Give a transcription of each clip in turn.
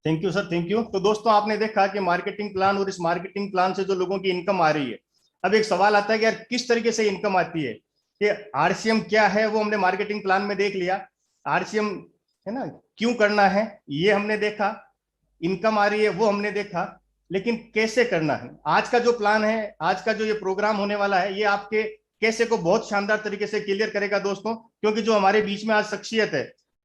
Thank you sir, thank you. तो दोस्तों, आपने देखा कि मार्केटिंग प्लान और इस मार्केटिंग प्लान से जो लोगों की इनकम आ रही है। अब एक सवाल आता है कि यार किस तरीके से इनकम आती है, कि आरसीएम क्या है वो हमने मार्केटिंग प्लान में देख लिया। आरसीएम है ना, क्यों करना है ये हमने देखा, इनकम आ रही है वो हमने देखा, लेकिन कैसे करना है। आज का जो प्लान है, आज का जो ये प्रोग्राम होने वाला है, ये आपके कैसे को बहुत शानदार तरीके से क्लियर करेगा दोस्तों। क्योंकि जो हमारे बीच में आज शख्सियत है,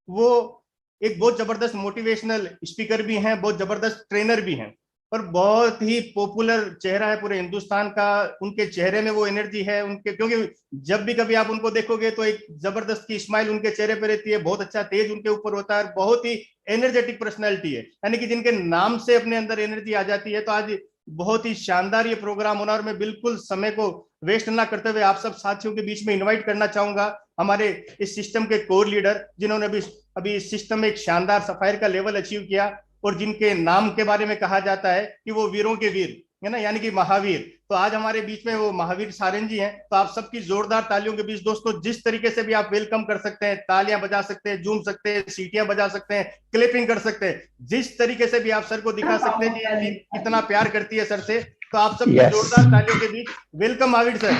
वो एक बहुत जबरदस्त मोटिवेशनल स्पीकर भी हैं, बहुत जबरदस्त ट्रेनर भी हैं, और बहुत ही पॉपुलर चेहरा है पूरे हिंदुस्तान का। उनके चेहरे में वो एनर्जी है उनके, क्योंकि जब भी कभी आप उनको देखोगे तो एक जबरदस्त की स्माइल उनके चेहरे पर रहती है, बहुत अच्छा तेज उनके ऊपर होता है, बहुत ही एनर्जेटिक पर्सनैलिटी है, यानी कि जिनके नाम से अपने अंदर एनर्जी आ जाती है। तो आज बहुत ही शानदार ये प्रोग्राम होना, और मैं बिल्कुल समय को वेस्ट ना करते हुए आप सब साथियों के बीच में इनवाइट करना चाहूंगा हमारे इस सिस्टम के कोर लीडर, जिन्होंने अभी अभी इस सिस्टम में एक शानदार सफायर का लेवल अचीव किया, और जिनके नाम के बारे में कहा जाता है कि वो वीरों के वीर है ना, यानी कि महावीर। तो आज हमारे बीच में वो महावीर सारन जी हैं। तो आप सबकी जोरदार तालियों के बीच दोस्तों, जिस तरीके से भी आप वेलकम कर सकते हैं, तालियां बजा सकते हैं, झूम सकते हैं, सीटियां बजा सकते हैं, क्लिपिंग कर सकते हैं, जिस तरीके से भी आप सर को दिखा सकते हैं कि ये टीम कितना प्यार करती है सर से। तो आप सबकी जोरदार तालियों के बीच welcome Mahavir sir.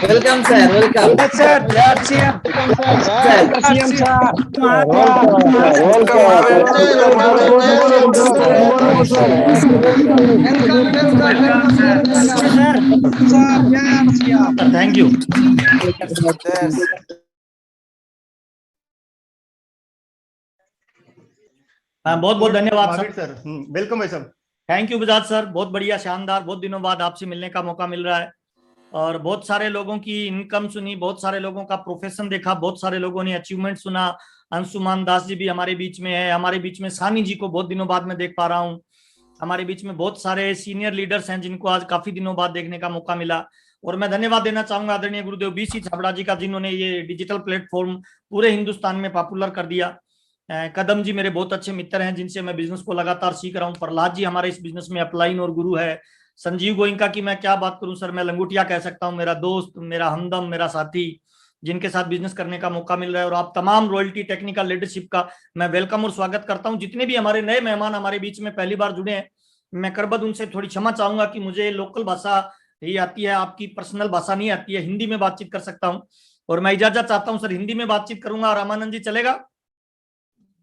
Welcome sir, welcome sir, जय सीएम सर। Thank you. बहुत बहुत धन्यवाद सर। वेलकम है sir. Thank you Bajaj sir, बहुत बढ़िया, शानदार। बहुत दिनों बाद आपसे मिलने का मौका मिल रहा है, और बहुत सारे लोगों की इनकम सुनी, बहुत सारे लोगों का प्रोफेशन देखा, बहुत सारे लोगों ने अचीवमेंट सुना। अंशुमान दास जी भी हमारे बीच में है, हमारे बीच में सानी जी को बहुत दिनों बाद में देख पा रहा हूँ। हमारे बीच में बहुत सारे सीनियर लीडर्स हैं जिनको आज काफी दिनों बाद देखने का मौका मिला। और मैं धन्यवाद देना चाहूंगा आदरणीय गुरुदेव बीसी छाबड़ा जी का, जिन्होंने ये डिजिटल प्लेटफॉर्म पूरे हिंदुस्तान में पॉपुलर कर दिया। कदम जी मेरे बहुत अच्छे मित्र हैं, जिनसे मैं बिजनेस को लगातार सीख रहा हूँ। प्रहलाद जी हमारे इस बिजनेस में अपलाइन और गुरु है। संजीव गोइंका की मैं क्या बात करूं सर, मैं लंगोटिया कह सकता हूं, मेरा दोस्त, मेरा हमदम, मेरा साथी, जिनके साथ बिजनेस करने का मौका मिल रहा है। और आप तमाम रॉयल्टी टेक्निकल लीडरशिप का मैं वेलकम और स्वागत करता हूं। जितने भी हमारे नए मेहमान हमारे बीच में पहली बार जुड़े हैं, मैं करबद्ध उनसे थोड़ी क्षमा चाहूंगा कि मुझे लोकल भाषा ही आती है, आपकी पर्सनल भाषा नहीं आती है। हिंदी में बातचीत कर सकता हूँ, और मैं इजाजत चाहता हूँ सर, हिंदी में बातचीत करूंगा। रामानंद जी चलेगा?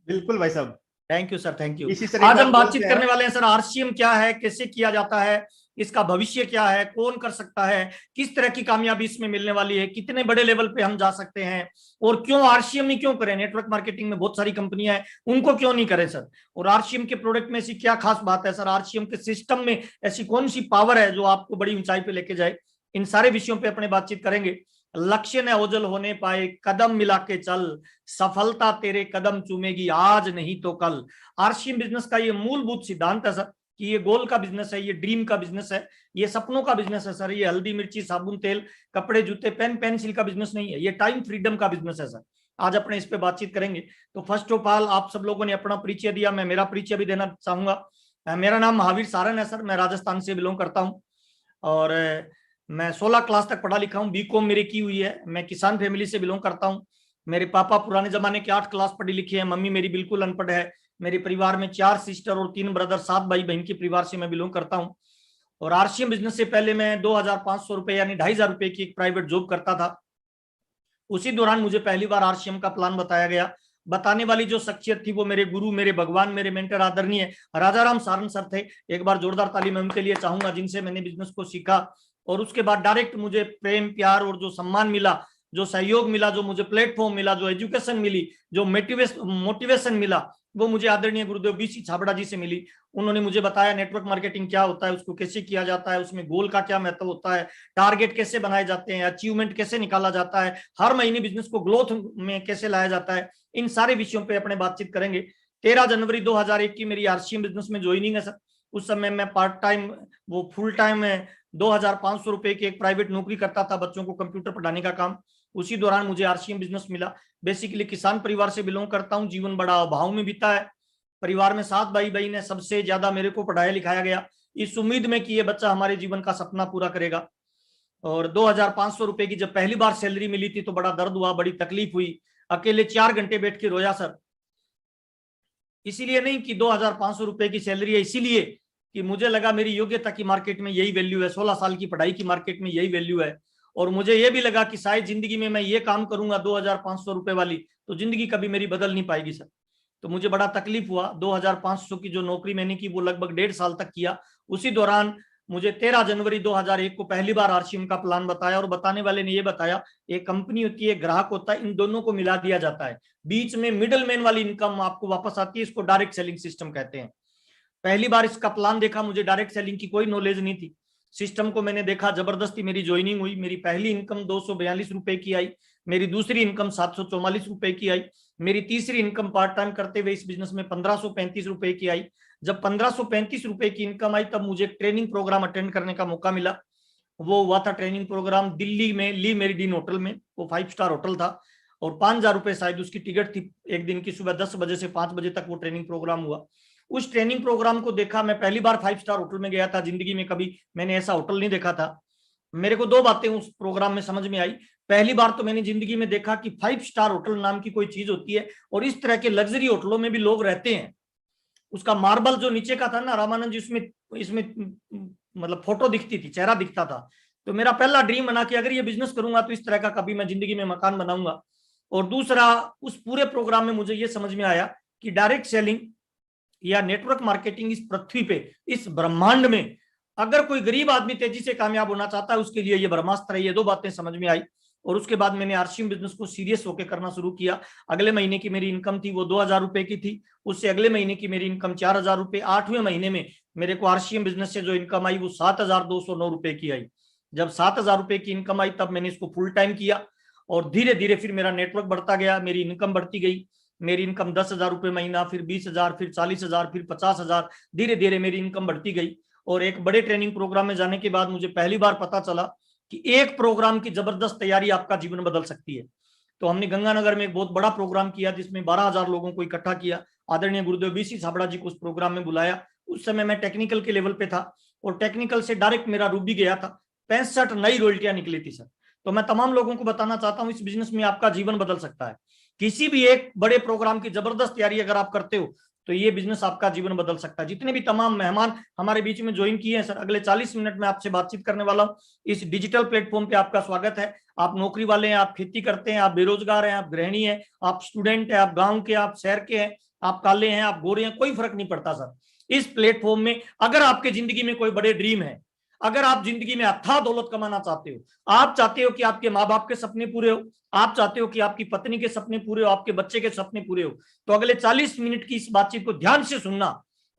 बिल्कुल भाई साहब। Thank you sir, thank you. इसी तरह आज से हम आप बातचीत बोलते करने हैं। वाले हैं सर, आरसीएम क्या है, कैसे किया जाता है, इसका भविष्य क्या है, कौन कर सकता है, किस तरह की कामयाबी इसमें मिलने वाली है, कितने बड़े लेवल पे हम जा सकते हैं, और क्यों आरसीएम नहीं क्यों करें। नेटवर्क मार्केटिंग में बहुत सारी कंपनियां हैं, उनको क्यों नहीं करें सर। और आरसीएम के प्रोडक्ट में ऐसी क्या खास बात है सर, आरसीएम के सिस्टम में ऐसी कौन सी पावर है जो आपको बड़ी ऊंचाई पे लेके जाए। इन सारे विषयों पे अपने बातचीत करेंगे। लक्ष्य न ओझल होने पाए, कदम मिला के चल, सफलता तेरे कदम चूमेगी आज नहीं तो कल। आरसीएम बिजनेस का ये मूलभूत सिद्धांत है सर, कि ये गोल का बिजनेस है, ये ड्रीम का बिजनेस है, ये सपनों का बिजनेस है सर। ये हल्दी मिर्ची साबुन तेल कपड़े जूते पेन पेंसिल का बिजनेस नहीं है, ये टाइम फ्रीडम का बिजनेस है सर। आज अपने इस पे बातचीत करेंगे। तो फर्स्ट ऑफ ऑल, आप सब लोगों ने अपना परिचय दिया, मैं मेरा परिचय भी देना चाहूंगा। मेरा नाम महावीर सारन है सर, मैं राजस्थान से बिलोंग करता हूँ, और मैं 16 क्लास तक पढ़ा लिखा हूँ, बीकॉम मेरी की हुई है। मैं किसान फैमिली से बिलोंग करता हूँ। मेरे पापा पुराने जमाने के 8 क्लास पढ़ी लिखी है, मम्मी मेरी बिल्कुल अनपढ़ है। मेरे परिवार में 4 सिस्टर और 3 ब्रदर, 7 भाई बहन के परिवार से मैं बिलोंग करता हूँ। और आरसीएम बिजनेस से पहले मैं 2500 रुपए यानी 2500 रुपए की एक प्राइवेट जॉब करता था। उसी दौरान मुझे पहली बार आरसीएम का प्लान बताया गया। बताने वाली जो शख्सियत थी वो मेरे गुरु, मेरे भगवान, मेरे मेंटर आदरणीय राजाराम सारन सर थे। एक बार जोरदार ताली मैं उनके लिए चाहूंगा, जिनसे मैंने बिजनेस को सीखा। और उसके बाद डायरेक्ट मुझे प्रेम प्यार और जो सम्मान मिला, जो सहयोग मिला, जो मुझे प्लेटफॉर्म मिला, जो एजुकेशन मिली, जो मोटिवेशन मिला, वो मुझे आदरणीय गुरुदेव बीसी छाबड़ा जी से मिली। उन्होंने मुझे बताया नेटवर्क मार्केटिंग क्या होता है, उसको कैसे किया जाता है, उसमें गोल का क्या महत्व होता है, टारगेट कैसे बनाए जाते हैं, अचीवमेंट कैसे निकाला जाता है, हर महीने बिजनेस को ग्रोथ में कैसे लाया जाता है। इन सारे विषयों पे अपने बातचीत करेंगे। 13 जनवरी 2001 की मेरी आरसीएम बिजनेस में ज्वाइनिंग है सर। उस समय मैं पार्ट टाइम, वो फुल टाइम में 2500 रुपए की एक प्राइवेट नौकरी करता था, बच्चों को कंप्यूटर पढ़ाने का काम। उसी दौरान मुझे आरसीएम बिजनेस मिला। बेसिकली किसान परिवार से बिलोंग करता हूँ, जीवन बड़ा अभाव में बीता है। परिवार में 7 भाई बहन है, सबसे ज्यादा मेरे को पढ़ाया लिखाया गया, इस उम्मीद में कि ये बच्चा हमारे जीवन का सपना पूरा करेगा। और 2500 रुपए की जब पहली बार सैलरी मिली थी तो बड़ा दर्द हुआ, बड़ी तकलीफ हुई। अकेले 4 घंटे बैठ के रोया सर। इसीलिए नहीं कि 2,500 रुपए की सैलरी है, इसीलिए कि मुझे लगा मेरी योग्यता की मार्केट में यही वैल्यू है, 16 साल की पढ़ाई की मार्केट में यही वैल्यू है। और मुझे ये भी लगा कि शायद जिंदगी में मैं ये काम करूंगा 2,500 रुपए वाली, तो जिंदगी कभी मेरी बदल नहीं पाएगी सर। तो मुझे बड़ा तकलीफ हुआ। 2,500 की जो नौकरी मैंने की वो लगभग 1.5 साल तक किया। उसी दौरान मुझे 13 जनवरी 2001 को पहली बार आरसीएम का प्लान बताया, और बताने वाले ने ये बताया एक कंपनी होती है, ग्राहक होता है, इन दोनों को मिला दिया जाता है, बीच में मिडल मैन वाली इनकम आपको वापस आती है, इसको डायरेक्ट सेलिंग सिस्टम कहते हैं। पहली बार इसका प्लान देखा, मुझे डायरेक्ट सेलिंग की कोई नॉलेज नहीं थी। सिस्टम को मैंने देखा, जबरदस्ती मेरी ज्वाइनिंग हुई। मेरी पहली इनकम 242 रुपए की आई, मेरी दूसरी इनकम 744 रुपए की आई, मेरी तीसरी इनकम पार्ट टाइम करते हुए इस बिजनेस में 1535 रुपए की आई। जब 1535 रुपए की इनकम आई, तब मुझे एक ट्रेनिंग प्रोग्राम अटेंड करने का मौका मिला। वो हुआ था ट्रेनिंग प्रोग्राम दिल्ली में ली मेरिडियन होटल में, वो 5 स्टार होटल था, और 5,000 रुपए शायद उसकी टिकट थी। एक दिन की सुबह 10 बजे से 5 बजे तक वो ट्रेनिंग प्रोग्राम हुआ। उस ट्रेनिंग प्रोग्राम को देखा। मैं पहली बार 5 स्टार होटल में गया था, जिंदगी में कभी मैंने ऐसा होटल नहीं देखा था। मेरे को 2 बातें उस प्रोग्राम में समझ में आई। पहली बार तो मैंने जिंदगी में देखा कि 5 स्टार होटल नाम की कोई चीज होती है, और इस तरह के लग्जरी होटलों में भी लोग रहते हैं। उसका मार्बल जो नीचे का था ना रामानंद जी, उसमें इसमें मतलब फोटो दिखती थी, चेहरा दिखता था। तो मेरा पहला ड्रीम बना कि अगर ये बिजनेस करूंगा तो इस तरह का कभी मैं जिंदगी में मकान बनाऊंगा। और दूसरा, उस पूरे प्रोग्राम में मुझे ये समझ में आया कि डायरेक्ट सेलिंग या नेटवर्क मार्केटिंग इस पृथ्वी पे, इस ब्रह्मांड में, अगर कोई गरीब आदमी तेजी से कामयाब होना चाहता है उसके लिए ये ब्रह्मास्त्र है। ये 2 बातें समझ में आई। और उसके बाद मैंने आरसीएम बिजनेस को सीरियस होकर करना शुरू किया। अगले महीने की मेरी इनकम थी वो 2,000 रुपए की थी। उससे अगले महीने की मेरी इनकम 4,000 रुपए। 8वें महीने में मेरे को आरसीएम बिजनेस से जो इनकम आई वो 7,209 रुपए की आई। जब 7,000 रुपए की इनकम आई तब मैंने इसको फुल टाइम किया, और धीरे धीरे फिर मेरा नेटवर्क बढ़ता गया, मेरी इनकम बढ़ती गई। मेरी इनकम 10,000 रुपए महीना, फिर 20,000, फिर 40,000, फिर 50,000, धीरे धीरे मेरी इनकम बढ़ती गई। और एक बड़े ट्रेनिंग प्रोग्राम में जाने के बाद मुझे पहली बार पता चला कि एक प्रोग्राम की जबरदस्त तैयारी आपका जीवन बदल सकती है। तो हमने गंगानगर में एक बहुत बड़ा प्रोग्राम किया जिसमें 12,000 लोगों को इकट्ठा किया। आदरणीय गुरुदेव बीसी छाबड़ा जी को उस प्रोग्राम में बुलाया। उस समय मैं टेक्निकल के लेवल पे था, और टेक्निकल से डायरेक्ट मेरा रूबी गया था। 65 नई रॉयल्टियां निकली थी सर। तो मैं तमाम लोगों को बताना चाहता हूं, इस बिजनेस में आपका जीवन बदल सकता है। किसी भी एक बड़े प्रोग्राम की जबरदस्त तैयारी अगर आप करते हो तो ये बिजनेस आपका जीवन बदल सकता है। जितने भी तमाम मेहमान हमारे बीच में ज्वाइन किए हैं सर, अगले 40 मिनट में आपसे बातचीत करने वाला हूं। इस डिजिटल प्लेटफॉर्म पे आपका स्वागत है। आप नौकरी वाले हैं, आप खेती करते हैं, आप बेरोजगार हैं, आप गृहिणी हैं, आप स्टूडेंट हैं, आप गांव के, आप शहर के हैं, आप काले हैं, आप गोरे हैं, कोई फर्क नहीं पड़ता सर। इस प्लेटफॉर्म में अगर आपके जिंदगी में कोई बड़े ड्रीम है, अगर आप जिंदगी में अथाह दौलत कमाना चाहते हो, आप चाहते हो कि आपके माँ बाप के सपने पूरे हो, आप चाहते हो कि आपकी पत्नी के सपने पूरे हो, आपके बच्चे के सपने पूरे हो, तो अगले 40 मिनट की इस बातचीत को ध्यान से सुनना,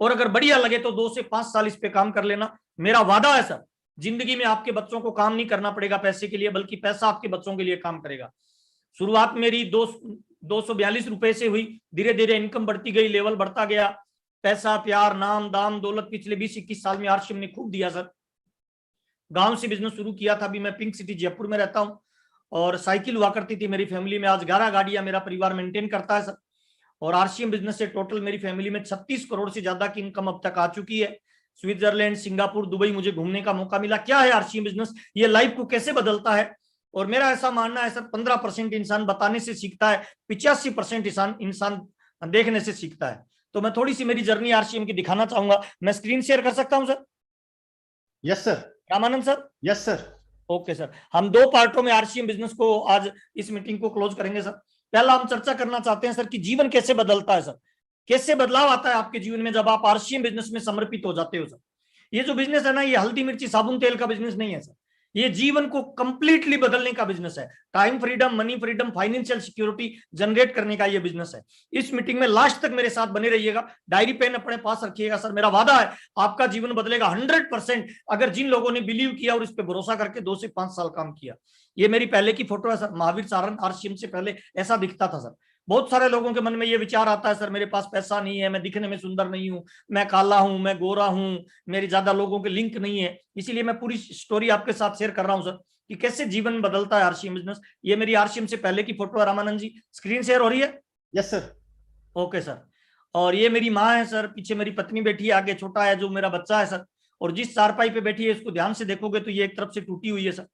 और अगर बढ़िया लगे तो 2 से 5 साल इस पे काम कर लेना। मेरा वादा है सर, जिंदगी में आपके बच्चों को काम नहीं करना पड़ेगा पैसे के लिए, बल्कि पैसा आपके बच्चों के लिए काम करेगा। शुरुआत मेरी 242 रुपए से हुई, धीरे धीरे इनकम बढ़ती गई, लेवल बढ़ता गया। पैसा, प्यार, नाम, दाम, दौलत पिछले 20-21 साल में आरसीएम ने खूब दिया सर। गांव से बिजनेस शुरू किया था। अभी मैं पिंक सिटी जयपुर में रहता हूं, और साइकिल हुआ करती थी मेरी फैमिली में। आज 11 गाड़ियां मेरा परिवार मेंटेन करता है सर। और आरसीएम बिजनेस से टोटल मेरी फैमिली में 36 करोड़ से ज्यादा की इनकम अब तक आ चुकी है। स्विट्जरलैंड, सिंगापुर, दुबई मुझे घूमने का मौका मिला। क्या है आरसीएम बिजनेस, ये लाइफ को कैसे बदलता है? और मेरा ऐसा मानना है सर, 15% इंसान बताने से सीखता है, 85% इंसान देखने से सीखता है। तो मैं थोड़ी सी मेरी जर्नी आरसीएम की दिखाना चाहूंगा। मैं स्क्रीन शेयर कर सकता हूं sir? Yes sir. Ramanand sir? Yes sir. Okay sir. हम 2 पार्टों में आरसीएम बिजनेस को आज इस मीटिंग को क्लोज करेंगे सर। पहला हम चर्चा करना चाहते हैं सर कि जीवन कैसे बदलता है सर, कैसे बदलाव आता है आपके जीवन में जब आप आरसीएम बिजनेस में समर्पित हो जाते हो सर। ये जो बिजनेस है ना, ये हल्दी मिर्ची साबुन तेल का बिजनेस नहीं है सर, ये जीवन को कंप्लीटली बदलने का बिजनेस है। Time freedom, money freedom, financial security generate करने का ये बिजनेस है। इस मीटिंग में लास्ट तक मेरे साथ बने रहिएगा, डायरी पेन अपने पास रखिएगा सर। मेरा वादा है आपका जीवन बदलेगा 100%, अगर जिन लोगों ने बिलीव किया और इस पर भरोसा करके 2 से 5 साल काम किया। ये मेरी पहले की फोटो है सर, महावीर सारण आरसीएम से पहले ऐसा दिखता था सर। बहुत सारे लोगों के मन में ये विचार आता है, सर मेरे पास पैसा नहीं है, मैं दिखने में सुंदर नहीं हूं, मैं काला हूं, मैं गोरा हूं, मेरी ज्यादा लोगों के लिंक नहीं है। इसीलिए मैं पूरी स्टोरी आपके साथ शेयर कर रहा हूं सर कि कैसे जीवन बदलता है आरसीएम बिजनेस। ये मेरी आरसीएम से पहले की फोटो है रामानंद जी, स्क्रीन शेयर हो रही है? Yes sir. Okay sir. और ये मेरी माँ है सर, पीछे मेरी पत्नी बैठी है, आगे छोटा है जो मेरा बच्चा है सर। और जिस चारपाई पे बैठी है इसको ध्यान से देखोगे तो ये एक तरफ से टूटी हुई है सर।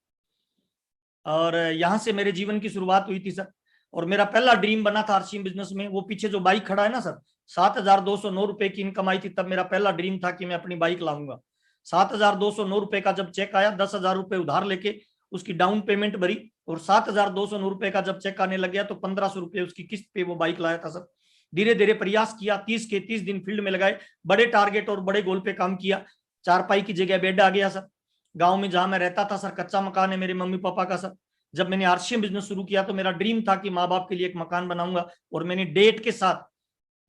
और यहाँ से मेरे जीवन की शुरुआत हुई थी सर। और मेरा पहला ड्रीम बना था आरसीएम बिजनेस में। वो पीछे जो बाइक खड़ा है ना सर, 7,209 की इनकम आई थी। तब मेरा पहला ड्रीम था कि मैं अपनी बाइक लाऊंगा। 7,209 का जब चेक आया, 10,000 रुपए उधार लेके उसकी डाउन पेमेंट भरी, और 7,209 का जब चेक आने लग गया तो 1,500 रुपए उसकी किस्त पे वो बाइक लाया था सर। धीरे धीरे प्रयास किया, 30 के 30 दिन फील्ड में लगाए, बड़े टारगेट और बड़े गोल पे काम किया। चारपाई की जगह बेड आ गया सर। गांव में जहां मैं रहता था सर, कच्चा मकान है मेरे मम्मी पापा का सर। जब मैंने आरसीएम बिजनेस शुरू किया तो मेरा ड्रीम था कि माँ बाप के लिए एक मकान बनाऊंगा, और मैंने डेट के साथ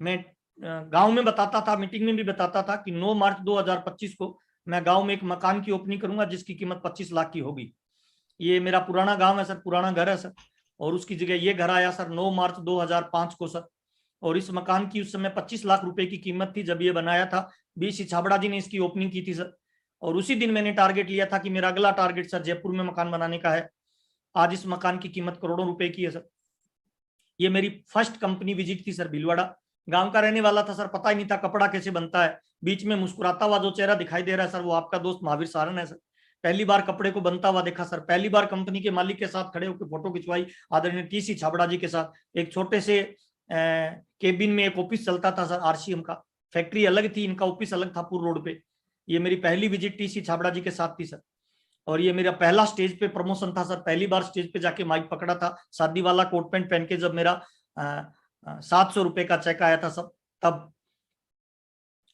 मैं गांव में बताता था, मीटिंग में भी बताता था कि 9 मार्च 2025 को मैं गांव में एक मकान की ओपनिंग करूंगा जिसकी कीमत 25 लाख की होगी। ये मेरा पुराना गांव है सर, पुराना घर है सर, और उसकी जगह ये घर आया सर 9 मार्च 2005 को सर। और इस मकान की उस समय 25 लाख रुपए की कीमत थी जब ये बनाया था। बीसी छाबड़ा जी ने इसकी ओपनिंग की थी सर, और उसी दिन मैंने टारगेट लिया था कि मेरा अगला टारगेट सर जयपुर में मकान बनाने का है। आज इस मकान की कीमत करोड़ों रुपए की है सर। ये मेरी फर्स्ट कंपनी विजिट थी सर, भीलवाड़ा। गांव का रहने वाला था सर, पता ही नहीं था कपड़ा कैसे बनता है। बीच में मुस्कुराता हुआ जो चेहरा दिखाई दे रहा है सर, वो आपका दोस्त महावीर सारन है सर। पहली बार कपड़े को बनता हुआ देखा सर, पहली बार कंपनी के मालिक के साथ खड़े होकर फोटो खिंचवाई आदरणीय टीसी छाबड़ा जी के साथ। एक छोटे से केबिन में एक ऑफिस चलता था सर, आरसीएम का। फैक्ट्री अलग थी, इनका ऑफिस अलग था पूर्व रोड पे। ये मेरी पहली विजिट टीसी छाबड़ा जी के साथ थी सर। और ये मेरा पहला स्टेज पे प्रमोशन था सर, पहली बार स्टेज पे जाके माइक पकड़ा था, शादी वाला कोट पैंट पहन के, जब मेरा 700 रुपए का चेक आया था सब तब।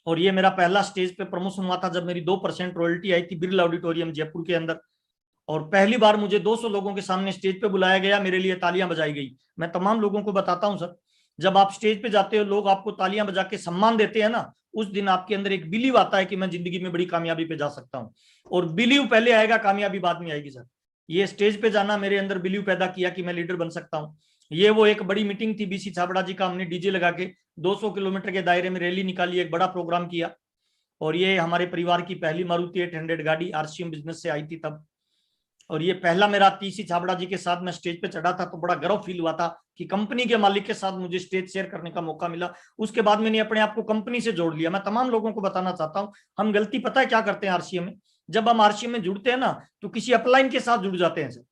और ये मेरा पहला स्टेज पे प्रमोशन हुआ था जब मेरी 2% रॉयल्टी आई थी बिरला ऑडिटोरियम जयपुर के अंदर। और पहली बार मुझे 200 लोगों के सामने स्टेज पे बुलाया गया, मेरे लिए तालियां बजाई गई। मैं तमाम लोगों को बताता हूं सर, जब आप स्टेज पे जाते हो, लोग आपको तालियां बजा के सम्मान देते हैं ना, उस दिन आपके अंदर एक बिलीव आता है कि मैं जिंदगी में बड़ी कामयाबी पे जा सकता हूं। और बिलीव पहले आएगा, कामयाबी बाद में आएगी सर। ये स्टेज पे जाना मेरे अंदर बिलीव पैदा किया कि मैं लीडर बन सकता हूँ। ये वो एक बड़ी मीटिंग थी बीसी छाबड़ा जी का, हमने डीजे लगा के 200 किलोमीटर के दायरे में रैली निकाली, एक बड़ा प्रोग्राम किया। और ये हमारे परिवार की पहली मारुति 800 गाड़ी आरसीएम बिजनेस से आई थी तब। और ये पहला मेरा टीसी छाबड़ा जी के साथ मैं स्टेज पे चढ़ा था तो बड़ा गर्व फील हुआ था कि कंपनी के मालिक के साथ मुझे स्टेज शेयर करने का मौका मिला। उसके बाद मैंने अपने आप को कंपनी से जोड़ लिया। मैं तमाम लोगों को बताना चाहता हूं, हम गलती पता है क्या करते हैं आरसीएम में, जब हम आरसीएम में जुड़ते हैं ना तो किसी अपलाइन के साथ जुड़ जाते हैं सर।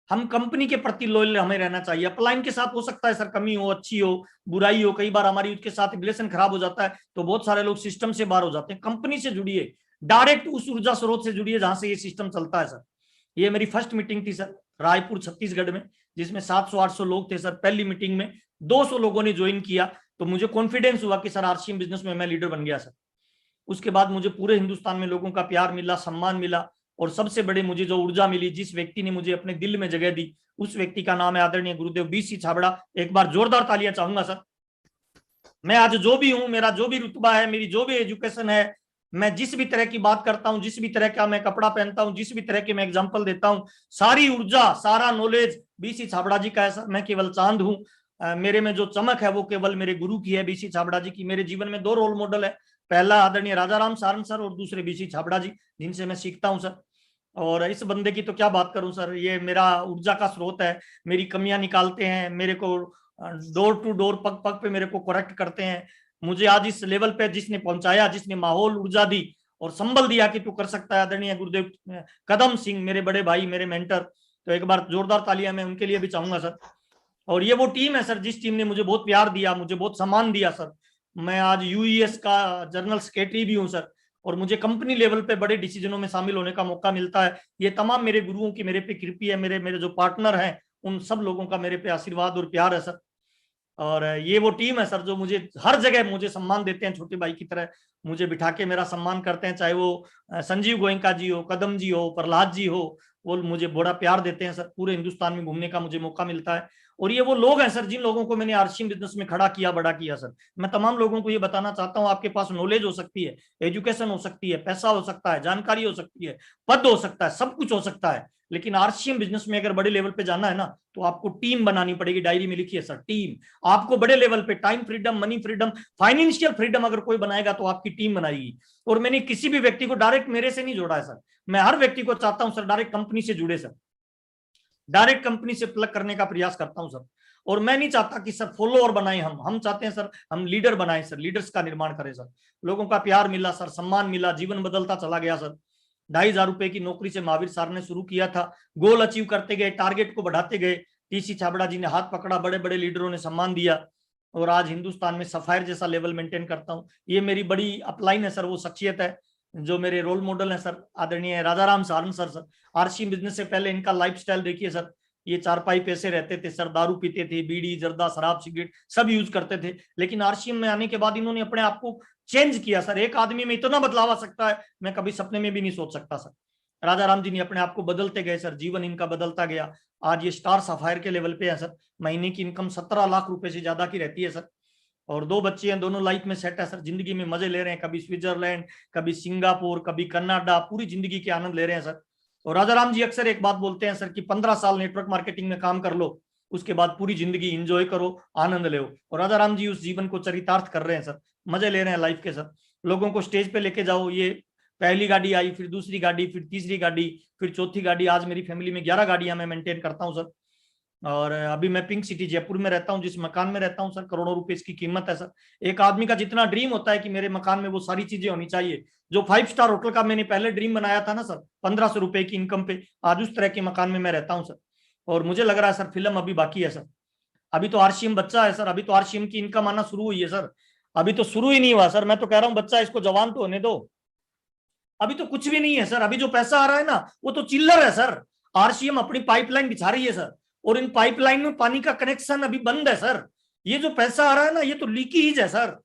हम कंपनी के प्रति लॉयल हमें रहना चाहिए। अपलाइन के साथ हो सकता है सर कमी हो, अच्छी हो, बुराई हो, कई बार हमारी उसके साथ रिलेशन खराब हो जाता है तो बहुत सारे लोग सिस्टम से बाहर हो जाते हैं। कंपनी से जुड़िए, डायरेक्ट उस ऊर्जा स्रोत से जुड़िए जहां से ये सिस्टम चलता है सर। ये मेरी फर्स्ट मीटिंग थी सर रायपुर छत्तीसगढ़ में, जिसमें 700-800 लोग थे सर। पहली मीटिंग में 200 लोगों ने ज्वाइन किया तो मुझे कॉन्फिडेंस हुआ कि सर आरसीएम बिजनेस में मैं लीडर बन गया सर। उसके बाद मुझे पूरे हिंदुस्तान में लोगों का प्यार मिला, सम्मान मिला, और सबसे बड़े मुझे जो ऊर्जा मिली, जिस व्यक्ति ने मुझे अपने दिल में जगह दी, उस व्यक्ति का नाम है आदरणीय गुरुदेव बीसी छाबड़ा। एक बार जोरदार तालियां चाहूंगा सर। मैं आज जो भी हूं, मेरा जो भी रुतबा है, मेरी जो भी एजुकेशन है, मैं जिस भी तरह की बात करता हूं, जिस भी तरह का मैं कपड़ा पहनता हूं, जिस भी तरह के मैं एग्जांपल देता हूं, सारी ऊर्जा, सारा नॉलेज बीसी छाबड़ा जी का है सर। मैं केवल चांद हूं, मेरे में जो चमक है वो केवल मेरे गुरु की है, बीसी छाबड़ा जी की। मेरे जीवन में 2 रोल मॉडल है, पहला आदरणीय राजाराम सारन सर और दूसरे बीसी छाबड़ा जी, जिनसे मैं सीखता हूं सर। और इस बंदे की तो क्या बात करूं सर, ये मेरा ऊर्जा का स्रोत है। मेरी कमियां निकालते हैं, मेरे को डोर टू डोर, पग पग पे मेरे को करेक्ट करते हैं। मुझे आज इस लेवल पे जिसने पहुंचाया, जिसने माहौल, ऊर्जा दी और संबल दिया कि तू कर सकता है, आदरणीय गुरुदेव कदम सिंह, मेरे बड़े भाई, मेरे मेंटर। तो एक बार जोरदार तालियां मैं उनके लिए भी चाहूंगा सर। और ये वो टीम है सर जिस टीम ने मुझे बहुत प्यार दिया, मुझे बहुत सम्मान दिया सर। मैं आज यूईएस का जनरल सेक्रेटरी भी हूं सर, और मुझे कंपनी लेवल पे बड़े डिसीजनों में शामिल होने का मौका मिलता है। ये तमाम मेरे गुरुओं की मेरे पे कृपा है, मेरे जो पार्टनर हैं उन सब लोगों का मेरे पे आशीर्वाद और प्यार है सर। और ये वो टीम है सर जो मुझे हर जगह मुझे सम्मान देते हैं, छोटे भाई की तरह मुझे बिठा के मेरा सम्मान करते हैं। चाहे वो संजीव गोयनका जी हो, कदम जी हो, प्रहलाद जी हो, वो मुझे बड़ा प्यार देते हैं सर। पूरे हिंदुस्तान में घूमने का मुझे मौका मिलता है। और ये वो लोग हैं सर जिन लोगों को मैंने आरसीएम बिजनेस में खड़ा किया, बड़ा किया सर। मैं तमाम लोगों को ये बताना चाहता हूँ, आपके पास नॉलेज हो सकती है, एजुकेशन हो सकती है, पैसा हो सकता है, जानकारी हो सकती है, पद हो सकता है, सब कुछ हो सकता है, लेकिन आरसीएम बिजनेस में अगर बड़े लेवल पे जाना है ना तो आपको टीम बनानी पड़ेगी। डायरी में लिखिए सर, टीम। आपको बड़े लेवल पे time freedom, money freedom, financial freedom अगर कोई बनाएगा तो आपकी टीम बनाएगी। और मैंने किसी भी व्यक्ति को डायरेक्ट मेरे से नहीं जोड़ा है सर। मैं हर व्यक्ति को चाहता हूं सर डायरेक्ट कंपनी से जुड़े सर, डायरेक्ट कंपनी से प्लग करने का प्रयास करता हूं सर। और मैं नहीं चाहता कि सर फॉलोअर बनाए हम चाहते हैं सर हम लीडर बनाए सर, लीडर्स का निर्माण करें सर। लोगों का प्यार मिला सर, सम्मान मिला, जीवन बदलता चला गया सर। 2,500 रुपए की नौकरी से महावीर सर ने शुरू किया था, गोल अचीव करते गए, टारगेट को बढ़ाते गए। टीसी छाबड़ा जी ने हाथ पकड़ा, बड़े बड़े लीडरों ने सम्मान दिया। और आज हिंदुस्तान में सफायर जैसा लेवल मेंटेन करता हूँ। ये मेरी बड़ी अपलाइन है सर, वो शख्सियत है जो मेरे रोल मॉडल है सर, आदरणीय Rajaram Sarang sir. RCM business से पहले इनका लाइफस्टाइल देखिए सर, ये चारपाई पैसे रहते थे सर, दारू पीते थे, बीड़ी जर्दा शराब सिगरेट सब यूज करते थे, लेकिन आरसीएम में आने के बाद इन्होंने अपने आप को चेंज किया सर। एक आदमी में इतना बदलाव आ सकता है, मैं कभी सपने में भी नहीं सोच सकता सर। राजाराम जी ने अपने आप को बदलते गए सर, जीवन इनका बदलता गया। आज ये स्टार सफायर के लेवल पे है सर, महीने की इनकम 17 लाख रुपए से ज्यादा की रहती है सर, और 2 बच्चे हैं, दोनों लाइफ में सेट है सर, जिंदगी में मजे ले रहे हैं, कभी स्विट्जरलैंड, कभी सिंगापुर, कभी कनाडा, पूरी जिंदगी के आनंद ले रहे हैं सर। और राजाराम जी अक्सर एक बात बोलते हैं सर कि 15 साल नेटवर्क मार्केटिंग में काम कर लो, उसके बाद पूरी जिंदगी एंजॉय करो, आनंद लो। और राजाराम जी उस जीवन को चरितार्थ कर रहे हैं सर, मजे ले रहे हैं लाइफ के सर। लोगों को स्टेज पे लेके जाओ, ये पहली गाड़ी आई, फिर दूसरी गाड़ी, फिर तीसरी गाड़ी, फिर चौथी गाड़ी, आज मेरी फैमिली में 11 गाड़ियां मैं मेंटेन करता हूं सर। और अभी मैं पिंक सिटी जयपुर में रहता हूं, जिस मकान में रहता हूं सर, करोड़ों रुपए इसकी कीमत है सर। एक आदमी का जितना ड्रीम होता है कि मेरे मकान में वो सारी चीजें होनी चाहिए, जो 5 स्टार होटल का मैंने पहले ड्रीम बनाया था ना सर, 1500 रुपए की इनकम पे, आज उस तरह के मकान में मैं रहता हूं सर। और मुझे लग रहा है सर फिल्म अभी बाकी है सर, अभी तो आरसीएम बच्चा है सर, अभी तो आरसीएम की इनकम आना शुरू हुई है सर, अभी तो शुरू ही नहीं हुआ सर। मैं तो कह रहा हूँ बच्चा, इसको जवान तो होने दो, अभी तो कुछ भी नहीं है सर। अभी जो पैसा आ रहा है ना, वो तो चिल्लर है सर। आरसीएम अपनी पाइपलाइन बिछा रही है सर, और इन पाइपलाइन में पानी का कनेक्शन अभी बंद है सर। ये जो पैसा आ रहा है ना, ये तो लीकेज है सर।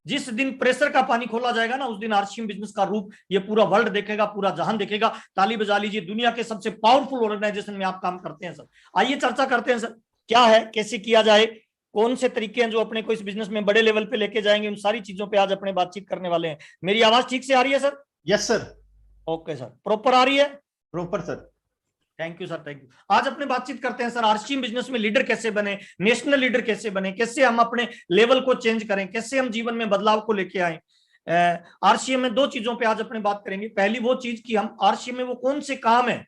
जिस दिन प्रेशर का पानी खोला जाएगा ना, उस दिन आरसीएम बिजनेस का रूप ये पूरा वर्ल्ड देखेगा, पूरा जहां देखेगा। ताली बजा लीजिए, दुनिया के सबसे पावरफुल ऑर्गेनाइजेशन में आप काम करते हैं सर। आइए चर्चा करते हैं सर, क्या है, कैसे किया जाए, कौन से तरीके हैं जो अपने को इस बिजनेस में बड़े लेवल पे लेके जाएंगे, उन सारी चीजों पे आज अपने बातचीत करने वाले हैं। मेरी आवाज ठीक से आ रही है sir? Yes sir, okay sir, proper आ रही है? Proper sir. Thank you sir, thank you. आज अपने बातचीत करते हैं सर, आरसीएम बिजनेस में लीडर कैसे बने, नेशनल लीडर कैसे बने, कैसे हम अपने लेवल को चेंज करें, कैसे हम जीवन में बदलाव को लेके आए। आरसीएम में 2 चीजों पे आज अपने बात करेंगे। पहली वो चीज कि हम आरसीएम में वो कौन से काम है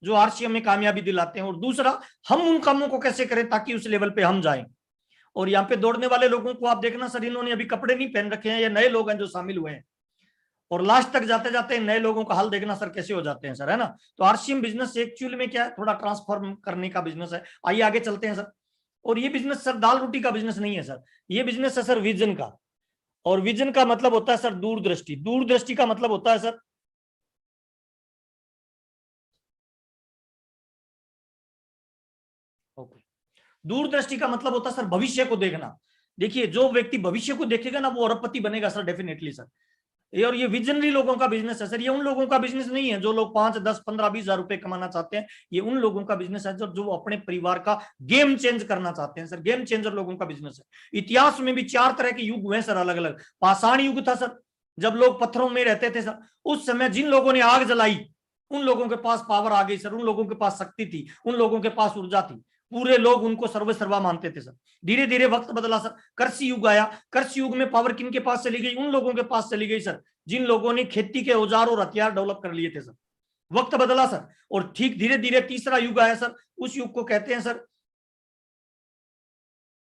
जो आरसीएम में कामयाबी दिलाते हैं, और दूसरा हम उन कामों को कैसे करें ताकि उस लेवल पे हम जाएं। और यहाँ पे दौड़ने वाले लोगों को आप देखना सर, इन्होंने अभी कपड़े नहीं पहन रखे हैं, ये नए लोग हैं जो शामिल हुए हैं, और लास्ट तक जाते जाते नए लोगों का हाल देखना सर कैसे हो जाते हैं सर, है ना। तो आरसीएम बिजनेस एक्चुअली में क्या है, थोड़ा ट्रांसफॉर्म करने का बिजनेस है। आइए आगे चलते हैं सर। और ये बिजनेस सर दाल रोटी का बिजनेस नहीं है सर, ये बिजनेस है सर विजन का। और विजन का मतलब होता है सर दूरदृष्टि। दूरदृष्टि का मतलब होता है सर, दूरदृष्टि का मतलब होता है सर भविष्य को देखना। देखिए, जो व्यक्ति भविष्य को देखेगा ना, वो अरबपति बनेगा सर, डेफिनेटली सर। और ये विजनरी लोगों का बिजनेस है सर। ये उन लोगों का बिजनेस नहीं है जो लोग 5, 10, 15, 20 हजार रुपए कमाना चाहते हैं। ये उन लोगों का बिजनेस है जो अपने परिवार का गेम चेंज करना चाहते हैं सर। गेम चेंजर लोगों का बिजनेस है। इतिहास में भी 4 तरह के युग हुए सर, अलग अलग। पाषाण युग था सर, जब लोग पत्थरों में रहते थे सर, उस समय जिन लोगों ने आग जलाई, उन लोगों के पास पावर आ गई सर, उन लोगों के पास शक्ति थी, उन लोगों के पास ऊर्जा थी, पूरे लोग उनको सर्वे सर्वा मानते थे सर। धीरे धीरे वक्त बदला सर, कृषि युग आया। कृषि युग में पावर किन के पास चली गई? उन लोगों के पास चली गई सर जिन लोगों ने खेती के औजार और हथियार डेवलप कर लिए थे सर। वक्त बदला सर, और ठीक धीरे धीरे तीसरा युग आया सर। उस युग को कहते हैं सर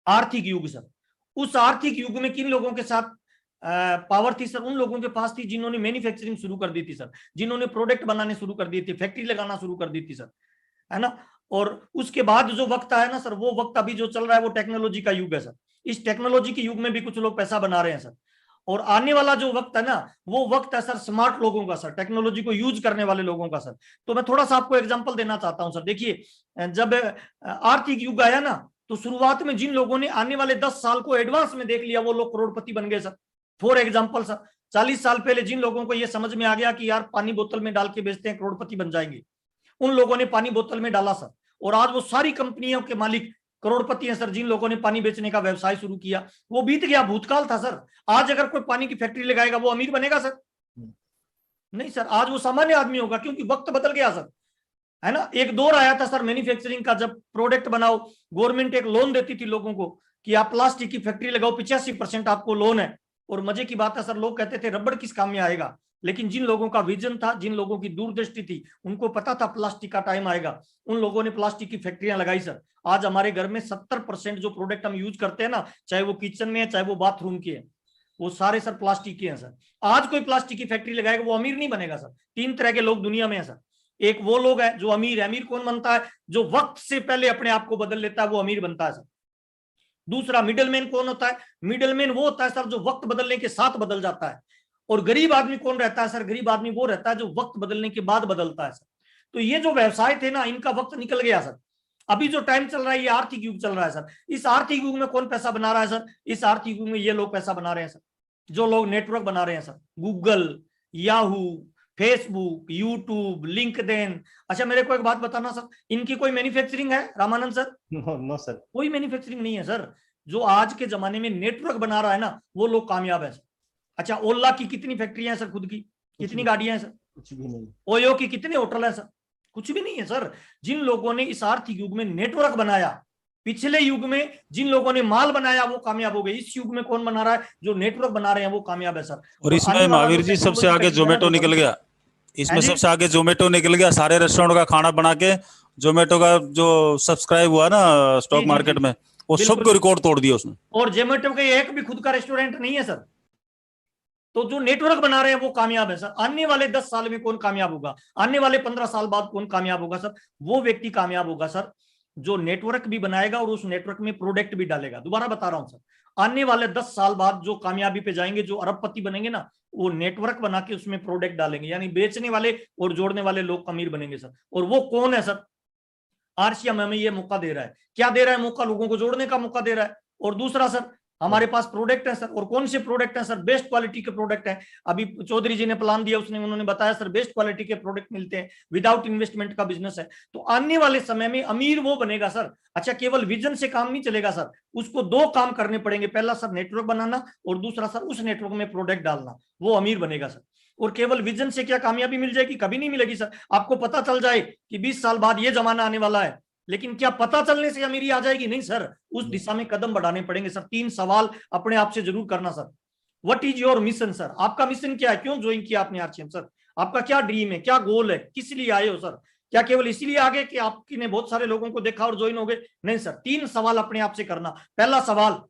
आर्थिक युग सर। उस आर्थिक युग में किन लोगों के साथ पावर थी सर? उन लोगों के पास थी जिन्होंने मैन्युफैक्चरिंग शुरू कर दी थी सर, जिन्होंने प्रोडक्ट बनाने शुरू कर दिए थे, फैक्ट्री लगाना शुरू कर दी थी सर, है ना। और उसके बाद जो वक्त आया ना सर, वो वक्त अभी जो चल रहा है वो टेक्नोलॉजी का युग है सर। इस टेक्नोलॉजी के युग में भी कुछ लोग पैसा बना रहे हैं सर। और आने वाला जो वक्त है ना, वो वक्त है सर स्मार्ट लोगों का सर, टेक्नोलॉजी को यूज करने वाले लोगों का सर। तो मैं थोड़ा सा आपको एग्जांपल देना चाहता हूं सर। देखिए, जब आर्थिक युग आया ना, तो शुरुआत में जिन लोगों ने आने वाले 10 साल को एडवांस में देख लिया, वो लोग करोड़पति बन गए सर। फॉर एग्जाम्पल सर, 40 साल पहले जिन लोगों को यह समझ में आ गया कि यार पानी बोतल में डाल के बेचते हैं, करोड़पति बन जाएंगे, उन लोगों ने पानी बोतल में डाला सर, और आज वो सारी कंपनियों के मालिक करोड़पति हैं सर। जिन लोगों ने पानी बेचने का व्यवसाय शुरू किया, वो बीत गया, भूतकाल था सर। आज अगर कोई पानी की फैक्ट्री लगाएगा, वो अमीर बनेगा सर? नहीं सर, आज वो सामान्य आदमी होगा, क्योंकि वक्त बदल गया सर, है ना। एक दौर आया था सर मैन्युफैक्चरिंग का, जब प्रोडक्ट बनाओ, गवर्नमेंट एक लोन देती थी लोगों को कि आप प्लास्टिक की फैक्ट्री लगाओ, 85% आपको लोन है। और मजे की बात है सर, लोग कहते थे रबड़ किस काम में आएगा, लेकिन जिन लोगों का विजन था, जिन लोगों की दूरदृष्टि थी, उनको पता था प्लास्टिक का टाइम आएगा, उन लोगों ने प्लास्टिक की फैक्ट्रियां लगाई सर। आज हमारे घर में 70% जो प्रोडक्ट हम यूज करते हैं ना, चाहे वो किचन में है, चाहे वो बाथरूम के है, वो सारे सर प्लास्टिक के हैं सर। आज कोई प्लास्टिक की फैक्ट्री लगाएगा, वो अमीर नहीं बनेगा सर। 3 तरह के लोग दुनिया में है सर। एक वो लोग है जो अमीर है। अमीर कौन बनता है? जो वक्त से पहले अपने आप को बदल लेता है, वो अमीर बनता है सर। दूसरा मिडलमैन कौन होता है? मिडलमैन वो होता है सर जो वक्त बदलने के साथ बदल जाता है। और गरीब आदमी कौन रहता है सर? गरीब आदमी वो रहता है जो वक्त बदलने के बाद बदलता है सर। तो ये जो व्यवसाय थे ना, इनका वक्त निकल गया सर। अभी जो टाइम चल रहा है ये आर्थिक युग चल रहा है सर। इस आर्थिक युग में कौन पैसा बना रहा है सर? इस आर्थिक युग में ये लोग पैसा बना रहे हैं सर, जो लोग नेटवर्क बना रहे हैं sir. Google, Yahoo, Facebook, YouTube, LinkedIn. अच्छा मेरे को एक बात बताना सर, इनकी कोई मैन्युफैक्चरिंग है रामानंद सर? नो सर, कोई मैन्युफैक्चरिंग नहीं है सर। जो आज के जमाने में नेटवर्क बना रहा है ना, वो लोग कामयाब है सर। अच्छा ओला की कितनी फैक्ट्रियां हैं सर खुद की? कितनी गाड़ियां हैं सर? कुछ भी नहीं। ओयो की कितने होटल है सर? कुछ भी नहीं है सर। जिन लोगों ने इस आर्थिक युग में नेटवर्क बनाया, पिछले युग में जिन लोगों ने माल बनाया वो कामयाब हो गए। इस युग में कौन बना रहा है? जो नेटवर्क बना रहे हैं वो कामयाब है सर। और इसमें महावीर जी सबसे आगे जोमेटो निकल गया। इसमें सबसे आगे जोमेटो निकल गया। सारे रेस्टोरेंट का खाना बना के जोमेटो का जो सब्सक्राइब हुआ ना स्टॉक मार्केट में, वो सबको रिकॉर्ड तोड़ दिया उसने। और जोमेटो का एक भी खुद का रेस्टोरेंट नहीं है सर। तो जो नेटवर्क बना रहे हैं वो कामयाब है सर। आने वाले 10 साल में कौन कामयाब होगा? आने वाले 15 साल बाद कौन कामयाब होगा सर? वो व्यक्ति कामयाब होगा सर जो नेटवर्क भी बनाएगा और उस नेटवर्क में प्रोडक्ट भी डालेगा। दोबारा बता रहा हूं सर, आने वाले 10 साल बाद जो कामयाबी पे जाएंगे, जो अरबपति बनेंगे ना, वो नेटवर्क बना के उसमें प्रोडक्ट डालेंगे, यानी बेचने वाले और जोड़ने वाले लोग अमीर बनेंगे सर। और वो कौन है सर? आरसीएम हमें ये मौका दे रहा है। क्या दे रहा है मौका? लोगों को जोड़ने का मौका दे रहा है। और दूसरा सर, हमारे पास प्रोडक्ट है सर। और कौन से प्रोडक्ट है सर? बेस्ट क्वालिटी के प्रोडक्ट है। अभी चौधरी जी ने प्लान दिया, उन्होंने बताया सर बेस्ट क्वालिटी के प्रोडक्ट मिलते हैं, विदाउट इन्वेस्टमेंट का बिजनेस है। तो आने वाले समय में अमीर वो बनेगा सर। अच्छा केवल विजन से काम नहीं चलेगा सर, उसको 2 काम करने पड़ेंगे। पहला सर नेटवर्क बनाना, और दूसरा सर उस नेटवर्क में प्रोडक्ट डालना। वो अमीर बनेगा सर। और केवल विजन से क्या कामयाबी मिल जाएगी? कभी नहीं मिलेगी सर। आपको पता चल जाए कि 20 साल बाद ये जमाना आने वाला है, लेकिन क्या पता चलने से अमीरी आ जाएगी? नहीं सर, उस दिशा में कदम बढ़ाने पड़ेंगे सर। 3 सवाल अपने आप से जरूर करना sir. What is your mission sir? आपका मिशन क्या है? क्यों ज्वाइन किया आपने आरसीएम सर? आपका क्या ड्रीम है, क्या गोल है, किस लिए आए हो सर? क्या केवल इसलिए आगे कि आपने बहुत सारे लोगों को देखा और ज्वाइन हो गए? नहीं सर, 3 सवाल अपने आप से करना। पहला सवाल,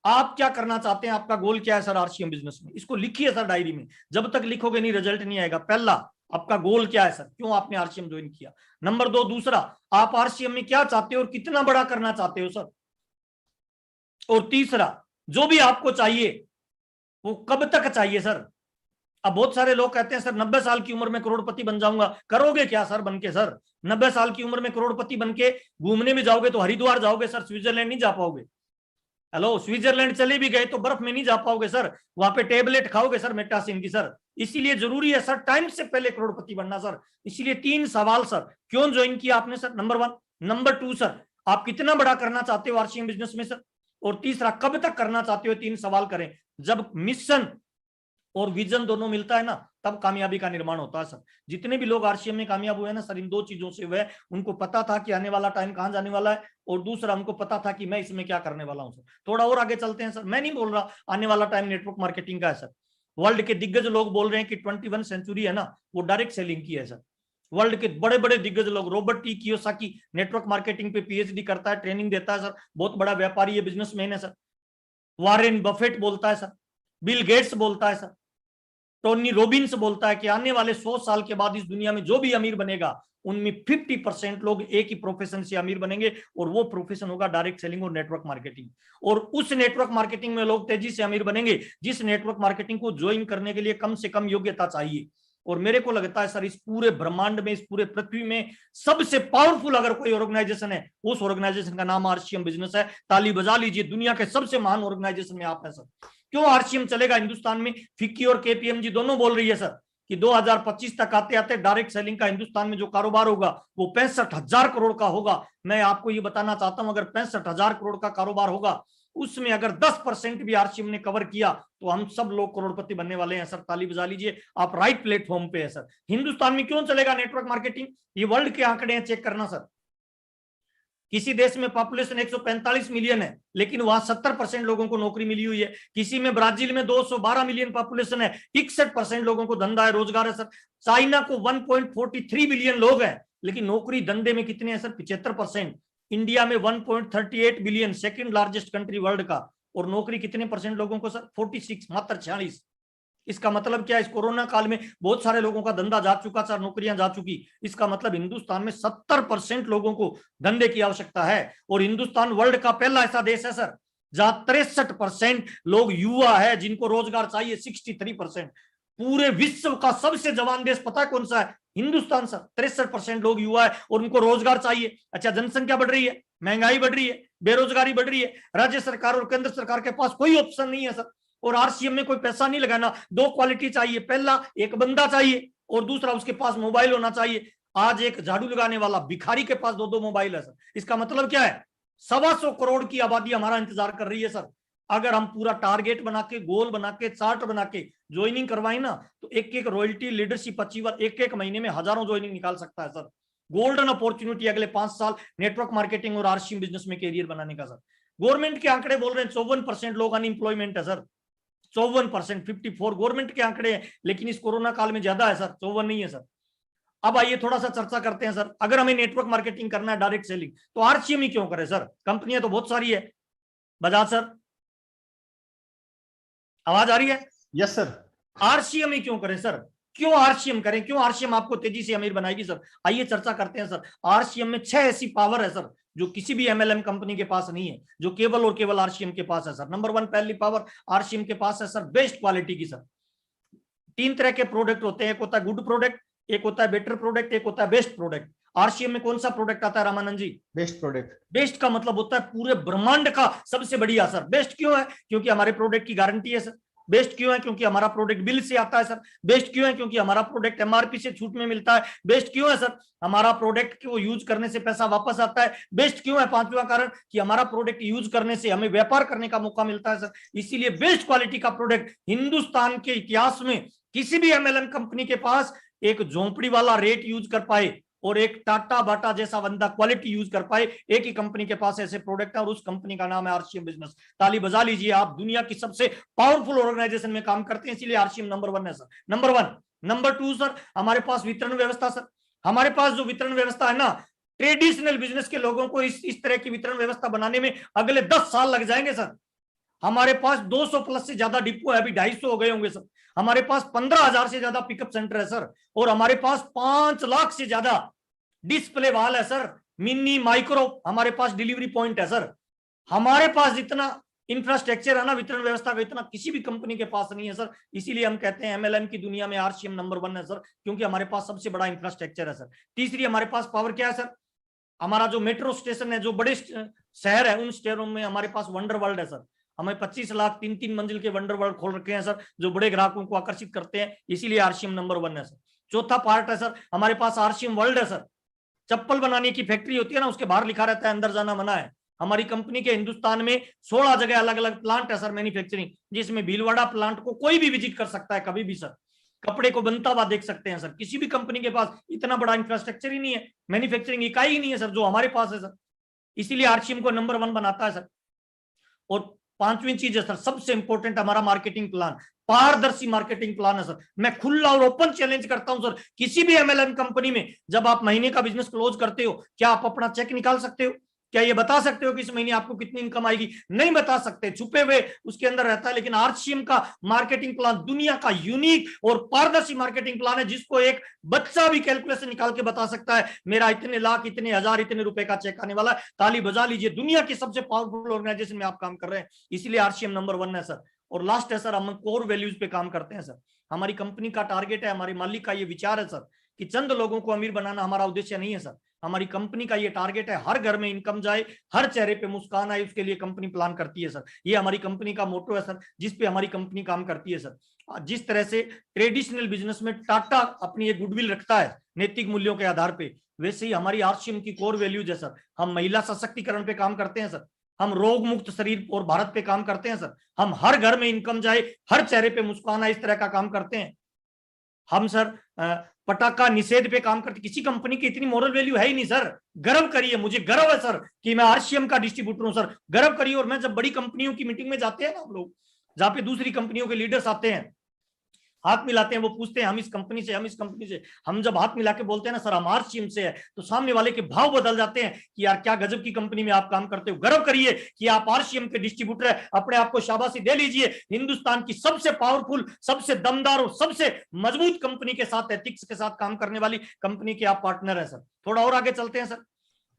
आप क्या करना चाहते हैं? आपका गोल क्या है सर आरसीएम बिजनेस में? इसको लिखिए सर डायरी में। जब तक लिखोगे नहीं रिजल्ट नहीं आएगा। पहला, आपका गोल क्या है सर? क्यों आपने आरसीएम ज्वाइन किया? नंबर 2, दूसरा, आप आरसीएम में क्या चाहते हो और कितना बड़ा करना चाहते हो सर? और तीसरा, जो भी आपको चाहिए वो कब तक चाहिए सर? अब बहुत सारे लोग कहते हैं सर 90 साल की उम्र में करोड़पति बन जाऊंगा। करोगे क्या सर बनके सर? 90 साल की उम्र में करोड़पति बनके घूमने में जाओगे तो हरिद्वार जाओगे सर, स्विट्जरलैंड नहीं जा पाओगे। हेलो, स्विट्जरलैंड चले भी गए तो बर्फ में नहीं जा पाओगे सर, वहां पे टेबलेट खाओगे सर मेटासिन की सर। इसीलिए जरूरी है सर टाइम से पहले करोड़पति बनना सर। इसलिए 3 सवाल सर, क्यों ज्वाइन किया आपने सर? नंबर 1। नंबर 2 सर, आप कितना बड़ा करना चाहते हो आरसीएम बिजनेस में सर? और तीसरा, कब तक करना चाहते हो? 3 सवाल करें। जब मिशन और विजन दोनों मिलता है ना, तब कामयाबी का निर्माण होता है सर। जितने भी लोग आरसीएम में कामयाब हुए ना सर, इन 2 चीजों से हुए। उनको पता था कि आने वाला टाइम कहां जाने वाला है, और दूसरा उनको पता था कि मैं इसमें क्या करने वाला हूं सर। थोड़ा और आगे चलते हैं सर। मैं नहीं बोल रहा आने वाला टाइम नेटवर्क मार्केटिंग का है सर। वर्ल्ड के दिग्गज लोग बोल रहे हैं कि 21 सेंचुरी है ना, वो डायरेक्ट सेलिंग की है सर। वर्ल्ड के बड़े बड़े दिग्गज लोग, Robert T Kiyosaki network marketing पे पीएचडी करता है, ट्रेनिंग देता है सर, बहुत बड़ा व्यापारी है, बिजनेसमैन है सर। वॉरेन बफेट बोलता है सर, बिल गेट्स बोलता है सर, टोनी रॉबिन्स बोलता है कि आने वाले 100 साल के बाद इस दुनिया में जो भी अमीर बनेगा उनमें 50% लोग एक ही प्रोफेशन से अमीर बनेंगे, और वो प्रोफेशन होगा डायरेक्ट सेलिंग और नेटवर्क मार्केटिंग। और उस नेटवर्क मार्केटिंग में लोग तेजी से अमीर बनेंगे जिस नेटवर्क मार्केटिंग को ज्वाइन करने के लिए कम से कम योग्यता चाहिए। और मेरे को लगता है सर इस पूरे ब्रह्मांड में, इस पूरे पृथ्वी में सबसे पावरफुल अगर कोई ऑर्गेनाइजेशन है, उस ऑर्गेनाइजेशन का नाम आरसीएम बिजनेस है। ताली बजा लीजिए, दुनिया के सबसे महान ऑर्गेनाइजेशन में आप है सर। क्यों आरसीएम चलेगा हिंदुस्तान में? फिक्की और केपीएमजी दोनों बोल रही है सर कि 2025 तक आते आते डायरेक्ट सेलिंग का हिंदुस्तान में जो कारोबार होगा वो 65,000 करोड़ का होगा। मैं आपको ये बताना चाहता हूं, अगर 65,000 करोड़ का कारोबार होगा, उसमें अगर 10% भी आरसीएम ने कवर किया तो हम सब लोग करोड़पति बनने वाले हैं सर। ताली बजा लीजिए, आप राइट प्लेटफॉर्म पे है सर। हिंदुस्तान में क्यों चलेगा नेटवर्क मार्केटिंग? ये वर्ल्ड के आंकड़े हैं, चेक करना सर। किसी देश में पॉपुलेशन 145 मिलियन है, लेकिन वहां 70% लोगों को नौकरी मिली हुई है। किसी में, ब्राजील में 212 मिलियन पॉपुलेशन है, 61% लोगों को धंधा है, रोजगार है सर। चाइना को 1.43 बिलियन लोग हैं, लेकिन नौकरी धंधे में कितने हैं सर? 75%। इंडिया में 1.38 billion, second largest country world का, और नौकरी कितने परसेंट लोगों को सर? 46, मात्र 46। इसका मतलब क्या है? इस कोरोना काल में बहुत सारे लोगों का धंधा जा चुका सर, नौकरियां जा चुकी। इसका मतलब हिंदुस्तान में 70% लोगों को धंधे की आवश्यकता है, और हिंदुस्तान वर्ल्ड का पहला ऐसा देश है सर जहां 63% लोग युवा है जिनको रोजगार चाहिए। 63%। पूरे विश्व का सबसे जवान देश पता है कौन सा है? हिंदुस्तान सर। 63% लोग युवा है और उनको रोजगार चाहिए। अच्छा, जनसंख्या बढ़ रही है, महंगाई बढ़ रही है, बेरोजगारी बढ़ रही है, राज्य सरकार और केंद्र सरकार के पास कोई ऑप्शन नहीं है सर, और आरसीएम में कोई पैसा नहीं लगाना। दो क्वालिटी चाहिए, पहला एक बंदा चाहिए और दूसरा उसके पास मोबाइल होना चाहिए। आज एक झाड़ू लगाने वाला भिखारी के पास 2-2 मोबाइल है सर। इसका मतलब क्या है? 125 करोड़ की आबादी हमारा इंतजार कर रही है सर। अगर हम पूरा टारगेट बना के, गोल बना के, चार्ट बना के ज्वाइनिंग करवाए ना, तो एक रॉयल्टी लीडरशिप अचीवर एक महीने में हजारों ज्वाइनिंग निकाल सकता है सर। गोल्डन अपॉर्चुनिटी अगले 5 साल नेटवर्क मार्केटिंग और आरसीएम बिजनेस में कैरियर बनाने का सर। गवर्नमेंट के आंकड़े बोल रहे हैं 54% लोग अनएम्प्लॉयमेंट है सर। 54%, 54 गवर्नमेंट के आंकड़े हैं, लेकिन इस कोरोना काल में ज्यादा है सर, 54 नहीं है सर। अब आइए थोड़ा सा चर्चा करते हैं सर। अगर हमें नेटवर्क मार्केटिंग करना है, डायरेक्ट सेलिंग, तो आरसीएम ही क्यों करें सर? कंपनियां तो बहुत सारी है। बजाज सर, आवाज आ रही है? Yes sir. आरसीएम ही क्यों करें सर? क्यों आरसीएम करें? क्यों आरसीएम आपको तेजी से अमीर बनाएगी सर? आइए चर्चा करते हैं सर। आरसीएम में 6 ऐसी पावर है सर जो किसी भी एमएलएम कंपनी के पास नहीं है, जो केवल और केवल आरसीएम के पास है सर। नंबर 1 पहली पावर आरसीएम के पास है सर, बेस्ट क्वालिटी की सर। 3 तरह के प्रोडक्ट होते हैं, एक होता है गुड प्रोडक्ट, एक होता है बेटर प्रोडक्ट, एक होता है बेस्ट प्रोडक्ट। आरसीएम में कौन सा प्रोडक्ट आता है Ramanand ji? Best product. Best का मतलब होता है पूरे ब्रह्मांड का सबसे बढ़िया सर। बेस्ट क्यों है? क्योंकि हमारे प्रोडक्ट की गारंटी है सर। बेस्ट क्यों है? क्योंकि हमारा प्रोडक्ट बिल से आता है सर। बेस्ट क्यों है? क्योंकि हमारा प्रोडक्ट एमआरपी से छूट में मिलता है। बेस्ट क्यों है सर? हमारा प्रोडक्ट को यूज करने से पैसा वापस आता है। बेस्ट क्यों है? 5वां कारण कि हमारा प्रोडक्ट यूज करने से हमें व्यापार करने का मौका मिलता है सर। इसीलिए बेस्ट क्वालिटी का प्रोडक्ट हिंदुस्तान के इतिहास में किसी भी एमएलएम कंपनी के पास एक झोंपड़ी वाला रेट यूज कर पाए और एक टाटा बाटा जैसा बंदा क्वालिटी यूज कर पाए, एक ही कंपनी के पास ऐसे प्रोडक्ट है और उस कंपनी का नाम है आरसीएम बिजनेस। ताली बजा लीजिए, आप दुनिया की सबसे पावरफुल ऑर्गेनाइजेशन में काम करते हैं, इसीलिए आरसीएम नंबर 1 है सर। नंबर 1। नंबर 2 सर, हमारे पास वितरण व्यवस्था सर। हमारे पास जो वितरण व्यवस्था है ना, ट्रेडिशनल बिजनेस के लोगों को इस तरह की वितरण व्यवस्था बनाने में अगले 10 साल लग जाएंगे सर। हमारे पास 200 प्लस से ज्यादा डिपो है, अभी 250 हो गए होंगे सर। हमारे पास 15,000 से ज्यादा पिकअप सेंटर है सर, और हमारे पास 5 लाख से ज्यादा डिस्प्ले वाल है सर, मिनी माइक्रो हमारे पास डिलीवरी पॉइंट है सर। हमारे पास जितना इंफ्रास्ट्रक्चर है ना वितरण व्यवस्था का, इतना किसी भी कंपनी के पास नहीं है सर। इसीलिए हम कहते हैं एमएलएम की दुनिया में आरसीएम नंबर 1 है सर, क्योंकि हमारे पास सबसे बड़ा इंफ्रास्ट्रक्चर है सर। तीसरी हमारे पास पावर क्या है सर? हमारा जो मेट्रो स्टेशन है, जो बड़े शहर है, उन शहरों में हमारे पास वंडर वर्ल्ड है सर। हमें 25 लाख 3-3 मंजिल के वंडर वर्ल्ड खोल रखे हैं सर, जो बड़े ग्राहकों को आकर्षित करते हैं, इसीलिए आरसीएम नंबर 1 है सर। चौथा पार्ट है सर, हमारे पास आरसीएम वर्ल्ड है सर। चप्पल बनाने की फैक्ट्री होती है ना, उसके बाहर लिखा रहता है अंदर जाना मना है। हमारी कंपनी के हिंदुस्तान में 16 जगह अलग अलग प्लांट है सर मैन्युफैक्चरिंग, जिसमें भीलवाड़ा प्लांट को कोई भी विजिट कर सकता है कभी भी सर। कपड़े को बनता हुआ देख सकते हैं सर। किसी भी कंपनी के पास इतना बड़ा इंफ्रास्ट्रक्चर ही नहीं है, मैन्युफैक्चरिंग इकाई ही नहीं है सर, जो हमारे पास है सर। इसीलिए आरसीएम को नंबर 1 बनाता है सर। और 5वीं चीज है सर, सबसे इंपॉर्टेंट, हमारा मार्केटिंग प्लान। पारदर्शी मार्केटिंग प्लान है सर। मैं खुला और ओपन चैलेंज करता हूं सर, किसी भी एमएलएम कंपनी में जब आप महीने का बिजनेस क्लोज करते हो, क्या आप अपना चेक निकाल सकते हो? क्या ये बता सकते हो कि इस महीने आपको कितनी इनकम आएगी? नहीं बता सकते, छुपे हुए उसके अंदर रहता है। लेकिन आरसीएम का मार्केटिंग प्लान दुनिया का यूनिक और पारदर्शी मार्केटिंग प्लान है, जिसको एक बच्चा भी कैलकुलेशन निकाल के बता सकता है, मेरा इतने लाख, इतने हजार, इतने रुपए का चेक आने वाला है। ताली बजा लीजिए, दुनिया की सबसे पावरफुल ऑर्गेनाइजेशन में आप काम कर रहे हैं, इसलिए आरसीएम नंबर 1 है सर। और लास्ट है सर, हम कोर वैल्यूज पे काम करते हैं सर। हमारी कंपनी का टारगेट है, हमारे मालिक का ये विचार है सर कि चंद लोगों को अमीर बनाना हमारा उद्देश्य नहीं है सर। हमारी कंपनी का ये टारगेट है, हर घर में इनकम जाए, हर चेहरे पे मुस्कान आए, उसके लिए कंपनी प्लान करती है सर। ये हमारी कंपनी का मोटो है सर, जिस पे हमारी कंपनी काम करती है सर। जिस तरह से ट्रेडिशनल बिजनेस में टाटा अपनी एक गुडविल रखता है नैतिक मूल्यों के आधार पे, वैसे ही हमारी आरसीएम की कोर वैल्यूज है सर। हम महिला सशक्तिकरण पे काम करते हैं सर, हम रोग मुक्त शरीर और भारत पे काम करते हैं सर, हम हर घर में इनकम जाए, हर चेहरे पे मुस्कान आए, इस तरह का काम करते हैं हम सर। पटाखा निषेध पे काम करते, किसी कंपनी की इतनी मोरल वैल्यू है ही नहीं सर। गर्व करिए, मुझे गर्व है सर कि मैं आरसीएम का डिस्ट्रीब्यूटर हूं सर, गर्व करिए। और मैं जब बड़ी कंपनियों की मीटिंग में जाते हैं ना हम लोग, जहां पे दूसरी कंपनियों के लीडर्स आते हैं, हाथ मिलाते हैं, वो पूछते हैं हम इस कंपनी से, हम इस कंपनी से। हम जब हाथ मिला के बोलते हैं ना सर हम आरसीएम से है, तो सामने वाले के भाव बदल जाते हैं कि यार क्या गजब की कंपनी में आप काम करते हो, गर्व करिए कि आप आरसीएम के डिस्ट्रीब्यूटर है, अपने आप को शाबाशी दे लीजिए। हिंदुस्तान की सबसे पावरफुल, सबसे दमदार और सबसे मजबूत कंपनी के साथ, एथिक्स के साथ काम करने वाली कंपनी के आप पार्टनर है सर। थोड़ा और आगे चलते हैं sir.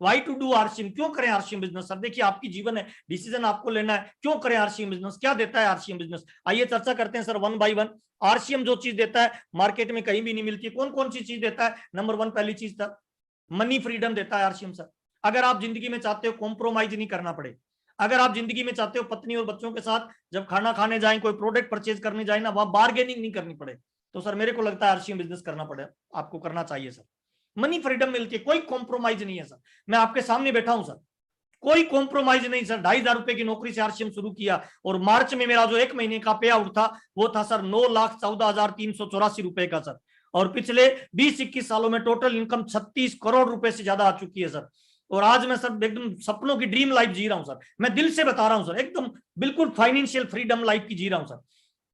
Why to do RCM, क्यों करें आरसीएम बिजनेस? सर देखिए आपकी जीवन है, डिसीजन आपको लेना है, क्यों करें आरसीएम बिजनेस, क्या देता है आरसीएम बिजनेस? आइए चर्चा करते हैं sir one by one. RCM जो चीज देता है मार्केट में कहीं भी नहीं मिलती, कौन कौन सी चीज देता है? नंबर वन पहली चीज सर मनी फ्रीडम देता है आरसीएम सर। अगर आप जिंदगी में चाहते हो कॉम्प्रोमाइज नहीं करना पड़े, अगर आप जिंदगी में चाहते हो पत्नी और बच्चों के साथ जब खाना खाने जाए, कोई प्रोडक्ट परचेज करने जाए ना, वहां बार्गेनिंग नहीं करनी पड़े, तो सर मेरे को लगता है आरसीएम बिजनेस करना पड़े, आपको करना चाहिए सर। मनी फ्रीडम मिलती है, कोई कॉम्प्रोमाइज नहीं है सर। मैं आपके सामने बैठा हूं सर, कोई कॉम्प्रोमाइज नहीं सर। 2,500 रुपए की नौकरी से आरसीएम शुरू किया और मार्च में मेरा जो 1 महीने का पे आउट था वो था सर 9,14,384 रुपए का सर। और पिछले 20-21 सालों में टोटल इनकम 36 करोड़ रुपए से ज्यादा आ चुकी है सर। और आज मैं सर एकदम सपनों की ड्रीम लाइफ जी रहा हूं सर, मैं दिल से बता रहा हूं सर, एकदम बिल्कुल फाइनेंशियल फ्रीडम लाइफ की जी रहा हूं सर।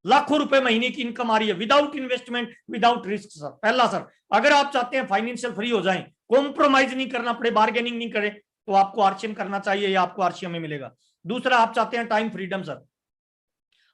लाखों रुपए महीने की इनकम आ रही है without investment, without risk sir. पहला सर, अगर आप चाहते हैं फाइनेंशियल फ्री हो जाएं, कॉम्प्रोमाइज नहीं करना पड़े, बार्गेनिंग नहीं करें, तो आपको आरसीएम करना चाहिए, या आपको आरसीएम में मिलेगा। दूसरा, आप चाहते हैं टाइम फ्रीडम सर,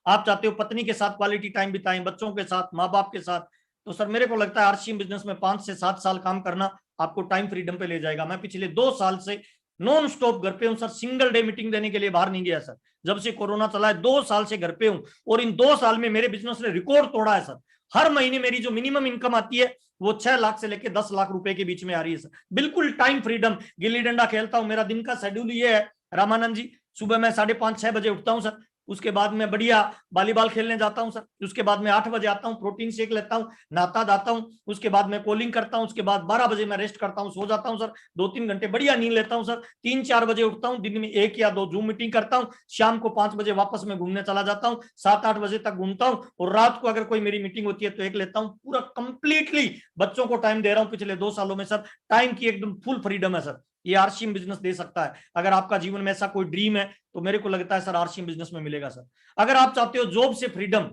आप चाहते हो पत्नी के साथ क्वालिटी टाइम बिताएं, बच्चों के साथ, माँ बाप के साथ, तो सर मेरे को लगता है आरसीएम बिजनेस में 5 से 7 साल काम करना आपको टाइम फ्रीडम पे ले जाएगा। मैं पिछले 2 साल से नॉन स्टॉप घर पे हूं सर, सिंगल डे मीटिंग देने के लिए बाहर नहीं गया सर। जब से कोरोना चला है 2 साल से घर पे हूं, और इन 2 साल में मेरे बिजनेस ने रिकॉर्ड तोड़ा है सर। हर महीने मेरी जो मिनिमम इनकम आती है वो 6 लाख से लेकर 10 लाख रुपए के बीच में आ रही है सर। बिल्कुल टाइम फ्रीडम, गिल्ली डंडा खेलता हूं। मेरा दिन का शेड्यूल ये है रामानंद जी, सुबह मैं 5:30-6 बजे उठता हूं सर, उसके बाद मैं बढ़िया वॉलीबॉल खेलने जाता हूं सर, उसके बाद मैं 8 बजे आता हूं, प्रोटीन शेक लेता हूं, नहाता जाता हूं, उसके बाद मैं कॉलिंग करता हूं, उसके बाद 12 बजे मैं रेस्ट करता हूं, सो जाता हूं सर, 2-3 घंटे बढ़िया नींद लेता हूं सर, 3-4 बजे उठता हूं, दिन में 1 या 2 जूम मीटिंग करता हूं, शाम को 5 बजे वापस मैं घूमने चला जाता हूं, 7-8 बजे तक घूमता हूं, और रात को अगर कोई मेरी मीटिंग होती है तो एक लेता हूं। पूरा कंप्लीटली बच्चों को टाइम दे रहा हूं पिछले 2 सालों में सर। टाइम की एकदम फुल फ्रीडम है सर, ये आरसीएम बिजनेस दे सकता है। अगर आपका जीवन में ऐसा कोई ड्रीम है तो मेरे को लगता है सर आरसीएम बिजनेस में मिलेगा सर। अगर आप चाहते हो जॉब से freedom,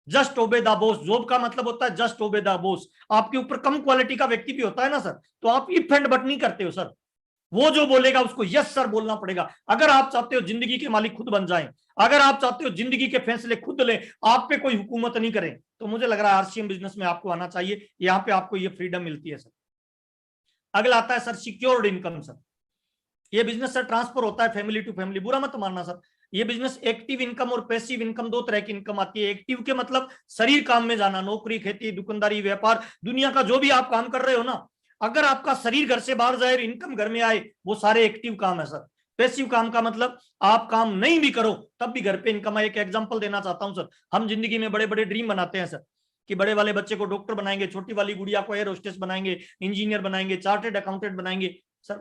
just obey the boss, job का मतलब होता है जस्ट ओबे द बॉस। आपके ऊपर कम क्वालिटी का व्यक्ति भी होता है ना सर, तो आप इफ एंड बट नहीं करते हो सर, वो जो बोलेगा उसको यस सर बोलना पड़ेगा। अगर आप चाहते हो जिंदगी के मालिक खुद बन जाएं, अगर आप चाहते हो जिंदगी के फैसले खुद लें, आप पे कोई हुकूमत नहीं करे, तो मुझे लग रहा है आरसीएम बिजनेस में आपको आना चाहिए, यहाँ पे आपको ये फ्रीडम मिलती है सर। अगला आता है सर सिक्योर्ड इनकम सर। ये बिजनेस सर ट्रांसफर होता है फैमिली टू फैमिली, बुरा मत मानना सर। ये बिजनेस एक्टिव इनकम और पैसिव इनकम, 2 तरह की इनकम आती है। एक्टिव के मतलब शरीर काम में जाना, नौकरी, खेती, दुकानदारी, व्यापार, दुनिया का जो भी आप काम कर रहे हो ना, अगर आपका शरीर घर से बाहर जाए, इनकम घर में आए, वो सारे एक्टिव काम है सर। पैसिव काम का मतलब आप काम नहीं भी करो तब भी घर पे इनकम है। एक एग्जांपल देना चाहता हूं सर, हम जिंदगी में बड़े बड़े ड्रीम बनाते हैं सर, कि बड़े वाले बच्चे को डॉक्टर बनाएंगे, छोटी वाली गुड़िया को एयर होस्टेस बनाएंगे, इंजीनियर बनाएंगे, चार्टेड अकाउंटेंट बनाएंगे। सर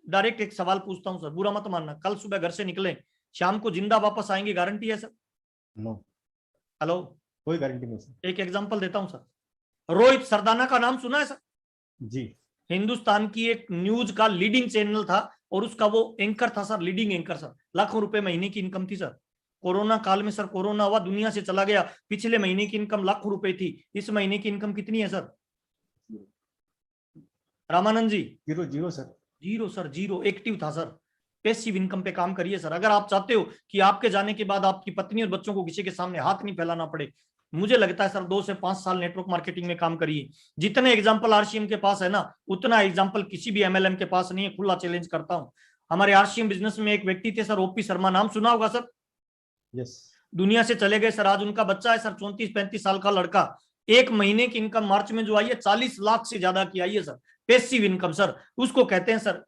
डायरेक्ट एक सवाल पूछता हूं सर, बुरा मत मानना, कल सुबह घर से निकले, शाम को जिंदा वापस आएंगे, गारंटी है सर? नो। हेलो, कोई गारंटी नहीं सर। एक एग्जांपल देता हूं सर, रोहित सरदाना का नाम सुना है सर? जी। हिंदुस्तान की एक न्यूज का लीडिंग चैनल था और उसका वो एंकर था सर, लीडिंग एंकर सर। लाखों रुपए महीने की इनकम थी सर। कोरोना काल में सर, कोरोना हुआ, दुनिया से चला गया, पिछले महीने की इनकम लाखों रुपए थी। इस महीने की इनकम कितनी है सर रामानंद जी? 0 सर। 0 सर, 0। एक्टिव था सर। पैसिव इनकम पे काम करिए सर। अगर आप चाहते हो कि आपके जाने के बाद आपकी पत्नी और बच्चों को किसी के सामने हाथ नहीं फैलाना पड़े, मुझे लगता है सर 2 से 5 साल नेटवर्क मार्केटिंग में काम करिए। जितने एग्जांपल आरसीएम के पास है ना, उतना एग्जांपल किसी भी एमएलएम के पास नहीं है। खुला चैलेंज करता हूं। हमारे आरसीएम बिजनेस में एक व्यक्ति थे सर, ओपी शर्मा, नाम सुना होगा सर? यस। दुनिया से चले गए सर। आज उनका बच्चा है सर, 34-35 साल का लड़का। 1 महीने की इनकम मार्च में जो आई है 40 लाख से ज्यादा की आई है सर। पैसिव इनकम सर, उसको कहते हैं sir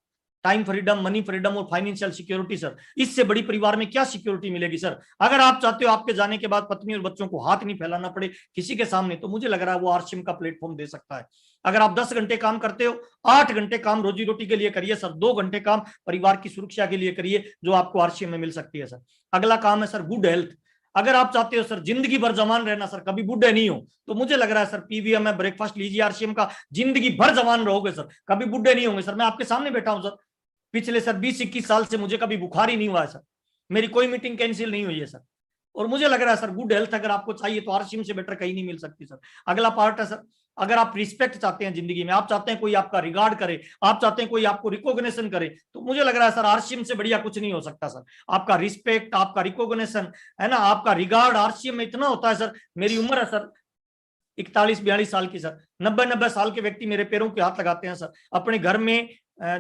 time freedom, money freedom और फाइनेंशियल सिक्योरिटी सर। इससे बड़ी परिवार में क्या सिक्योरिटी मिलेगी सर? अगर आप चाहते हो आपके जाने के बाद पत्नी और बच्चों को हाथ नहीं फैलाना पड़े किसी के सामने, तो मुझे लग रहा है वो आरसीएम का प्लेटफॉर्म दे सकता है। अगर आप 10 घंटे काम करते हो, 8 घंटे काम रोजी रोटी के लिए करिए सर, 2 घंटे काम परिवार की सुरक्षा के लिए करिए, जो आपको आरसीएम में मिल सकती है सर। अगला काम है सर गुड हेल्थ। अगर आप चाहते हो सर जिंदगी भर जवान रहना सर, कभी बुढ़े नहीं हो, तो मुझे लग रहा है सर पीवीएम में ब्रेकफास्ट लीजिए आरसीएम का, जिंदगी भर जवान रहोगे सर, कभी बुढ़े नहीं होंगे सर। मैं आपके सामने बैठा हूं सर, पिछले सर 20-21 साल से मुझे कभी बुखार ही नहीं हुआ है सर, मेरी कोई मीटिंग कैंसिल नहीं हुई है सर। और मुझे लग रहा है सर गुड हेल्थ अगर आपको चाहिए तो आरसीएम से बेटर कहीं नहीं मिल सकती सर। अगला पार्ट है सर, अगर आप रिस्पेक्ट चाहते हैं जिंदगी में, आप चाहते हैं कोई आपका रिगार्ड करे, आप चाहते हैं कोई आपको रिकॉग्निशन करे, तो मुझे लग रहा है सर आरसीएम से बढ़िया कुछ नहीं हो सकता सर। आपका रिस्पेक्ट, आपका रिकॉग्निशन है ना, आपका रिगार्ड आरसीएम में इतना होता है सर। मेरी उम्र है सर 41-42 साल की सर, 90 साल के व्यक्ति मेरे पैरों के हाथ लगाते हैं सर। अपने घर में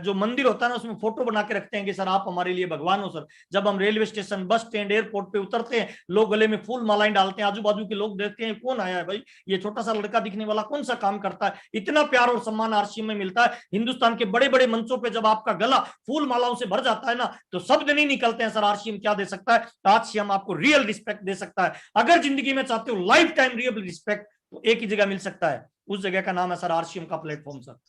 जो मंदिर होता है ना उसमें फोटो बना के रखते हैं कि सर आप हमारे लिए भगवान हो सर। जब हम railway station, bus stand, airport पे उतरते हैं, लोग गले में फूल मालाएं डालते हैं, आजू बाजू के लोग देखते हैं कौन आया है भाई, ये छोटा सा लड़का दिखने वाला कौन सा काम करता है। इतना प्यार और सम्मान आरसीएम में मिलता है। हिंदुस्तान के बड़े बड़े मंचों पर जब आपका गला फूल मालाओं से भर जाता है ना, तो शब्द नहीं निकलते हैं सर आरसीएम क्या दे सकता है। आरसीएम आपको रियल रिस्पेक्ट दे सकता है। अगर जिंदगी में चाहते हो लाइफ टाइम रियल रिस्पेक्ट, तो एक ही जगह मिल सकता है, उस जगह का नाम है सर आरसीएम का प्लेटफॉर्म सर।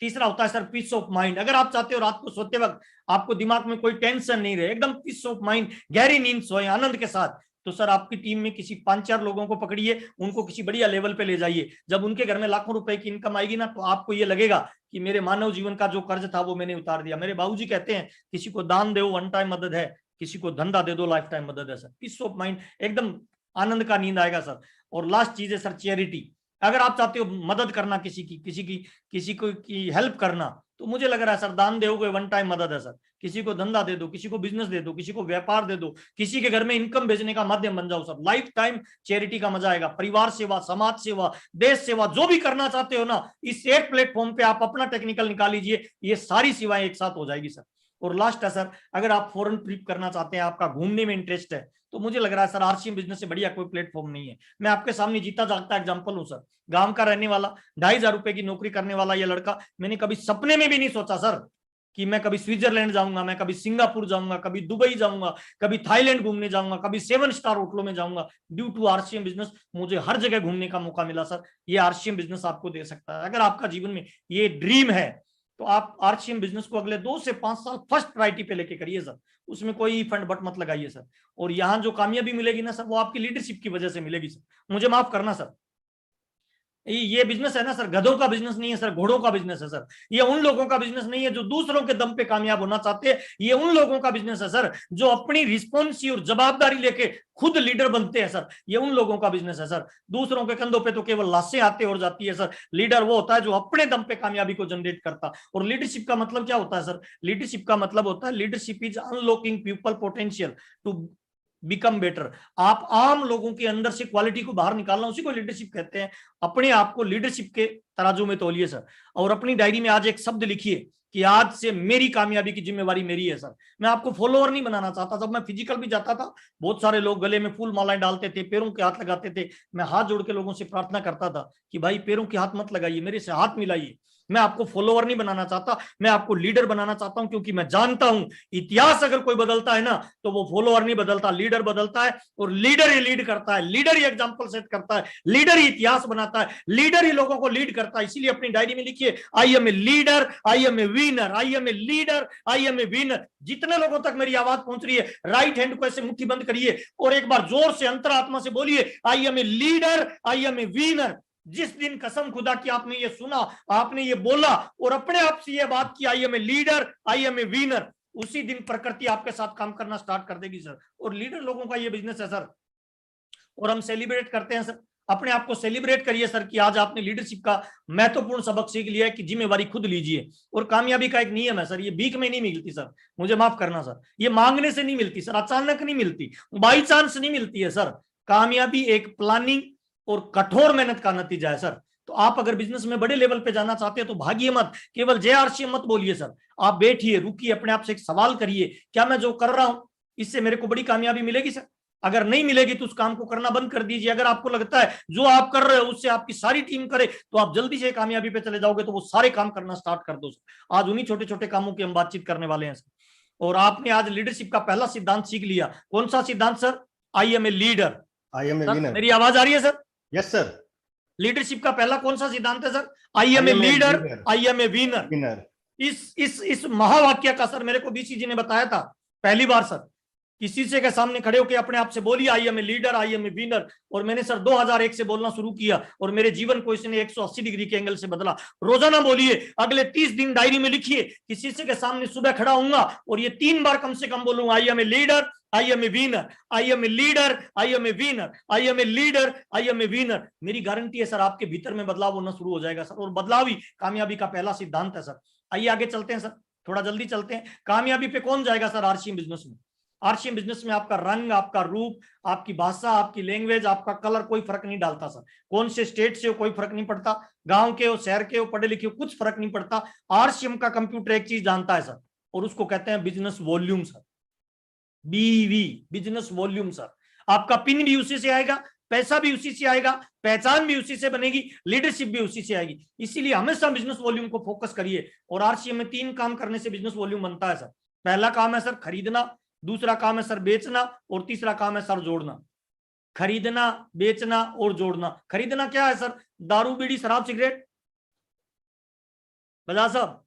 तीसरा होता है सर पीस ऑफ माइंड। अगर आप चाहते हो रात को सोते वक्त आपको दिमाग में कोई टेंशन नहीं रहे, एकदम पीस ऑफ माइंड, गहरी नींद सोए आनंद के साथ, तो सर आपकी टीम में किसी 5-4 लोगों को पकड़िए, उनको किसी बढ़िया लेवल पे ले जाइए। जब उनके घर में लाखों रुपए की इनकम आएगी ना, तो आपको ये लगेगा कि मेरे मानव जीवन का जो कर्ज था वो मैंने उतार दिया। मेरे बाबूजी कहते हैं किसी को दान दो वन टाइम मदद है, किसी को धंधा दे दो लाइफ टाइम मदद है सर। पीस ऑफ माइंड, एकदम आनंद का नींद आएगा सर। और लास्ट चीज है सर चैरिटी। अगर आप चाहते हो मदद करना, किसी को की हेल्प करना, तो मुझे लग रहा है सर दान दोगे वन टाइम मदद है सर। किसी को धंधा दे दो, किसी को बिजनेस दे दो, किसी को व्यापार दे दो, किसी के घर में इनकम भेजने का माध्यम बन जाओ सर। लाइफ टाइम चैरिटी का मजा आएगा। परिवार सेवा, समाज सेवा, देश सेवा, जो भी करना चाहते हो ना, इस एक प्लेटफॉर्म पे आप अपना टेक्निकल निकाल लीजिए, ये सारी सेवाएं एक साथ हो जाएगी सर। और लास्ट है सर, अगर आप फॉरेन ट्रिप करना चाहते हैं, आपका घूमने में इंटरेस्ट है, तो मुझे लग रहा है सर आरसीएम बिजनेस से बढ़िया कोई प्लेटफॉर्म नहीं है। मैं आपके सामने जीता जागता एग्जांपल हूं सर। गांव का रहने वाला, 2,500 रुपए की नौकरी करने वाला ये लड़का, मैंने कभी सपने में भी नहीं सोचा सर कि मैं कभी स्विट्जरलैंड जाऊंगा, मैं कभी सिंगापुर जाऊंगा, कभी दुबई जाऊंगा, कभी थाईलैंड घूमने जाऊंगा, कभी 7 स्टार होटलों में जाऊंगा। ड्यू टू आरसीएम बिजनेस मुझे हर जगह घूमने का मौका मिला सर। ये आरसीएम बिजनेस आपको दे सकता है। अगर आपका जीवन में ये ड्रीम है, तो आप आरसीएम बिजनेस को अगले 2 से 5 साल फर्स्ट प्रायोरिटी पे लेके करिए सर। उसमें कोई फंड बट मत लगाइए सर। और यहां जो कामयाबी मिलेगी ना सर, वो आपकी लीडरशिप की वजह से मिलेगी सर। मुझे माफ करना सर, ये बिजनेस है ना सर, गधों का बिजनेस नहीं है सर, घोड़ों का बिजनेस है सर। ये उन लोगों का बिजनेस नहीं है जो दूसरों के दम पे कामयाब होना चाहते हैं। ये उन लोगों का बिजनेस है सर जो अपनी रिस्पॉन्सिबिलिटी और जवाबदारी लेके खुद लीडर बनते हैं सर। ये उन लोगों का बिजनेस है सर। दूसरों के कंधों पे तो केवल लाशें आते और जाती है सर। लीडर वो होता है जो अपने दम पे कामयाबी को जनरेट करता। और लीडरशिप का मतलब क्या होता है सर? लीडरशिप का मतलब होता है, leadership is unlocking people potential to become better. आप आम लोगों के अंदर से क्वालिटी को बाहर निकालना, उसी को लीडरशिप कहते हैं। अपने आप को लीडरशिप के तराजू में तौलिए सर। और अपनी डायरी में आज एक शब्द लिखिए कि आज से मेरी कामयाबी की जिम्मेवारी मेरी है सर। मैं आपको फॉलोअर नहीं बनाना चाहता। जब मैं फिजिकल भी जाता था, बहुत सारे लोग गले में फूल मालाएं डालते थे, पैरों के हाथ लगाते थे। मैं हाथ जोड़ के लोगों से प्रार्थना करता था कि भाई पैरों के हाथ मत लगाइए, मेरे से हाथ मिलाइए। मैं आपको फॉलोअर नहीं बनाना चाहता, मैं आपको लीडर बनाना चाहता हूं। क्योंकि मैं जानता हूं इतिहास अगर कोई बदलता है ना, तो वो फॉलोअर नहीं बदलता, लीडर बदलता है। और लीडर ही लीड करता है, लीडर ही एग्जांपल सेट करता है, लीडर ही इतिहास बनाता है, लीडर ही लोगों को लीड करता है। इसीलिए अपनी डायरी में लिखिए, I am a leader, I am a winner, I am a leader, I am a winner. जितने लोगों तक मेरी आवाज पहुंच रही है, राइट हैंड को ऐसे मुट्ठी बंद करिए और एक बार जोर से अंतरात्मा से बोलिए, I am a leader, I am a winner. जिस दिन कसम खुदा की आपने ये सुना, आपने ये बोला और अपने आप से ये बात की, I am a leader, I am a winner, उसी दिन प्रकृति आपके साथ काम करना स्टार्ट कर देगी सर। और लीडर लोगों का ये बिजनेस है सर। और हम सेलिब्रेट करते हैं सर। अपने आप को सेलिब्रेट करिए सर कि आज आपने लीडरशिप का महत्वपूर्ण सबक सीख लिया है कि जिम्मेवारी खुद लीजिए। और कामयाबी का एक नियम है सर, ये भीख में नहीं मिलती सर, मुझे माफ करना सर, ये मांगने से नहीं मिलती सर, अचानक नहीं मिलती, बाई चांस नहीं मिलती है सर। कामयाबी एक प्लानिंग और कठोर मेहनत का नतीजा है सर। तो आप अगर बिजनेस में बड़े लेवल पे जाना चाहते हैं तो भागिए मत, केवल जय आरसीएम मत बोलिए सर। आप बैठिए, रुकिए, अपने आप से एक सवाल करिए, क्या मैं जो कर रहा हूं इससे मेरे को बड़ी कामयाबी मिलेगी सर? अगर नहीं मिलेगी तो उस काम को करना बंद कर दीजिए। अगर आपको लगता है जो आप कर रहे हो उससे आपकी सारी टीम करे, तो आप जल्दी से कामयाबी पे चले जाओगे। तो वो सारे काम करना स्टार्ट कर दो सर। आज उन्हीं छोटे छोटे कामों की हम बातचीत करने वाले हैं सर। और आपने आज लीडरशिप का पहला सिद्धांत सीख लिया। कौन सा सिद्धांत sir? I am a leader, I am a winner. मेरी आवाज आ रही है सर? Yes sir. लीडरशिप का पहला कौन सा सिद्धांत है sir? I am a leader, I am a winner. इस महावाक्य का सर मेरे को बीसी जी ने बताया था पहली बार सर। किसी से के सामने खड़े होकर अपने आप से बोलिए I am a leader, I am a winner. और मैंने सर 2001 से बोलना शुरू किया और मेरे जीवन को इसने 180 डिग्री के एंगल से बदला। रोजाना बोलिए, अगले 30 दिन डायरी में लिखिए, किसी से के सामने सुबह खड़ा होऊंगा और ये 3 बार कम से कम बोलूंगा, I am a leader, I am a winner, I am a leader, I am a winner, I am a leader, I am a winner. मेरी गारंटी है सर आपके भीतर में बदलाव होना शुरू हो जाएगा सर, और बदलाव ही कामयाबी का पहला सिद्धांत है सर। आइए आगे चलते हैं सर, थोड़ा जल्दी चलते हैं। कामयाबी पे कौन जाएगा सर आरसीएम बिजनेस में? आरसीएम बिजनेस में आपका रंग, आपका रूप, आपकी भाषा, आपकी लैंग्वेज, आपका कलर कोई फर्क नहीं डालता सर। कौन से स्टेट से हो कोई फर्क नहीं पड़ता, गांव के हो, शहर के हो, पढ़े लिखे हो, कुछ फर्क नहीं पड़ता। आरसीएम का कंप्यूटर एक चीज जानता है सर, और उसको कहते हैं बिजनेस वॉल्यूम सर, बीवी, बिजनेस वॉल्यूम सर। आपका पिन भी उसी से आएगा, पैसा भी उसी से आएगा, पहचान भी उसी से बनेगी, लीडरशिप भी उसी से आएगी। इसीलिए हमेशा बिजनेस वॉल्यूम को फोकस करिए। और आरसीएम में 3 काम करने से बिजनेस वॉल्यूम बनता है सर। पहला काम है सर खरीदना, दूसरा काम है सर बेचना, और तीसरा काम है सर जोड़ना। खरीदना, बेचना और जोड़ना। खरीदना क्या है सर? दारू, बीड़ी, शराब, सिगरेट, बजाज साहब,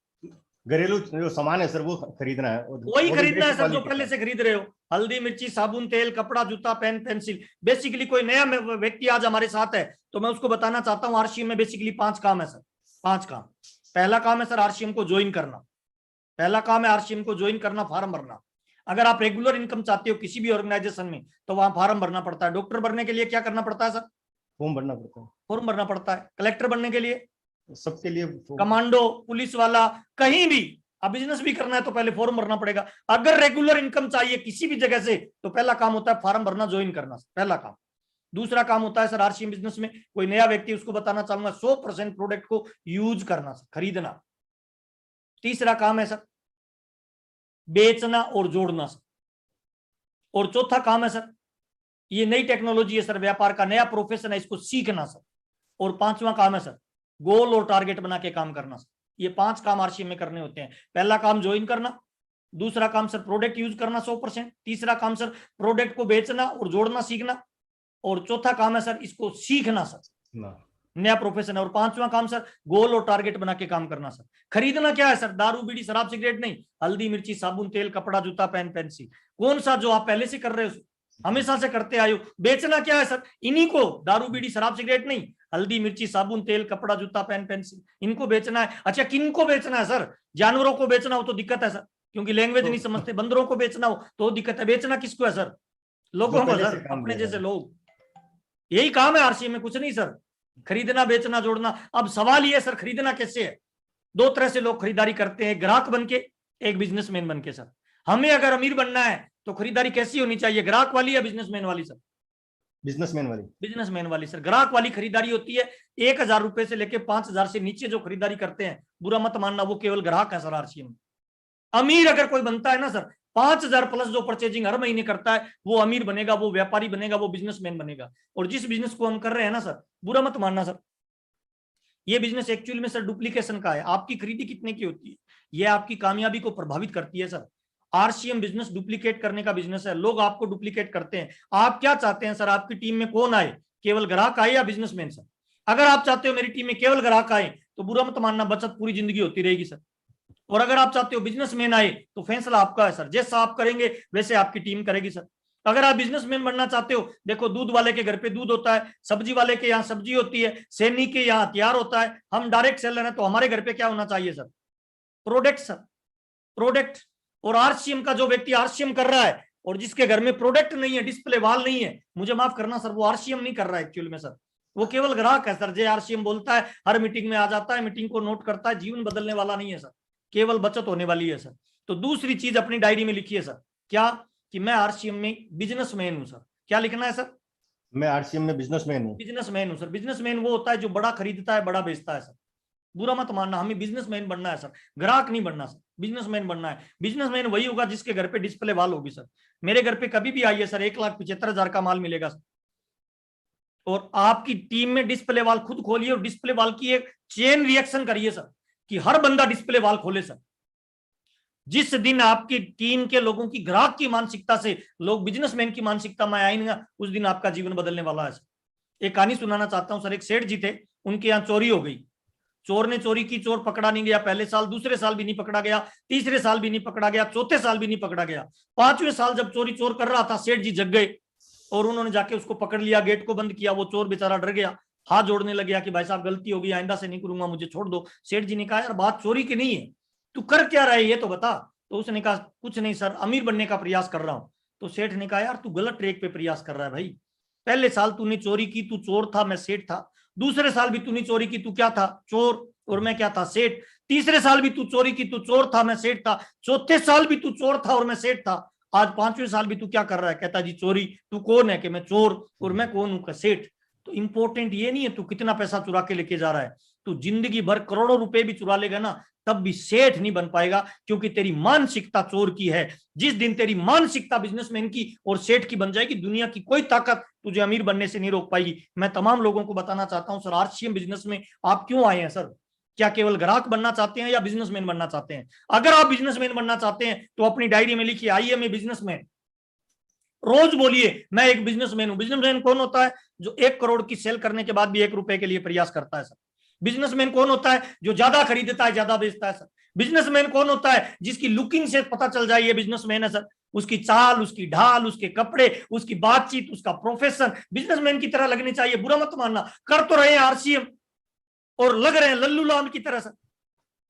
घरेलू जो सामान है सर वो खरीदना है, वही खरीदना है सर जो पहले से खरीद रहे हो। हल्दी, मिर्ची, साबुन, तेल, कपड़ा, जूता, पेन, पेंसिल। बेसिकली कोई नया व्यक्ति आज हमारे साथ है तो मैं उसको बताना चाहता हूँ आरसीएम में बेसिकली 5 काम है सर, 5 काम। पहला काम है सर आरसीएम को ज्वाइन करना। पहला काम है आरसीएम को ज्वाइन करना, फॉर्म भरना। अगर आप रेगुलर इनकम चाहते हो किसी भी ऑर्गेनाइजेशन में तो वहां फॉर्म भरना पड़ता है। डॉक्टर बनने के लिए क्या करना पड़ता है सर? फॉर्म भरना पड़ता है, फॉर्म भरना पड़ता है। कलेक्टर बनने के लिए, सबके लिए, कमांडो, पुलिस वाला, कहीं भी अब बिजनेस भी करना है तो पहले फॉर्म भरना पड़ेगा। अगर रेगुलर इनकम चाहिए किसी भी जगह से तो पहला काम होता है फॉर्म भरना, ज्वाइन करना, पहला काम। दूसरा काम होता है सर आरसीएम बिजनेस में कोई नया व्यक्ति, उसको बताना चाहूंगा 100% प्रोडक्ट को यूज करना, खरीदना। तीसरा काम है सर बेचना और जोड़ना सर। और चौथा काम है सर, ये नई टेक्नोलॉजी है सर, व्यापार का नया प्रोफेशन है, इसको सीखना सर। और 5वां काम है सर गोल और टारगेट बना के काम करना सर। ये 5 काम आरसीएम में करने होते हैं। पहला काम ज्वाइन करना, दूसरा काम सर प्रोडक्ट यूज करना 100%, तीसरा काम सर प्रोडक्ट को बेचना और जोड़ना सीखना, और चौथा काम है सर इसको सीखना सर, नया प्रोफेशन है, और 5वां काम सर गोल और टारगेट बना के काम करना सर। खरीदना क्या है सर? दारू, बीड़ी, शराब, सिगरेट नहीं, हल्दी, मिर्ची, साबुन, तेल, कपड़ा, जूता, पेन, पेंसिल। कौन सा? जो आप पहले से कर रहे हो, हमेशा से करते आए हो। बेचना क्या है सर? इन्हीं को, दारू, बीड़ी, शराब, सिगरेट नहीं, हल्दी, मिर्ची, साबुन, तेल, कपड़ा, जूता, पेन, पेंसिल, इनको बेचना है। अच्छा, किन को बेचना है सर? जानवरों को बेचना हो तो दिक्कत है सर, क्योंकि लैंग्वेज नहीं समझते। बंदरों को बेचना हो तो दिक्कत है। बेचना किसको है सर? लोगों को सर, अपने जैसे लोग। यही काम है आरसीएम में, कुछ नहीं सर। खरीदना, बेचना, जोड़ना। अब सवाल ये है सर खरीदना कैसे है? 2 तरह से लोग खरीदारी करते हैं, ग्राहक बन के, एक बिजनेसमैन बन के सर। हमें अगर अमीर बनना है तो खरीदारी कैसी होनी चाहिए, ग्राहक वाली या बिजनेसमैन वाली सर? बिजनेसमैन वाली। बिजनेसमैन वाली सर। ग्राहक वाली खरीदारी होती है 1000 रुपए से लेके 5000 से नीचे जो खरीदारी करते हैं, बुरा मत मानना, वो केवल ग्राहक है सर आरसीएम में। अमीर अगर कोई बनता है ना सर, 5000 प्लस जो परचेजिंग हर महीने करता है, वो अमीर बनेगा, वो व्यापारी बनेगा, वो बिजनेसमैन बनेगा। और जिस बिजनेस को हम कर रहे हैं ना सर, बुरा मत मानना सर, ये बिजनेस एक्चुअली में सर डुप्लीकेशन का है। आपकी खरीदी कितने की होती है, ये आपकी कामयाबी को प्रभावित करती है सर। आरसीएम बिजनेस डुप्लीकेट करने का बिजनेस है। लोग आपको डुप्लीकेट करते हैं। आप क्या चाहते हैं सर? आपकी टीम में कौन आए, केवल ग्राहक आए या बिजनेसमैन सर? अगर आप चाहते हो मेरी टीम में केवल ग्राहक आए तो बुरा मत मानना, बचत पूरी जिंदगी होती रहेगी सर। और अगर आप चाहते हो बिजनेसमैन आए तो फैसला आपका है सर, जैसा आप करेंगे वैसे आपकी टीम करेगी सर। अगर आप बिजनेसमैन बनना चाहते हो, देखो दूध वाले के घर पे दूध होता है, सब्जी वाले के यहाँ सब्जी होती है, सैनिक के यहाँ हथियार होता है, हम डायरेक्ट सेलर हैं तो हमारे घर पे क्या होना चाहिए सर? Product sir, product. और आरसीएम का जो व्यक्ति आरसीएम कर रहा है और जिसके घर में प्रोडक्ट नहीं है, डिस्प्ले वाल नहीं है, मुझे माफ करना सर, वो आरसीएम नहीं कर रहा है एक्चुअल में सर, वो केवल ग्राहक है सर। जे आरसीएम बोलता है, हर मीटिंग में आ जाता है, मीटिंग को नोट करता है, जीवन बदलने वाला नहीं है सर, केवल बचत होने वाली है सर। तो दूसरी चीज अपनी डायरी में लिखिए सर, क्या? कि मैं आरसीएम में बिजनेसमैन हूं सर। क्या लिखना है सर? मैं आरसीएम में बिजनेसमैन हूं। बिजनेसमैन हूं सर। बिजनेसमैन वो होता है जो बड़ा खरीदता है, बड़ा बेचता है सर। बुरा मत मानना, हमें बिजनेसमैन बनना है सर, ग्राहक नहीं बनना सर, बिजनेसमैन बनना है। बिजनेसमैन वही होगा जिसके घर पे डिस्प्ले वाल होगी सर। मेरे घर पे कभी भी आइए सर, 1,75,000 का माल मिलेगा सर। और आपकी टीम में डिस्प्ले वाल खुद खोलिए और डिस्प्ले वाल की एक चेन रिएक्शन करिए सर, कि हर बंदा डिस्प्ले वाल खोले सर। जिस दिन आपकी टीम के लोगों की, ग्राहक की मानसिकता से लोग बिजनेसमैन की मानसिकता में आएंगे, उस दिन आपका जीवन बदलने वाला है सर। एक कहानी सुनाना चाहता हूं सर। एक सेठ जी थे, उनके यहाँ चोरी हो गई। चोर ने चोरी की, चोर पकड़ा नहीं गया, पहले साल, दूसरे साल भी नहीं पकड़ा गया, तीसरे साल भी नहीं पकड़ा गया, चौथे साल भी नहीं पकड़ा गया। पांचवें साल जब चोरी चोर कर रहा था, सेठ जी जग गए और उन्होंने जाके उसको पकड़ लिया, गेट को बंद किया। वो चोर बेचारा डर गया, हाथ जोड़ने लग गया कि भाई साहब गलती हो गई, आइंदा से नहीं करूंगा, मुझे छोड़ दो। सेठ जी ने कहा यार बात चोरी की नहीं है, तू कर क्या रहा है ये तो बता। तो उसने कहा कुछ नहीं सर, अमीर बनने का प्रयास कर रहा हूं। तो सेठ ने कहा यार तू गलत ट्रैक पे प्रयास कर रहा है भाई। पहले साल तूने चोरी की, तू चोर था, मैं सेठ था। दूसरे साल भी तूने चोरी की, तू क्या था, चोर, और मैं क्या था, सेठ। तीसरे साल भी तू चोरी की, तू चोर था, मैं सेठ था। चौथे साल भी तू चोर था और मैं सेठ था। आज पांचवें साल भी तू क्या कर रहा है, कहता जी चोरी। तू कौन है कि मैं चोर, और मैं कौन हूं, सेठ। तो इंपॉर्टेंट ये नहीं है तू कितना पैसा चुरा के लेके जा रहा है, तू जिंदगी भर करोड़ों रुपए भी चुरा लेगा ना, तब भी सेठ नहीं बन पाएगा, क्योंकि तेरी मानसिकता चोर की है। जिस दिन तेरी मानसिकता बिजनेसमैन की और सेठ की बन जाएगी, दुनिया की कोई ताकत तुझे अमीर बनने से नहीं रोक पाएगी। मैं तमाम लोगों को बताना चाहता हूं सर, आरसीएम बिजनेस में आप क्यों आए हैं सर? क्या केवल ग्राहक बनना चाहते हैं या बिजनेसमैन बनना चाहते हैं? अगर आप बिजनेसमैन बनना चाहते हैं तो अपनी डायरी में लिखिए आई एम ए बिजनेसमैन। रोज बोलिए मैं एक बिजनेसमैन हूं। बिजनेसमैन कौन होता है? जो 1 करोड़ की सेल करने के बाद भी 1 रुपए के लिए प्रयास करता है सर। बिजनेसमैन कौन होता है? जो ज्यादा खरीदता है, ज्यादा बेचता है सर। बिजनेसमैन कौन होता है? जिसकी लुकिंग से पता चल जाए ये बिजनेसमैन है सर। उसकी चाल, उसकी ढाल, उसके कपड़े, उसकी बातचीत, उसका प्रोफेशन बिजनेसमैन की तरह लगनी चाहिए। बुरा मत मानना, कर तो रहे हैं आरसीएम और लग रहे हैं लल्लू लाल की तरह सर।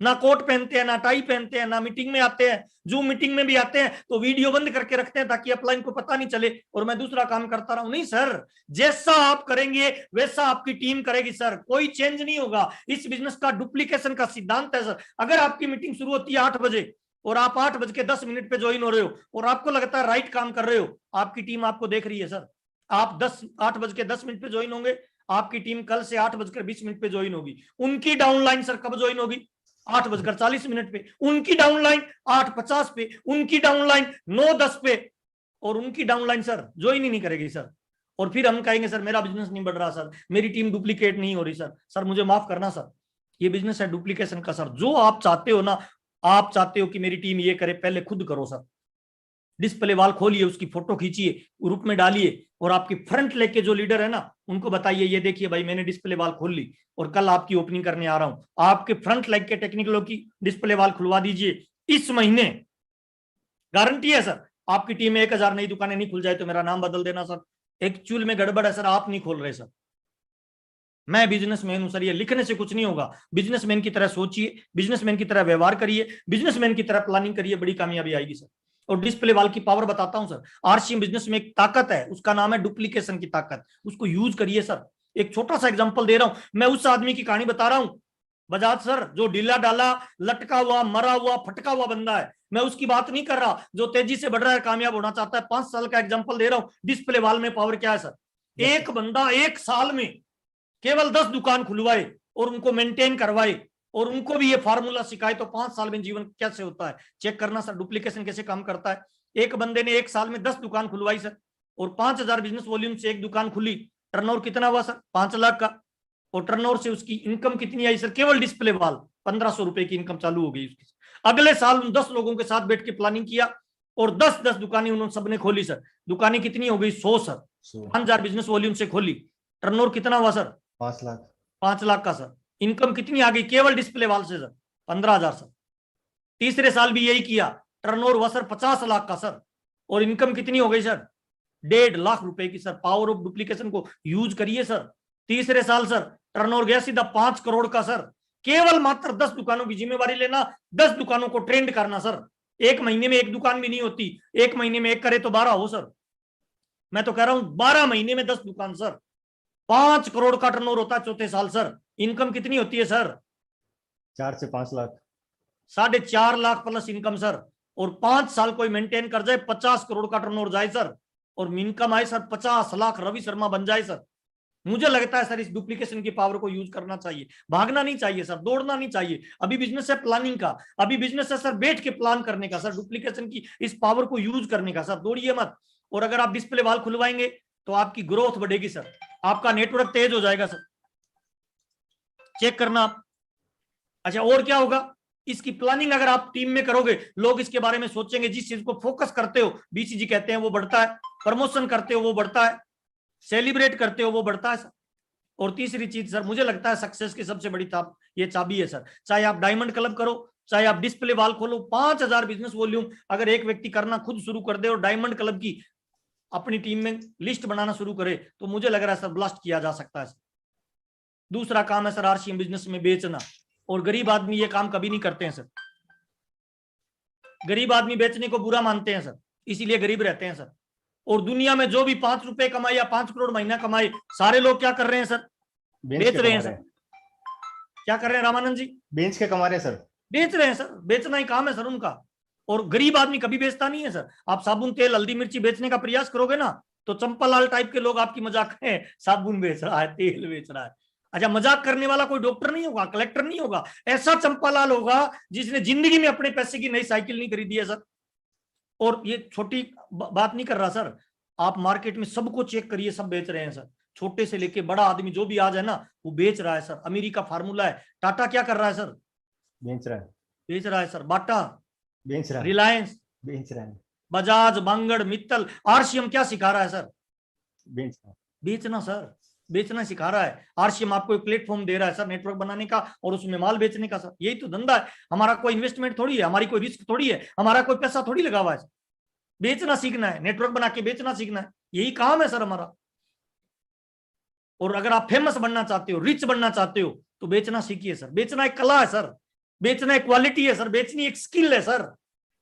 ना कोट पहनते हैं, ना टाई पहनते हैं, ना मीटिंग में आते हैं। जूम मीटिंग में भी आते हैं तो वीडियो बंद करके रखते हैं ताकि अपलाइन को पता नहीं चले और मैं दूसरा काम करता रहूं। नहीं सर, जैसा आप करेंगे वैसा आपकी टीम करेगी सर, कोई चेंज नहीं होगा। इस बिजनेस का डुप्लीकेशन का सिद्धांत है सर। अगर आपकी मीटिंग शुरू होती है 8 बजे और आप 8:10 पे ज्वाइन हो रहे हो और आपको लगता है राइट काम कर रहे हो, आपकी टीम आपको देख रही है सर। आप 8:10 पे ज्वाइन होंगे, आपकी टीम कल से 8:20 पे ज्वाइन होगी। उनकी डाउनलाइन सर कब ज्वाइन होगी? 8:40 पे। उनकी डाउनलाइन 8:50 पे, उनकी डाउनलाइन 9:10 पे, और उनकी डाउनलाइन सर ज्वाइन ही नहीं करेगी सर। और फिर हम कहेंगे सर मेरा बिजनेस नहीं बढ़ रहा सर, मेरी टीम डुप्लीकेट नहीं हो रही सर। सर मुझे माफ करना सर, ये बिजनेस है डुप्लीकेशन का सर। जो आप चाहते हो ना, आप चाहते हो कि मेरी टीम ये करे, पहले खुद करो सर। डिस्प्ले वाल खोलिए, उसकी फोटो खींचिए, ग्रुप में डालिए और आपकी फ्रंट लेके जो लीडर है ना उनको बताइए ये देखिए भाई मैंने डिस्प्ले वाल खोल ली और कल आपकी ओपनिंग करने आ रहा हूं। आपके फ्रंट लेग के टेक्निकलों की डिस्प्ले वाल खुलवा दीजिए इस महीने। गारंटी है सर, आपकी टीम में 1000 नई दुकानें नहीं खुल जाए तो मेरा नाम बदल देना सर। एक्चुअल में गड़बड़ है सर, आप नहीं खोल रहे सर। मैं बिजनेसमैन हूं सर, ये लिखने से कुछ नहीं होगा। बिजनेसमैन की तरह सोचिए, बिजनेसमैन की तरह व्यवहार करिए, बिजनेसमैन की तरह प्लानिंग करिए, बड़ी कामयाबी आएगी सर। और डिस्प्ले वाल की पावर बताता हूं सर, आरसीएम बिजनेस में एक ताकत है, उसका नाम है डुप्लीकेशन की ताकत। उसको यूज करिए सर। एक छोटा सा एग्जांपल दे रहा हूं, मैं उस आदमी की कहानी बता रहा हूं बजाज सर, जो ढीला डाला, लटका हुआ, मरा हुआ, फटका हुआ बंदा है। मैं उसकी बात नहीं कर रहा जो तेजी से बढ़ रहा है, कामयाब होना चाहता है। 5 साल का एग्जांपल दे रहा हूं। डिस्प्ले वाल में पावर क्या है सर? एक बंदा 1 साल में केवल 10 दुकान खुलवाए और उनको मेंटेन करवाए और उनको भी ये फार्मूला सिखाए तो 5 साल में जीवन कैसे होता है चेक करना सर। डुप्लीकेशन कैसे काम करता है। एक बंदे ने 1 साल में 10 दुकान खुलवाई सर और 5000 बिजनेस वॉल्यूम से एक दुकान खुली। टर्नओवर कितना हुआ सर? 5 लाख का। और टर्नओवर से उसकी इनकम कितनी आई सर? केवल डिस्प्ले वाल 1500 रुपए की इनकम चालू हो गई उसकी। अगले साल उन 10 लोगों के साथ बैठ के प्लानिंग किया और 10-10 दुकानें उन्होंने सबने खोली सर। दुकानें कितनी हो गई? 100 सर। 5000 बिजनेस वॉल्यूम से खोली। टर्नओवर कितना हुआ सर? 5 लाख। 5 लाख का सर। इनकम कितनी आ गई केवल डिस्प्ले वाल से सर? 15,000 सर। तीसरे साल भी यही किया, टर्नओवर हुआ सर 50 लाख का सर और इनकम कितनी हो गई सर? 1.5 लाख रुपए की सर। पावर ऑफ डुप्लीकेशन को यूज करिए सर। तीसरे साल सर टर्नओवर गया सीधा 5 करोड़ का सर। केवल मात्र 10 दुकानों की जिम्मेवारी लेना, 10 दुकानों को ट्रेंड करना सर। एक महीने में एक दुकान भी नहीं होती, एक महीने में एक करे तो 12 हो सर। मैं तो कह रहा हूं 12 महीने में 10 दुकान सर। 5 करोड़ का टर्नओवर होता है चौथे साल सर। इनकम कितनी होती है सर? 4 से 5 lakh. 4.5 lakh plus income sir. और 5 साल कोई मेंटेन कर जाए, 50 करोड़ का टर्नओवर जाए सर और इनकम आए सर 50 लाख, रवि शर्मा बन जाए सर। मुझे लगता है सर इस डुप्लीकेशन की पावर को यूज करना चाहिए। भागना नहीं चाहिए सर, दौड़ना नहीं चाहिए। अभी बिजनेस है प्लानिंग का, अभी बिजनेस है सर बैठ के प्लान करने का सर। डुप्लीकेशन की इस पावर को यूज करने का सर, दौड़िए मत। और अगर आप डिस्प्ले वाल खुलवाएंगे तो आपकी ग्रोथ बढ़ेगी सर, आपका नेटवर्क तेज हो जाएगा सर। चेक करना आप। अच्छा और क्या होगा? इसकी प्लानिंग अगर आप टीम में करोगे, लोग इसके बारे में सोचेंगे। जिस चीज को फोकस करते हो, बीसीजी कहते हैं, वो बढ़ता है। प्रमोशन करते हो वो बढ़ता है, सेलिब्रेट करते हो वो बढ़ता है सर। और तीसरी चीज सर, मुझे लगता है सक्सेस की सबसे बड़ी ये चाबी है सर। चाहे आप डायमंड क्लब करो, चाहे आप डिस्प्ले वॉल खोलो, 5000 बिजनेस वॉल्यूम अगर एक व्यक्ति करना खुद शुरू कर दे और डायमंड क्लब की अपनी टीम में लिस्ट बनाना शुरू करे, तो मुझे लग रहा है सर ब्लास्ट किया जा सकता है। दूसरा काम है सर आरसीएम बिजनेस में बेचना, और गरीब आदमी ये काम कभी नहीं करते हैं सर। गरीब आदमी बेचने को बुरा मानते हैं सर, इसीलिए गरीब रहते हैं सर। और दुनिया में जो भी 5 रुपए कमाए या 5 करोड़ महीना कमाए, सारे लोग क्या कर रहे हैं सर? बेच रहे हैं सर। क्या कर रहे हैं रामानंद जी? बेच के कमा रहे हैं सर, बेच रहे हैं सर। बेचना ही काम है सर उनका। और गरीब आदमी कभी बेचता नहीं है सर। आप साबुन, तेल, हल्दी, मिर्ची बेचने का प्रयास करोगे ना, तो चंपालाल टाइप के लोग आपकी मजाक करें, साबुन बेच रहा है, तेल बेच रहा है। अच्छा, मजाक करने वाला कोई डॉक्टर नहीं होगा, कलेक्टर नहीं होगा, ऐसा चंपालाल होगा जिसने जिंदगी में अपने पैसे की नई साइकिल नहीं खरीदी है सर। और ये छोटी बात नहीं कर रहा सर, आप मार्केट में सबको चेक करिए, सब बेच रहे हैं सर। छोटे से लेके बड़ा आदमी जो भी आज है ना, वो बेच रहा है सर। अमेरिका फार्मूला है। टाटा क्या कर रहा है सर? बेच रहा है सर। बाटा बेच रहा है, रिलायंस बेच रहा है, बजाज, बांगड़, मित्तल। आरसीएम क्या सिखा रहा है सर? बेचना सर, बेचना सिखा रहा है। आरसीएम आपको एक प्लेटफॉर्म दे रहा है सर नेटवर्क बनाने का और उसमें माल बेचने का सर। यही तो धंधा है हमारा। कोई इन्वेस्टमेंट थोड़ी है, हमारी कोई रिस्क थोड़ी है, हमारा कोई पैसा थोड़ी लगा हुआ है। बेचना सीखना है, नेटवर्क बना के बेचना सीखना है, यही काम है सर हमारा। और अगर आप फेमस बनना चाहते हो, रिच बनना चाहते हो, तो बेचना सीखिए सर। बेचना एक कला है सर, बेचना एक क्वालिटी है सर, बेचनी एक स्किल है सर।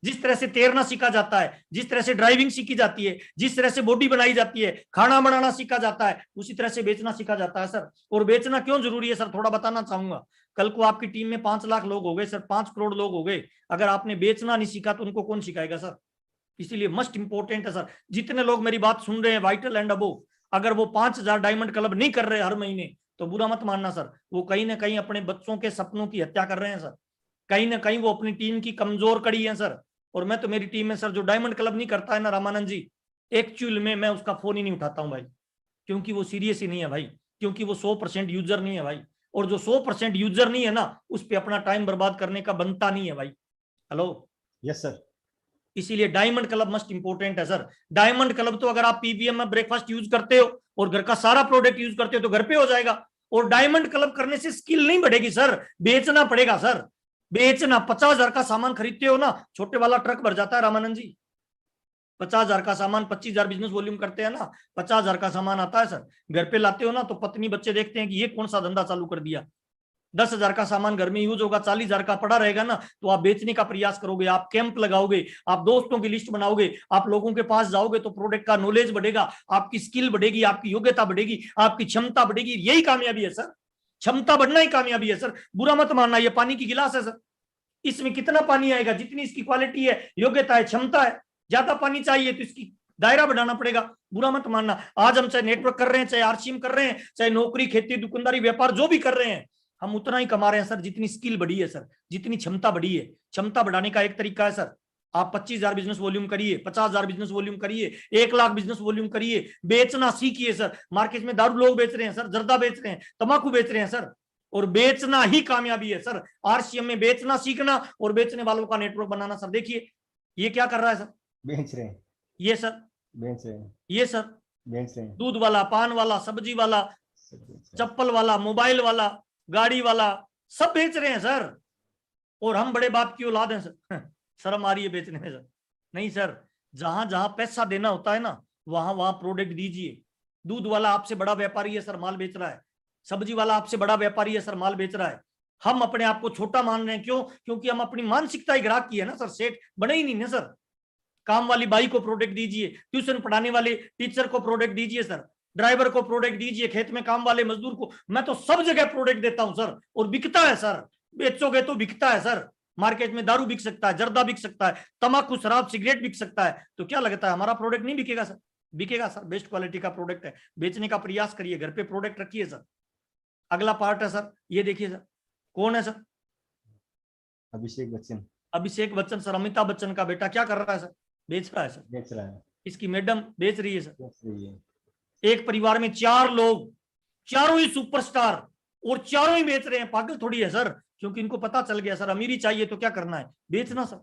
जिस तरह से तैरना सीखा जाता है, जिस तरह से ड्राइविंग सीखी जाती है, जिस तरह से बॉडी बनाई जाती है, खाना बनाना सीखा जाता है, उसी तरह से बेचना सीखा जाता है सर। और बेचना क्यों जरूरी है सर, थोड़ा बताना चाहूंगा। कल को आपकी टीम में 5 लाख लोग हो गए सर, 5 करोड़ लोग हो गए, अगर आपने बेचना नहीं सीखा तो उनको कौन सिखाएगा सर? इसीलिए मस्ट इंपॉर्टेंट है सर। जितने लोग मेरी बात सुन रहे हैं वाइटल एंड अबोव, अगर वो 5000 डायमंड क्लब नहीं कर रहे हर महीने, तो बुरा मत मानना सर, वो कहीं ना कहीं अपने बच्चों के सपनों की हत्या कर रहे हैं सर। कहीं ना कहीं वो अपनी टीम की कमजोर कड़ी है सर। और मैं तो मेरी टीम में सर जो डायमंड क्लब नहीं करता है ना रामानंद जी, एक्चुअल में मैं उसका फोन ही नहीं उठाता हूं भाई, क्योंकि वो सीरियस ही नहीं है भाई, क्योंकि वो 100% यूजर नहीं है भाई। और जो 100% यूजर नहीं है ना, उस पर अपना टाइम बर्बाद करने का बनता नहीं है भाई। Hello, yes sir. इसीलिए डायमंड क्लब मस्ट इंपोर्टेंट है सर। डायमंड क्लब तो अगर आप पीवीएम में ब्रेकफास्ट यूज करते हो और घर का सारा प्रोडक्ट यूज करते हो तो घर पे हो जाएगा। और डायमंड क्लब करने से स्किल नहीं बढ़ेगी सर, बेचना पड़ेगा सर। बेचना, 50,000 का सामान खरीदते हो ना, छोटे वाला ट्रक भर जाता है रामानंद जी। 50,000 का सामान, 25,000 बिजनेस वॉल्यूम करते हैं ना, 50,000 का सामान आता है सर। घर पे लाते हो ना तो पत्नी बच्चे देखते हैं कि ये कौन सा धंधा चालू कर दिया। 10,000 का सामान घर में यूज होगा, 40,000 का पड़ा रहेगा ना, तो आप बेचने का प्रयास करोगे, आप कैंप लगाओगे, आप दोस्तों की लिस्ट बनाओगे, आप लोगों के पास जाओगे, तो प्रोडक्ट का नॉलेज बढ़ेगा, आपकी स्किल बढ़ेगी, आपकी योग्यता बढ़ेगी, आपकी क्षमता बढ़ेगी। यही कामयाबी है सर, क्षमता बढ़ना ही कामयाबी है सर। बुरा मत मानना, ये पानी की गिलास है सर, इसमें कितना पानी आएगा जितनी इसकी क्वालिटी है, योग्यता है, क्षमता है। ज्यादा पानी चाहिए तो इसकी दायरा बढ़ाना पड़ेगा। बुरा मत मानना, आज हम चाहे नेटवर्क कर रहे हैं, चाहे आरसीएम कर रहे हैं, चाहे नौकरी, खेती, दुकानदारी, व्यापार जो भी कर रहे हैं, हम उतना ही कमा रहे हैं सर जितनी स्किल बढ़ी है सर, जितनी क्षमता बढ़ी है। क्षमता बढ़ाने का एक तरीका है सर, आप 25,000 बिजनेस वॉल्यूम करिए, 50,000 बिजनेस वॉल्यूम करिए, 1 लाख बिजनेस वॉल्यूम करिए, बेचना सीखिए सर। मार्केट में दारू लोग बेच रहे हैं सर, जर्दा बेच रहे हैं, तंबाकू बेच रहे हैं सर, और बेचना ही कामयाबी है सर। आरसीएम में बेचना सीखना और बेचने वालों का नेटवर्क बनाना सर। देखिए ये क्या कर रहा है सर, बेच रहे हैं, ये सर बेच रहे हैं, ये सर बेच रहे हैं, दूध वाला, पान वाला, सब्जी वाला, चप्पल वाला, मोबाइल वाला, गाड़ी वाला, सब बेच रहे हैं सर। और हम बड़े बाप की औलाद हैं सर, शर्म आ रही है बेचने में सर। नहीं सर, जहां जहां पैसा देना होता है ना, वहां वहां प्रोडक्ट दीजिए। दूध वाला आपसे बड़ा व्यापारी है सर, माल बेच रहा है। सब्जी वाला आपसे बड़ा व्यापारी है सर, माल बेच रहा है। हम अपने आप को छोटा मान रहे हैं, क्यों? क्योंकि हम अपनी मानसिकता ही ग्राहक की है ना सर, सेठ बने ही नहीं ना सर। काम वाली बाई को प्रोडक्ट दीजिए, ट्यूशन पढ़ाने वाले टीचर को प्रोडक्ट दीजिए सर, ड्राइवर को प्रोडक्ट दीजिए, खेत में काम वाले मजदूर को। मैं तो सब जगह प्रोडक्ट देता हूं सर, और बिकता है सर। बेचोगे तो बिकता है सर। मार्केट में दारू बिक सकता है, जर्दा बिक सकता है, तंबाकू, शराब, सिगरेट बिक सकता है, तो क्या लगता है हमारा प्रोडक्ट नहीं बिकेगा सर? बिकेगा सर। बेस्ट क्वालिटी का प्रोडक्ट है, बेचने का प्रयास करिए, घर पे प्रोडक्ट रखिए सर। अगला पार्ट है सर, ये देखिए सर, कौन है सर? अभिषेक बच्चन। अभिषेक बच्चन सर, अमिताभ बच्चन का बेटा क्या कर रहा है सर? बेच रहा है सर, बेच रहा है। इसकी मैडम बेच रही है सर। बेच रही है। एक परिवार में 4 लोग, चारों ही सुपरस्टार, और चारों ही बेच रहे हैं। पागल थोड़ी है सर, क्योंकि इनको पता चल गया सर अमीरी चाहिए तो क्या करना है, बेचना सर।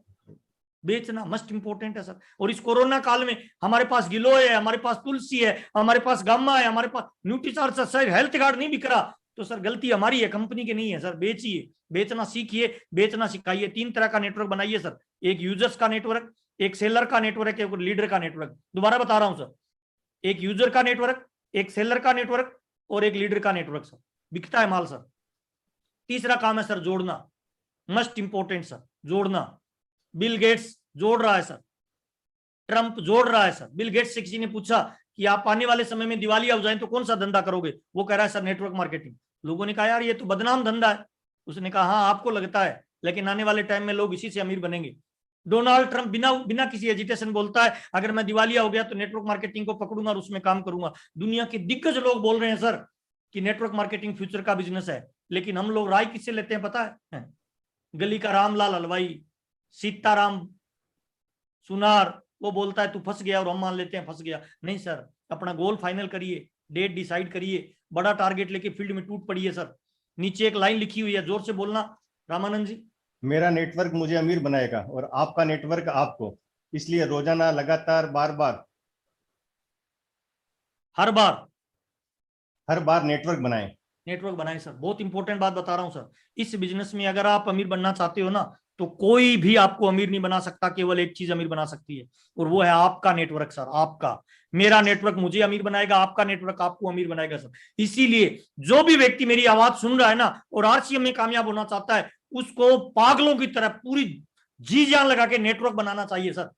बेचना मस्ट इंपोर्टेंट है सर। और इस कोरोना काल में हमारे पास गिलोय है, हमारे पास तुलसी है, हमारे पास गामा है, हमारे पास न्यूट्रीचार्ज, सर हेल्थ कार्ड नहीं बिक रहा, तो सर गलती हमारी है, कंपनी की नहीं है सर। बेचिए, बेचना सीखिए, बेचना सिखाइए। 3 तरह का नेटवर्क बनाइए सर, एक यूजर्स का नेटवर्क, एक सेलर का नेटवर्क, एक लीडर का नेटवर्क। दोबारा बता रहा हूं सर, एक यूजर का नेटवर्क, एक सेलर का नेटवर्क और एक लीडर का नेटवर्क सर। बिकता है माल सर। तीसरा काम है सर जोड़ना, मस्ट इंपोर्टेंट सर, जोड़ना। बिल गेट्स जोड़ रहा है सर, ट्रंप जोड़ रहा है सर। बिल गेट्स से किसी ने पूछा कि आप आने वाले समय में दिवालिया हो जाए तो कौन सा धंधा करोगे, वो कह रहा है सर नेटवर्क मार्केटिंग। लोगों ने कहा यार ये तो बदनाम धंधा है। उसने कहा हाँ आपको लगता है, लेकिन आने वाले टाइम में लोग इसी से अमीर बनेंगे। डोनाल्ड ट्रंप बिना बिना किसी एजिटेशन बोलता है अगर मैं दिवालिया हो गया तो नेटवर्क मार्केटिंग को पकड़ूंगा और उसमें काम करूंगा। दुनिया के दिग्गज लोग बोल रहे हैं सर कि नेटवर्क मार्केटिंग फ्यूचर का बिजनेस है, लेकिन हम लोग राय किससे लेते हैं पता है? गली का रामलाल हलवाई, सीताराम सुनार, वो बोलता है तू फंस गया और हम मान लेते हैं फंस गया। नहीं सर, अपना गोल फाइनल करिए, डेट डिसाइड करिए, बड़ा टारगेट लेके फील्ड में टूट पड़िए सर। नीचे एक लाइन लिखी हुई है, जोर से बोलना रामानंद जी। मेरा नेटवर्क मुझे अमीर बनाएगा और आपका नेटवर्क आपको, इसलिए रोजाना लगातार बार बार हर बार नेटवर्क बनाएं। नेटवर्क बनाएं सर, बहुत इंपॉर्टेंट बात बता रहा हूं सर। इस बिजनेस में अगर आप अमीर बनना चाहते हो ना तो कोई भी आपको अमीर नहीं बना सकता, केवल एक चीज अमीर बना सकती है और वो है आपका नेटवर्क सर। आपका, मेरा नेटवर्क मुझे अमीर बनाएगा, आपका नेटवर्क आपको अमीर बनाएगा सर। इसीलिए जो भी व्यक्ति मेरी आवाज सुन रहा है ना और आरसीएम में कामयाब होना चाहता है, उसको पागलों की तरह पूरी जी जान लगा के नेटवर्क बनाना चाहिए सर।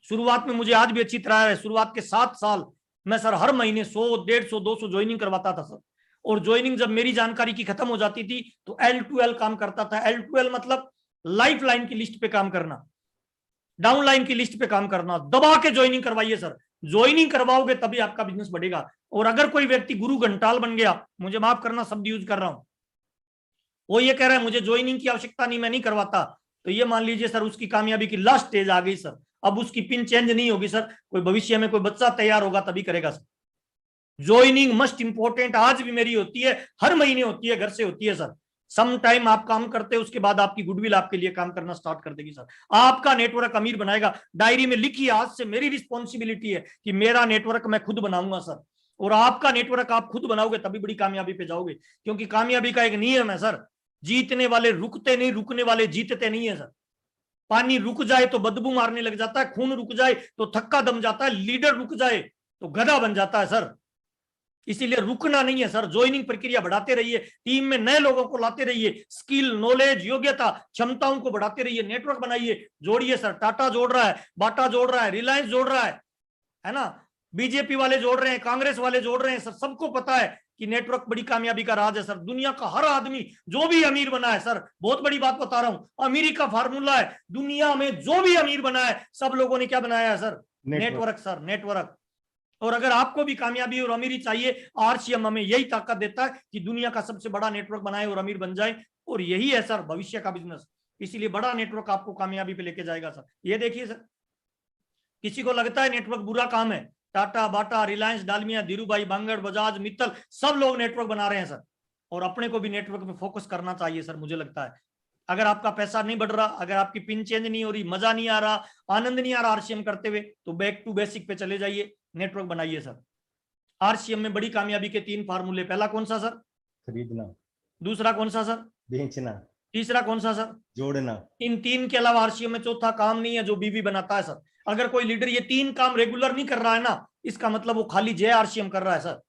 शुरुआत में मुझे आज भी अच्छी तरह है, शुरुआत के 7 साल मैं सर हर महीने 100, 150, 200 ज्वाइनिंग करवाता था सर। और ज्वाइनिंग जब मेरी जानकारी की खत्म हो जाती थी तो L2L काम करता था। L2L मतलब लाइफ लाइन की लिस्ट पे काम करना, डाउन लाइन की लिस्ट पे काम करना। दबा के ज्वाइनिंग करवाइए सर, ज्वाइनिंग करवाओगे तभी आपका बिजनेस बढ़ेगा। और अगर कोई व्यक्ति गुरु घंटाल बन गया, मुझे माफ करना शब्द यूज कर रहा हूं, वो ये कह रहा है मुझे ज्वाइनिंग की आवश्यकता नहीं, मैं नहीं करवाता, तो ये मान लीजिए सर उसकी कामयाबी की लास्ट स्टेज आ गई सर। अब उसकी पिन चेंज नहीं होगी सर, कोई भविष्य में कोई बच्चा तैयार होगा तभी करेगा सर। ज्वाइनिंग मस्ट इंपॉर्टेंट, आज भी मेरी होती है, हर महीने होती है, घर से होती है सर। सम टाइम आप काम करते हैं, उसके बाद आपकी गुडविल आपके लिए काम करना स्टार्ट कर देगी सर। आपका नेटवर्क अमीर बनाएगा। डायरी में लिखिए, आज से मेरी रिस्पॉन्सिबिलिटी है कि मेरा नेटवर्क मैं खुद बनाऊंगा सर। और आपका नेटवर्क आप खुद बनाओगे तभी बड़ी कामयाबी पे जाओगे, क्योंकि कामयाबी का एक नियम है सर, जीतने वाले रुकते नहीं, रुकने वाले जीतते नहीं है सर। पानी रुक जाए तो बदबू मारने लग जाता है, खून रुक जाए तो थक्का दम जाता है, लीडर रुक जाए तो गधा बन जाता है सर। इसीलिए रुकना नहीं है सर, ज्वाइनिंग प्रक्रिया बढ़ाते रहिए, टीम में नए लोगों को लाते रहिए, स्किल, नॉलेज, योग्यता, क्षमताओं को बढ़ाते रहिए, नेटवर्क बनाइए, जोड़िए सर। टाटा जोड़ रहा है, बाटा जोड़ रहा है, रिलायंस जोड़ रहा है ना, बीजेपी वाले जोड़ रहे हैं, कांग्रेस वाले जोड़ रहे हैं सर। सबको पता है कि नेटवर्क बड़ी कामयाबी का राज है सर। दुनिया का हर आदमी जो भी अमीर बना है सर, बहुत बड़ी बात बता रहा हूं, अमीरी का फार्मूला है, दुनिया में जो भी अमीर बना है सब लोगों ने क्या बनाया है सर? Network sir, network. और अगर आपको भी कामयाबी और अमीरी चाहिए, आरसीएम हमें यही ताकत देता है कि दुनिया का सबसे बड़ा नेटवर्क बनाए और अमीर बन जाए। और यही है सर भविष्य का बिजनेस। इसीलिए बड़ा नेटवर्क आपको कामयाबी पे लेके जाएगा सर। ये देखिए सर, किसी को लगता है नेटवर्क बुरा काम है, टाटा, बाटा, रिलायंस, डालमिया, धीरूभाई, बांगड़, बजाज, मित्तल, सब लोग नेटवर्क बना रहे हैं सर। और अपने को भी नेटवर्क पे फोकस करना चाहिए सर। मुझे लगता है अगर आपका पैसा नहीं बढ़ रहा, अगर आपकी पिन चेंज नहीं हो रही, मजा नहीं आ रहा, आनंद नहीं आ रहा आरसीएम करते हुए, तो बैक टू बेसिक पे चले जाइए, नेटवर्क बनाइए सर। आरसीएम में बड़ी कामयाबी के 3 फार्मूले। पहला कौन सा सर? खरीदना। दूसरा कौन सा सर? बेचना। तीसरा कौन सा सर? जोड़ना। इन 3 के अलावा आरसीएम में चौथा काम नहीं है जो बीवी बनाता है सर। अगर कोई लीडर ये 3 काम रेगुलर नहीं कर रहा है ना, इसका मतलब वो खाली जय आरसीएम कर रहा है सर।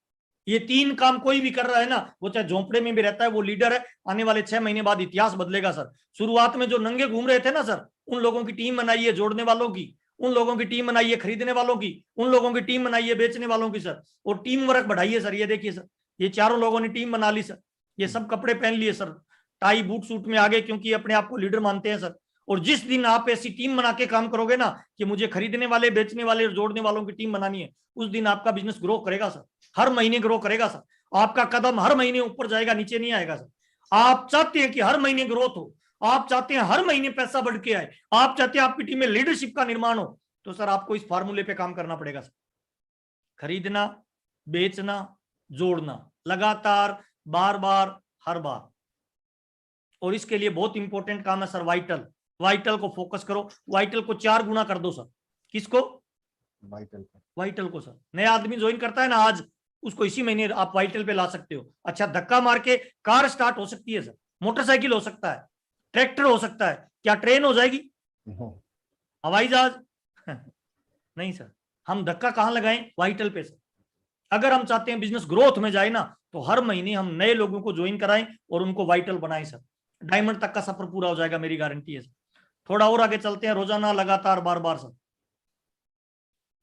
ये 3 काम कोई भी कर रहा है ना, वो चाहे झोंपड़े में भी रहता है, वो लीडर है। आने वाले 6 महीने बाद इतिहास बदलेगा सर। शुरुआत में जो नंगे घूम रहे थे ना सर, उन लोगों की टीम बनाइए, जोड़ने वालों की, उन लोगों की टीम बनाइए, खरीदने वालों की, उन लोगों की टीम बनाइए, बेचने वालों की सर। और टीम वर्क बढ़ाइए सर। ये देखिए सर, ये चारों लोगों ने टीम बना ली सर। ये सब कपड़े पहन लिए सर, टाई बूट सूट में आगे, क्योंकि अपने आप को लीडर मानते हैं सर। और जिस दिन आप ऐसी टीम बना के काम करोगे ना कि मुझे खरीदने वाले, बेचने वाले और जोड़ने वालों की टीम बनानी है, उस दिन आपका बिजनेस ग्रो करेगा सर। हर महीने ग्रो करेगा सर। आपका कदम हर महीने ऊपर जाएगा, नीचे नहीं आएगा सर। आप चाहते हैं कि हर महीने ग्रोथ हो, आप चाहते हैं हर महीने पैसा बढ़ के आए, आप चाहते हैं आपकी टीम में लीडरशिप का निर्माण हो, तो सर आपको इस फार्मूले पे काम करना पड़ेगा सर। खरीदना, बेचना, जोड़ना, लगातार, बार बार, हर बार। और इसके लिए बहुत इंपॉर्टेंट काम है सर, वाइटल। वाइटल को फोकस करो, वाइटल को 4 गुना कर दो सर। किसको? वाइटल पे। वाइटल को सर। नया आदमी ज्वाइन करता है ना आज, उसको इसी महीने आप वाइटल पे ला सकते हो। अच्छा, धक्का मार के कार स्टार्ट हो सकती है सर, मोटरसाइकिल हो सकता है, ट्रैक्टर हो सकता है, क्या ट्रेन हो जाएगी? हवाई जहाज? नहीं सर। हम धक्का कहां लगाएं? वाइटल पे सर। अगर हम चाहते हैं बिजनेस ग्रोथ में जाए ना, तो हर महीने हम नए लोगों को ज्वाइन कराएं और उनको वाइटल बनाएं सर। डायमंड तक का सफर पूरा हो जाएगा, मेरी गारंटी है सर। थोड़ा और आगे चलते हैं, रोजाना लगातार बार बार सर।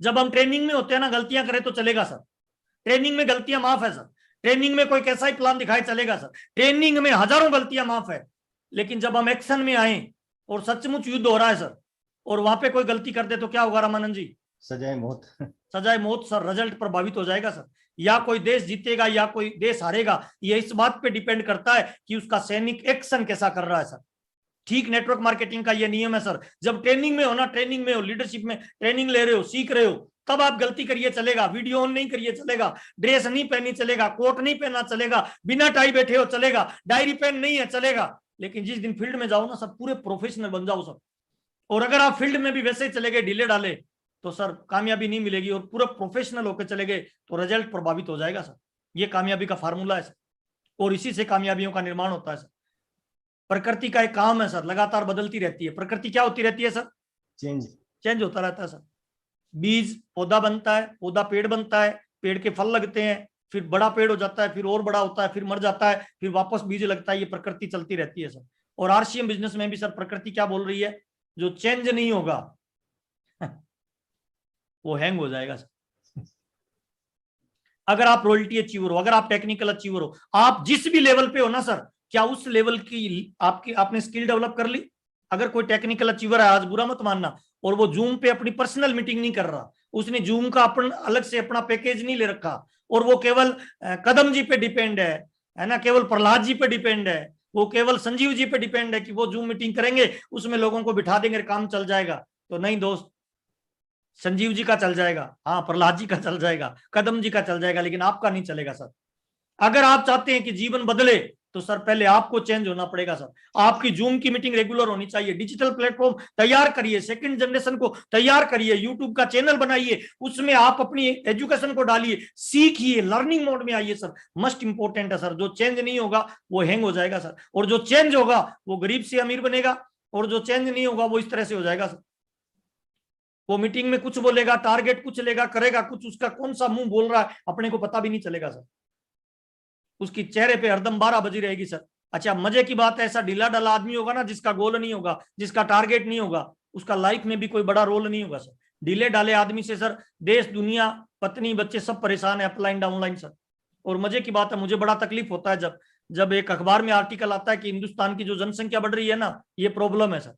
जब हम ट्रेनिंग में होते हैं ना, गलतियां करें तो चलेगा सर, ट्रेनिंग में गलतियां माफ है सर। ट्रेनिंग में कोई कैसा ही प्लान दिखाए चलेगा सर, ट्रेनिंग में हजारों गलतियां माफ है। लेकिन जब हम एक्शन में आए और सचमुच युद्ध हो रहा है सर, और वहां पे कोई गलती कर दे तो क्या होगा रामानंद जी? सजाए मौत। सजाए मौत सर। रिजल्ट प्रभावित हो जाएगा सर। या कोई देश जीतेगा या कोई देश हारेगा, ये इस बात पे डिपेंड करता है कि उसका सैनिक एक्शन कैसा कर रहा है सर। ठीक नेटवर्क मार्केटिंग का ये नियम है सर। जब ट्रेनिंग में हो ना, ट्रेनिंग में हो, लीडरशिप में ट्रेनिंग ले रहे हो, सीख रहे हो, तब आप गलती करिए चलेगा, वीडियो ऑन नहीं करिए चलेगा, ड्रेस नहीं पहनी चलेगा, कोट नहीं पहना चलेगा, बिना टाई बैठे हो चलेगा, डायरी पेन नहीं है चलेगा। लेकिन जिस दिन फील्ड में जाओ ना सर, पूरे प्रोफेशनल बन जाओ सर। और अगर आप फील्ड में भी वैसे ही चले गए, ढीले डाले, तो सर कामयाबी नहीं मिलेगी। और पूरा प्रोफेशनल होकर चले गए तो रिजल्ट प्रभावित हो जाएगा सर। ये कामयाबी का फार्मूला है सर, और इसी से कामयाबियों का निर्माण होता है सर। प्रकृति का एक काम है सर, लगातार बदलती रहती है। प्रकृति क्या होती रहती है सर? चेंज होता रहता है सर। बीज पौधा बनता है, पौधा पेड़ बनता है, पेड़ के फल लगते हैं, फिर बड़ा पेड़ हो जाता है, फिर और बड़ा होता है, फिर मर जाता है, फिर वापस बीज लगता है। ये प्रकृति चलती रहती है सर। और आरसीएम बिजनेस में भी सर प्रकृति क्या बोल रही है? जो चेंज नहीं होगा वो हैंग हो जाएगा सर। अगर आप रॉयल्टी अचीवर हो, अगर आप टेक्निकल अचीवर हो, आप जिस भी लेवल पे हो ना सर, क्या उस लेवल की आपने स्किल डेवलप कर ली? अगर कोई टेक्निकल अचीवर है, आज बुरा मत मानना, और वो जूम पे अपनी पर्सनल मीटिंग नहीं कर रहा, उसने जूम का अपन अलग से अपना पैकेज नहीं ले रखा, और वो केवल कदम जी पे डिपेंड है ना, केवल प्रहलाद जी पे डिपेंड है, वो केवल संजीव जी पे डिपेंड है कि वो जूम मीटिंग करेंगे, उसमें लोगों को बिठा देंगे, काम चल जाएगा। तो नहीं दोस्त, संजीव जी का चल जाएगा, हाँ प्रहलाद जी का चल जाएगा, कदम जी का चल जाएगा, लेकिन आपका नहीं चलेगा सर। अगर आप चाहते हैं कि जीवन बदले, तो सर पहले आपको चेंज होना पड़ेगा सर। आपकी जूम की मीटिंग रेगुलर होनी चाहिए। डिजिटल प्लेटफॉर्म तैयार करिए, सेकंड जनरेशन को तैयार करिए, यूट्यूब का चैनल बनाइए, उसमें आप अपनी एजुकेशन को डालिए, सीखिए, लर्निंग मोड में आइए सर। मस्ट इंपॉर्टेंट है सर। जो चेंज नहीं होगा वो हैंग हो जाएगा सर, और जो चेंज होगा वो गरीब से अमीर बनेगा, और जो चेंज नहीं होगा वो इस तरह से हो जाएगा सर। वो मीटिंग में कुछ बोलेगा, टारगेट कुछ लेगा, करेगा कुछ, उसका कौन सा मुंह बोल रहा है अपने को पता भी नहीं चलेगा सर। उसकी चेहरे पे हरदम 12 बजी रहेगी सर। अच्छा, मजे की बात है, ऐसा ढीला ढाला आदमी होगा ना, जिसका गोल नहीं होगा, जिसका टारगेट नहीं होगा, उसका लाइफ में भी कोई बड़ा रोल नहीं होगा सर। ढीले ढाले आदमी से सर देश दुनिया पत्नी बच्चे सब परेशान है, अपलाइन डाउनलाइन सर। और मजे की बात है, मुझे बड़ा तकलीफ होता है जब एक अखबार में आर्टिकल आता है कि हिंदुस्तान की जो जनसंख्या बढ़ रही है ना, ये प्रॉब्लम है सर।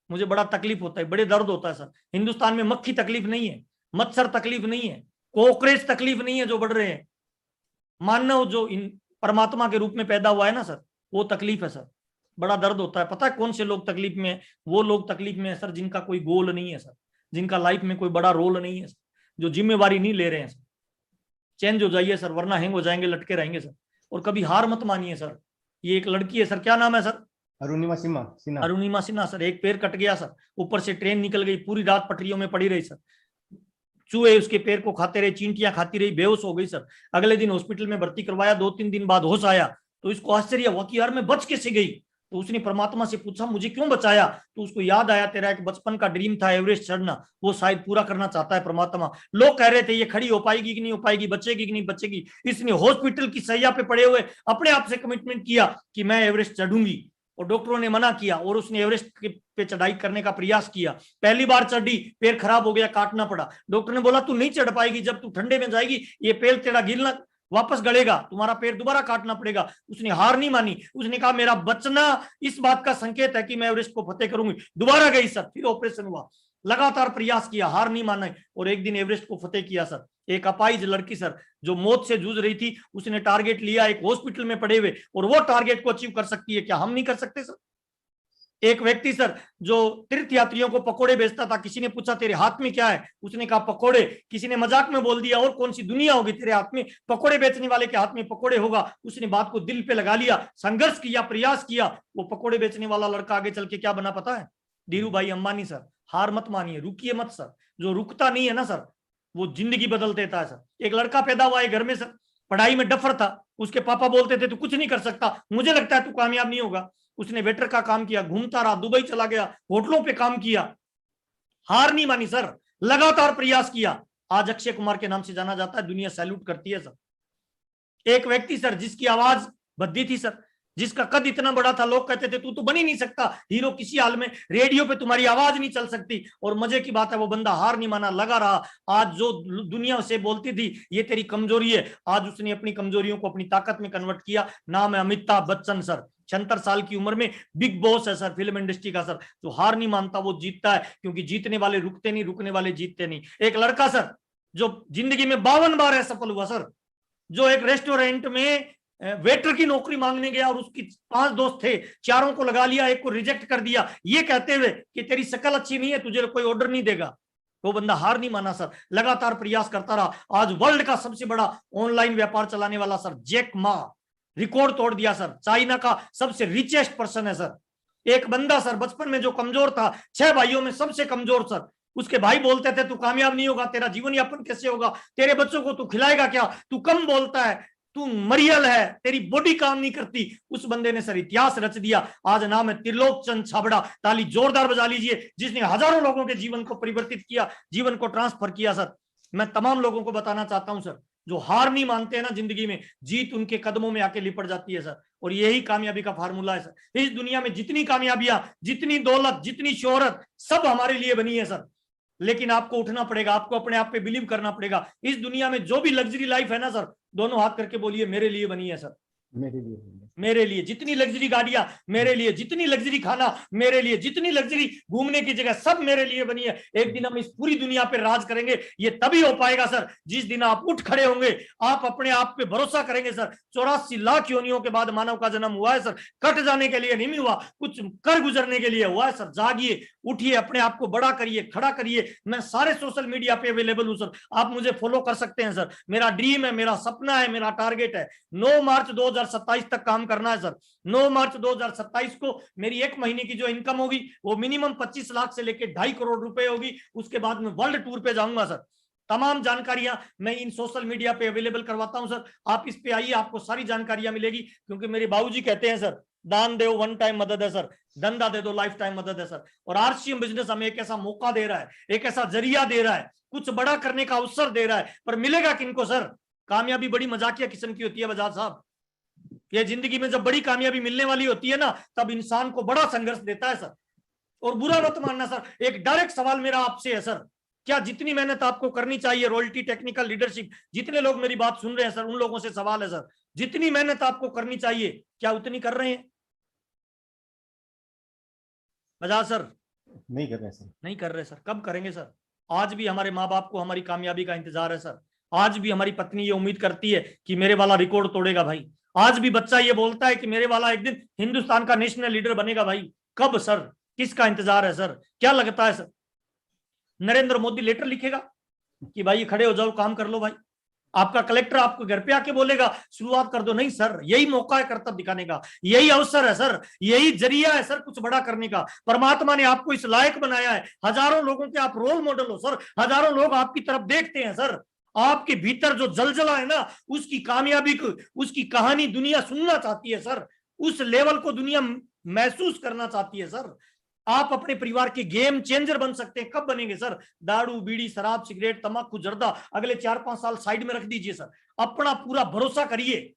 मुझे बड़ा तकलीफ होता है, बड़े दर्द होता है सर। हिंदुस्तान में मक्खी तकलीफ नहीं है, मच्छर तकलीफ नहीं है, कॉकरोच तकलीफ नहीं है जो बढ़ रहे हैं। मानव जो परमात्मा के रूप में पैदा हुआ है ना सर, वो तकलीफ है सर। बड़ा दर्द होता है। पता है कौन से लोग तकलीफ में है? वो लोग तकलीफ में है सर जिनका कोई गोल नहीं है सर, जिनका लाइफ में कोई बड़ा रोल नहीं है सर, जो जिम्मेवारी नहीं ले रहे हैं सर। चेंज हो जाइए सर, वरना हैंग हो जाएंगे, लटके रहेंगे सर। और कभी हार मत मानिए सर। ये एक लड़की है सर, क्या नाम है सर? अरुणिमा सिन्हा। अरुणिमा सिन्हा सर। एक पैर कट गया सर, ऊपर से ट्रेन निकल गई, पूरी रात पटरियों में पड़ी रही सर। चूहे उसके पैर को खाते रहे, चींटियां खाती रही, बेहोश हो गई सर। अगले दिन हॉस्पिटल में भर्ती करवाया, 2-3 दिन बाद होश आया। तो इसको आश्चर्य हुआ कि यार मैं बच कैसे गई। तो उसने परमात्मा से पूछा मुझे क्यों बचाया? तो उसको याद आया तेरा एक बचपन का ड्रीम था एवरेस्ट चढ़ना, वो शायद पूरा करना चाहता है परमात्मा। लोग कह रहे थे ये खड़ी हो पाएगी कि नहीं हो पाएगी, बचेगी कि नहीं बचेगी। इसने हॉस्पिटल की सैया पे पड़े हुए अपने आप से कमिटमेंट किया कि मैं एवरेस्ट चढ़ूंगी, और डॉक्टरों ने मना किया, और उसने एवरेस्ट पे चढ़ाई करने का प्रयास किया। पहली बार चढ़ी, पैर खराब हो गया, काटना पड़ा। डॉक्टर ने बोला तू नहीं चढ़ पाएगी, जब तू ठंडे में जाएगी ये पैर तेरा गिरना वापस गलेगा, तुम्हारा पैर दोबारा काटना पड़ेगा। उसने हार नहीं मानी, उसने कहा मेरा बचना इस बात का संकेत है कि मैं एवरेस्ट को फतेह करूंगी। दोबारा गई सर, फिर ऑपरेशन हुआ, लगातार प्रयास किया, हार नहीं माना, और एक दिन एवरेस्ट को फतेह किया सर। एक अपाहिज लड़की सर जो मौत से जूझ रही थी, उसने टारगेट लिया, एक हॉस्पिटल में पड़े हुए, और वो टारगेट को अचीव कर सकती है। क्या हम नहीं कर सकते सर? एक व्यक्ति सर जो तीर्थ यात्रियों को पकोड़े बेचता था, किसी ने पूछा तेरे हाथ में क्या है, उसने कहा पकोड़े। किसी ने मजाक में बोल दिया और कौन सी दुनिया होगी तेरे हाथ में, पकोड़े बेचने वाले के हाथ में पकोड़े होगा। उसने बात को दिल पे लगा लिया, संघर्ष किया, प्रयास किया। वो पकोड़े बेचने वाला लड़का आगे चल के क्या बना पता है? धीरू भाई अंबानी सर। हार मत मानिए, रुकिए मत सर। जो रुकता नहीं है ना सर, वो जिंदगी बदल देता है सर। एक लड़का पैदा हुआ है घर में सर, पढ़ाई में डफर था, उसके पापा बोलते थे तू कुछ नहीं कर सकता, मुझे लगता है तू कामयाब नहीं होगा। उसने वेटर का काम किया, घूमता रहा, दुबई चला गया, होटलों पे काम किया, हार नहीं मानी सर, लगातार प्रयास किया। आज अक्षय कुमार के नाम से जाना जाता है, दुनिया सैल्यूट करती है सर। एक व्यक्ति सर जिसकी आवाज भद्दी थी सर, जिसका कद इतना बड़ा था, लोग कहते थे तू तो बन ही नहीं सकता हीरो किसी हाल में, रेडियो पे तुम्हारी आवाज नहीं चल सकती। और मजे की बात है वो बंदा हार नहीं माना, लगा रहा। आज जो दुनिया से बोलती थी ये तेरी कमजोरी है, आज उसने अपनी कमजोरियों को अपनी ताकत में कन्वर्ट किया। नाम है अमिताभ बच्चन सर, 76 साल की उम्र में बिग बॉस है सर फिल्म इंडस्ट्री का सर। जो हार नहीं मानता वो जीतता है, क्योंकि जीतने वाले रुकते नहीं, रुकने वाले जीतते नहीं। एक लड़का सर जो जिंदगी में 52 बार असफल हुआ सर, जो एक रेस्टोरेंट में वेटर की नौकरी मांगने गया और उसकी 5 दोस्त थे, चारों को लगा लिया, एक को रिजेक्ट कर दिया, ये कहते हुए कि तेरी शक्ल अच्छी नहीं है, तुझे कोई ऑर्डर नहीं देगा। वो बंदा हार नहीं माना सर, लगातार प्रयास करता रहा। आज वर्ल्ड का सबसे बड़ा ऑनलाइन व्यापार चलाने वाला सर जैक मा, रिकॉर्ड तोड़ दिया सर, चाइना का सबसे रिचेस्ट पर्सन है सर। एक बंदा सर बचपन में जो कमजोर था, 6 भाइयों में सबसे कमजोर सर, उसके भाई बोलते थे तू कामयाब नहीं होगा, तेरा जीवन यापन कैसे होगा, तेरे बच्चों को तू खिलाएगा क्या, तू कम बोलता है, तू मरियल है, तेरी बॉडी काम नहीं करती। उस बंदे ने सर इतिहास रच दिया। आज नाम है त्रिलोक चंद छाबड़ा, ताली जोरदार बजा लीजिए, जिसने हजारों लोगों के जीवन को परिवर्तित किया, जीवन को ट्रांसफर किया सर। मैं तमाम लोगों को बताना चाहता हूं सर, जो हार नहीं मानते हैं ना जिंदगी में, जीत उनके कदमों में आके लिपट जाती है सर। और यही कामयाबी का फार्मूला है सर। इस दुनिया में जितनी कामयाबियां, जितनी दौलत, जितनी शोहरत, सब हमारे लिए बनी है सर, लेकिन आपको उठना पड़ेगा, आपको अपने आप पे बिलीव करना पड़ेगा। इस दुनिया में जो भी लग्जरी लाइफ है ना सर, दोनों हाथ करके बोलिए मेरे लिए बनी है सर, मेरे लिए, मेरे लिए। जितनी लग्जरी गाड़ियां मेरे लिए, जितनी लग्जरी खाना मेरे लिए, जितनी लग्जरी घूमने की जगह सब मेरे लिए बनी है। एक दिन हम इस पूरी दुनिया पे राज करेंगे। ये तभी हो पाएगा सर जिस दिन आप उठ खड़े होंगे, आप अपने आप पे भरोसा करेंगे सर। 84 लाख योनियों के बाद मानव का जन्म हुआ है सर, कट जाने के लिए नहीं हुआ, कुछ कर गुजरने के लिए हुआ है सर। जागिए, उठिए, अपने आप को बड़ा करिए, खड़ा करिए। मैं सारे सोशल मीडिया पे अवेलेबल हूं सर, आप मुझे फॉलो कर सकते हैं सर। मेरा ड्रीम है, मेरा सपना है, मेरा टारगेट है 9 मार्च 2027 तक काम करना है सर। 9 मार्च 2027 को मेरी 1 महीने की जो इनकम होगी वो मिनिमम 25 लाख से लेकर 2.5 करोड़ रुपए होगी। उसके बाद में वर्ल्ड टूर पे जाऊंगा सर। तमाम जानकारियां मैं इन सोशल मीडिया पे अवेलेबल करवाता हूं सर। आप इस पे आइए, आपको सारी जानकारियां मिलेगी। क्योंकि मेरे बाबूजी कहते हैं सर, दान दो वन टाइम मदद है सर, धंधा दे दो लाइफ टाइम मदद है सर। और आरसीएम बिजनेस हमें एक ऐसा मौका दे रहा है, एक ऐसा जरिया दे रहा है, कुछ बड़ा करने का अवसर दे रहा है। पर मिलेगा किनको सर? कामयाबी बड़ी मजाकिया किस्म की होती है बजाज साहब। ये जिंदगी में जब बड़ी कामयाबी मिलने वाली होती है ना, तब इंसान को बड़ा संघर्ष देता है सर। और बुरा मत मानना सर। एक डायरेक्ट सवाल मेरा आपसे है सर, क्या जितनी मेहनत आपको करनी चाहिए, रॉयल्टी, टेक्निकल लीडरशिप, जितने लोग मेरी बात सुन रहे हैं सर, उन लोगों से सवाल है सर, जितनी मेहनत आपको करनी चाहिए क्या उतनी कर रहे हैं बजाज सर? नहीं कर रहे सर, नहीं कर रहे सर। कब करेंगे सर? आज भी हमारे माँ बाप को हमारी कामयाबी का इंतजार है सर। आज भी हमारी पत्नी ये उम्मीद करती है कि मेरे वाला रिकॉर्ड तोड़ेगा भाई। आज भी बच्चा ये बोलता है कि मेरे वाला एक दिन हिंदुस्तान का नेशनल लीडर बनेगा भाई। कब सर? किसका इंतजार है सर? क्या लगता है सर नरेंद्र मोदी लेटर लिखेगा कि भाई खड़े हो जाओ, काम कर लो भाई? आपका कलेक्टर आपको घर पे आके बोलेगा शुरुआत कर दो? नहीं सर, यही मौका है कर्तव्य दिखाने का, यही अवसर है सर, यही जरिया है सर कुछ बड़ा करने का। परमात्मा ने आपको इस लायक बनाया है, हजारों लोगों के आप रोल मॉडल हो सर, हजारों लोग आपकी तरफ देखते हैं सर। आपके भीतर जो जलजला है ना, उसकी कामयाबी को, उसकी कहानी दुनिया सुनना चाहती है सर। उस लेवल को दुनिया महसूस करना चाहती है सर। आप अपने परिवार के गेम चेंजर बन सकते हैं। कब बनेंगे सर? दारू, बीड़ी, शराब, सिगरेट, तंबाकू, जर्दा अगले 4-5 साल साइड में रख दीजिए सर। अपना पूरा भरोसा करिए।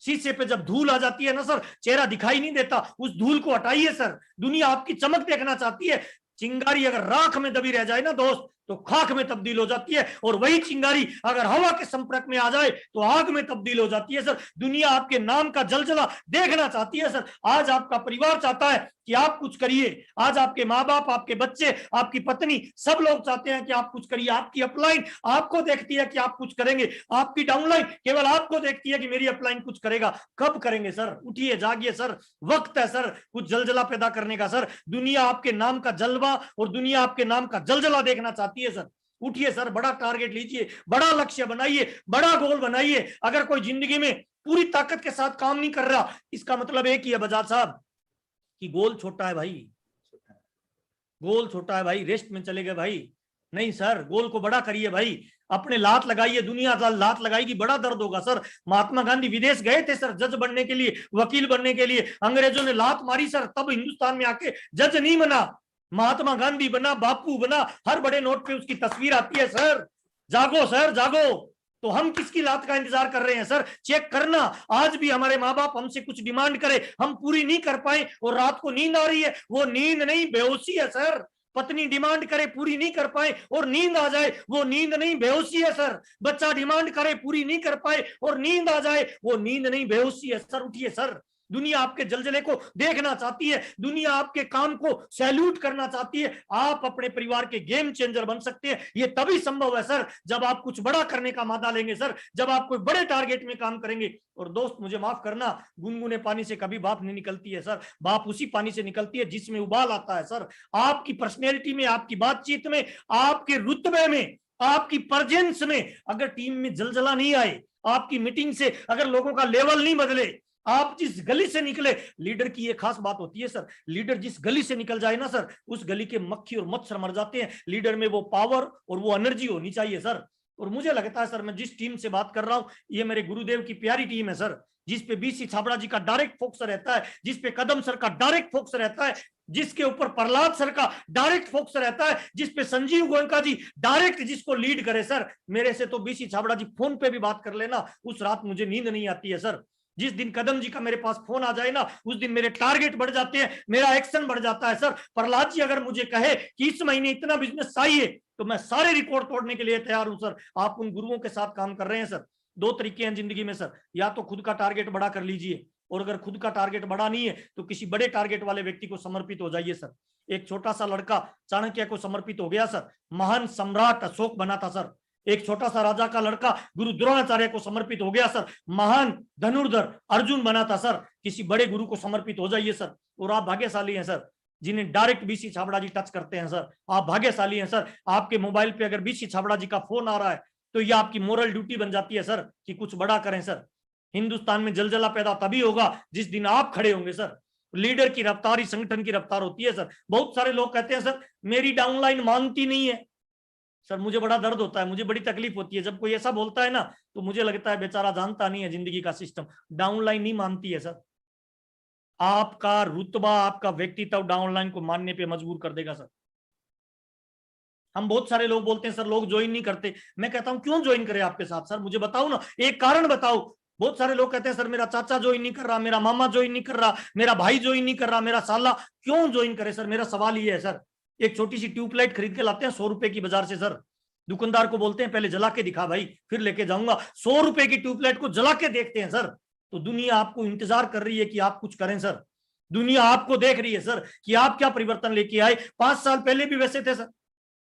शीशे पे जब धूल आ जाती है ना सर, चेहरा दिखाई नहीं देता, उस धूल को हटाइए सर। दुनिया आपकी चमक देखना चाहती है। चिंगारी अगर राख में दबी रह जाए ना दोस्त, तो खाक में तब्दील हो जाती है, और वही चिंगारी अगर हवा के संपर्क में आ जाए तो आग में तब्दील हो जाती है सर। दुनिया आपके नाम का जलजला देखना चाहती है सर। आज आपका परिवार चाहता है कि आप कुछ करिए, आज आपके माँ बाप, आपके बच्चे, आपकी पत्नी, सब लोग चाहते हैं कि आप कुछ करिए। आपकी अपलाइन आपको देखती है कि आप कुछ करेंगे, आपकी डाउनलाइन केवल आपको देखती है कि मेरी अपलाइन कुछ करेगा। कब करेंगे सर? उठिए, जागिए सर, वक्त है सर कुछ जलजला पैदा करने का सर। दुनिया आपके नाम का जलवा और दुनिया आपके नाम का जलजला देखना चाहती है सर। उठिए सर, बड़ा टारगेट लीजिए, बड़ा लक्ष्य बनाइए, बड़ा गोल बनाइए। अगर कोई जिंदगी में पूरी ताकत के साथ काम नहीं कर रहा, इसका मतलब एक ही है बजाज साहब कि गोल छोटा है भाई, गोल छोटा है भाई, रेस्ट में चले गए भाई। नहीं सर, गोल को बड़ा करिए भाई, अपने लात लगाइए, दुनिया लात लगाएगी, बड़ा दर्द होगा सर। महात्मा गांधी विदेश गए थे सर जज बनने के लिए, वकील बनने के लिए, अंग्रेजों ने लात मारी सर, तब हिंदुस्तान में आके जज नहीं बना, महात्मा गांधी बना, बापू बना, हर बड़े नोट पे उसकी तस्वीर आती है सर। जागो सर, जागो। तो हम किसकी लात का इंतजार कर रहे हैं सर? चेक करना, आज भी हमारे माँ बाप हमसे कुछ डिमांड करे, हम पूरी नहीं कर पाए और रात को नींद आ रही है, वो नींद नहीं, बेहोशी है सर। पत्नी डिमांड करे, पूरी नहीं कर पाए और नींद आ जाए, वो नींद नहीं, बेहोशी है सर। बच्चा डिमांड करे, पूरी नहीं कर पाए और नींद आ जाए, वो नींद नहीं, बेहोशी है सर। उठिए सर, दुनिया आपके जलजले को देखना चाहती है, दुनिया आपके काम को सैल्यूट करना चाहती है। आप अपने परिवार के गेम चेंजर बन सकते हैं, ये तभी संभव है सर जब आप कुछ बड़ा करने का मादा लेंगे सर, जब आप कोई बड़े टारगेट में काम करेंगे। और दोस्त मुझे माफ करना, गुनगुने पानी से कभी भाप नहीं निकलती है सर, भाप उसी पानी से निकलती है जिसमें उबाल आता है सर। आपकी पर्सनैलिटी में, आपकी बातचीत में, आपके रुतबे में, आपकी प्रेजेंस में अगर टीम में जलजला नहीं आए, आपकी मीटिंग से अगर लोगों का लेवल नहीं बदले, आप जिस गली से निकले, लीडर की ये खास बात होती है सर, लीडर जिस गली से निकल जाए ना सर, उस गली के मक्खी और मच्छर मर जाते हैं। लीडर में वो पावर और वो एनर्जी होनी चाहिए सर। और मुझे लगता है सर, मैं जिस टीम से बात कर रहा हूं, ये मेरे गुरुदेव की प्यारी टीम है सर, जिस पे बीसी छाबड़ा जी का डायरेक्ट फोकस रहता है, जिस पे कदम सर का डायरेक्ट फोकस रहता है, जिसके ऊपर प्रहलाद सर का डायरेक्ट फोकस रहता है, जिस पे संजीव गोयनका जी डायरेक्ट जिसको लीड करे सर। मेरे से तो बीसी छाबड़ा जी फोन पे भी बात कर लेना, उस रात मुझे नींद नहीं आती है सर। जिस दिन कदम जी का मेरे पास फोन आ जाए ना, उस दिन मेरे टारगेट बढ़ जाते हैं, मेरा एक्शन बढ़ जाता है सर। प्रहलाद जी अगर मुझे कहे कि इस महीने इतना बिजनेस चाहिए, तो मैं सारे रिकॉर्ड तोड़ने के लिए तैयार हूं सर। आप उन गुरुओं के साथ काम कर रहे हैं सर। दो तरीके हैं जिंदगी में सर, या तो खुद का टारगेट बड़ा कर लीजिए, और अगर खुद का टारगेट बड़ा नहीं है तो किसी बड़े टारगेट वाले व्यक्ति को समर्पित हो जाइए सर। एक छोटा सा लड़का चाणक्य को समर्पित हो गया सर, महान सम्राट अशोक बना था सर। एक छोटा सा राजा का लड़का गुरु द्रोणाचार्य को समर्पित हो गया सर, महान धनुर्धर अर्जुन बना था सर। किसी बड़े गुरु को समर्पित हो जाइए सर। और आप भाग्यशाली हैं सर जिन्हें डायरेक्ट बीसी छाबड़ा जी टच करते हैं सर। आप भाग्यशाली हैं सर, आपके मोबाइल पे अगर बीसी छाबड़ा जी का फोन आ रहा है तो ये आपकी मोरल ड्यूटी बन जाती है सर कि कुछ बड़ा करें सर। हिंदुस्तान में जलजला पैदा तभी होगा जिस दिन आप खड़े होंगे सर। लीडर की रफ्तार ही संगठन की रफ्तार होती है सर। बहुत सारे लोग कहते हैं सर मेरी डाउनलाइन मांगती नहीं है सर। मुझे बड़ा दर्द होता है, मुझे बड़ी तकलीफ होती है जब कोई ऐसा बोलता है ना, तो मुझे लगता है बेचारा जानता नहीं है जिंदगी का सिस्टम। डाउनलाइन नहीं मानती है सर, आपका रुतबा, आपका व्यक्तित्व डाउनलाइन को मानने पे मजबूर कर देगा सर। हम बहुत सारे लोग बोलते हैं सर लोग ज्वाइन नहीं करते। मैं कहता हूं क्यों ज्वाइन करे आपके साथ सर? मुझे बताओ ना, एक कारण बताओ। बहुत सारे लोग कहते हैं सर मेरा चाचा ज्वाइन नहीं कर रहा, मेरा मामा ज्वाइन नहीं कर रहा, मेरा भाई ज्वाइन नहीं कर रहा, मेरा साला। क्यों ज्वाइन करे सर? मेरा सवाल ये है सर। एक छोटी सी ट्यूबलाइट खरीद के लाते हैं 100 रुपए की बाजार से सर, दुकानदार को बोलते हैं पहले जला के दिखा भाई, फिर लेके जाऊंगा। 100 रुपए की ट्यूबलाइट को जला के देखते हैं सर। तो दुनिया आपको इंतजार कर रही है कि आप कुछ करें सर। दुनिया आपको देख रही है सर कि आप क्या परिवर्तन लेके आए। 5 साल पहले भी वैसे थे सर,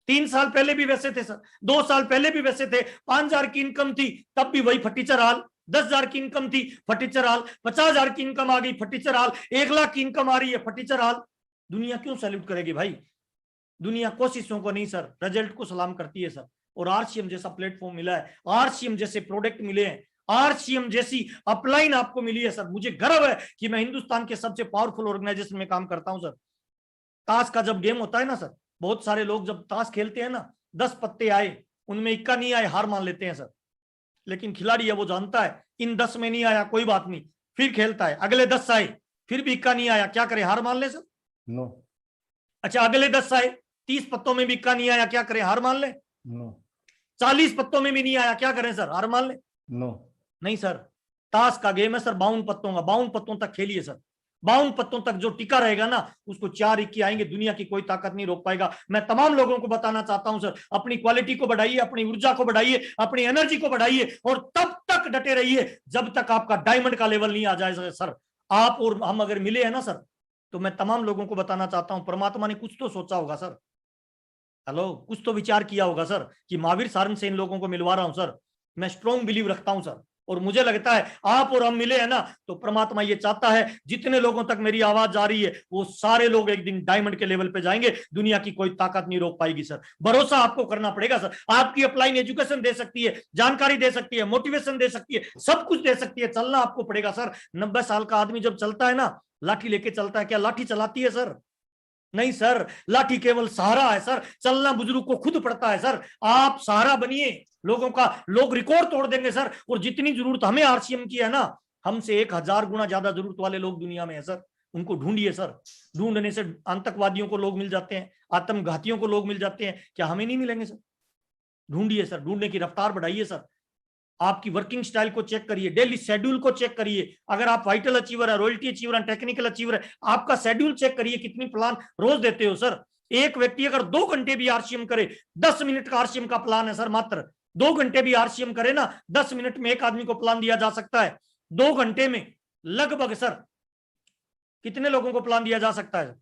3 साल पहले भी वैसे थे सर, 2 साल पहले भी वैसे थे। 5,000 की इनकम थी तब भी वही फटीचर हाल, 10,000 की इनकम थी फटीचर हाल, 50,000 की इनकम आ गई फटीचर हाल, 1 लाख की इनकम आ रही है फटीचर हाल। दुनिया क्यों सैल्यूट करेगी भाई? दुनिया कोशिशों को नहीं सर, रिजल्ट को सलाम करती है सर। और आरसीएम जैसा प्लेटफॉर्म मिला है, आरसीएम जैसे प्रोडक्ट मिले हैं, आरसीएम जैसी अपलाइन आपको मिली है सर। मुझे गर्व है कि मैं हिंदुस्तान के सबसे पावरफुल ऑर्गेनाइजेशन में काम करता हूं सर। ताश का जब गेम होता है ना सर, बहुत सारे लोग जब ताश खेलते हैं ना, 10 पत्ते आए उनमें इक्का नहीं आए, हार मान लेते हैं सर। लेकिन खिलाड़ी है वो जानता है इन 10 में नहीं आया कोई बात नहीं, फिर खेलता है। अगले 10 आए फिर भी इक्का नहीं आया, क्या करे? हार मान ले सर? नो। अच्छा अगले 10 आए, 30 पत्तों में भी इक्का नहीं आया, क्या करें? हार मान ले? नो। 40 पत्तों में भी नहीं आया, क्या करें सर? हार मान ले? नो। नहीं सर, ताश का गेम है सर 52 पत्तों का, 52 पत्तों तक खेलिए सर। 52 पत्तों तक जो टिका रहेगा ना, उसको 4 इक्की आएंगे, दुनिया की कोई ताकत नहीं रोक पाएगा। मैं तमाम लोगों को बताना चाहता हूं सर, अपनी क्वालिटी को बढ़ाइए, अपनी ऊर्जा को बढ़ाइए, अपनी एनर्जी को बढ़ाइए और तब तक डटे रहिए जब तक आपका डायमंड का लेवल नहीं आ जाए सर। आप और हम अगर मिले हैं ना सर, तो मैं तमाम लोगों को बताना चाहता हूं, परमात्मा ने कुछ तो सोचा होगा सर, हेलो, कुछ तो विचार किया होगा सर कि महावीर सारंग से इन लोगों को मिलवा रहा हूं सर। मैं स्ट्रॉन्ग बिलीव रखता हूं सर, और मुझे लगता है आप और हम मिले हैं ना, तो परमात्मा ये चाहता है जितने लोगों तक मेरी आवाज जा रही है वो सारे लोग एक दिन डायमंड के लेवल पे जाएंगे, दुनिया की कोई ताकत नहीं रोक पाएगी सर। भरोसा आपको करना पड़ेगा सर। आपकी अपलाइन एजुकेशन दे सकती है, जानकारी दे सकती है, मोटिवेशन दे सकती है, सब कुछ दे सकती है, चलना आपको पड़ेगा सर। 90 साल का आदमी जब चलता है ना, लाठी लेके चलता है, क्या लाठी चलाती है सर? नहीं सर, लाठी केवल सहारा है सर, चलना बुजुर्ग को खुद पड़ता है सर। आप सहारा बनिए लोगों का, लोग रिकॉर्ड तोड़ देंगे सर। और जितनी जरूरत हमें आरसीएम की है ना, हमसे 1000 गुना ज्यादा जरूरत वाले लोग दुनिया में है सर। उनको ढूंढिए सर, ढूंढने से आतंकवादियों को लोग मिल जाते हैं, आत्मघातियों को लोग मिल जाते हैं, क्या हमें नहीं मिलेंगे सर? ढूंढिए सर, ढूंढने की रफ्तार बढ़ाइए सर। आपकी वर्किंग स्टाइल को चेक करिए, डेली शेड्यूल को चेक करिए। अगर आप वाइटल अचीवर है, रॉयल्टी अचीवर है, टेक्निकल अचीवर है, आपका शेड्यूल चेक करिए, कितनी प्लान रोज देते हो सर। एक व्यक्ति अगर 2 घंटे भी आरसीएम करे, 10 मिनट का आरसीएम का प्लान है सर, मात्र 2 घंटे भी आरसीएम करे ना, 10 मिनट में एक आदमी को प्लान दिया जा सकता है। 2 घंटे में लगभग सर कितने लोगों को प्लान दिया जा सकता है?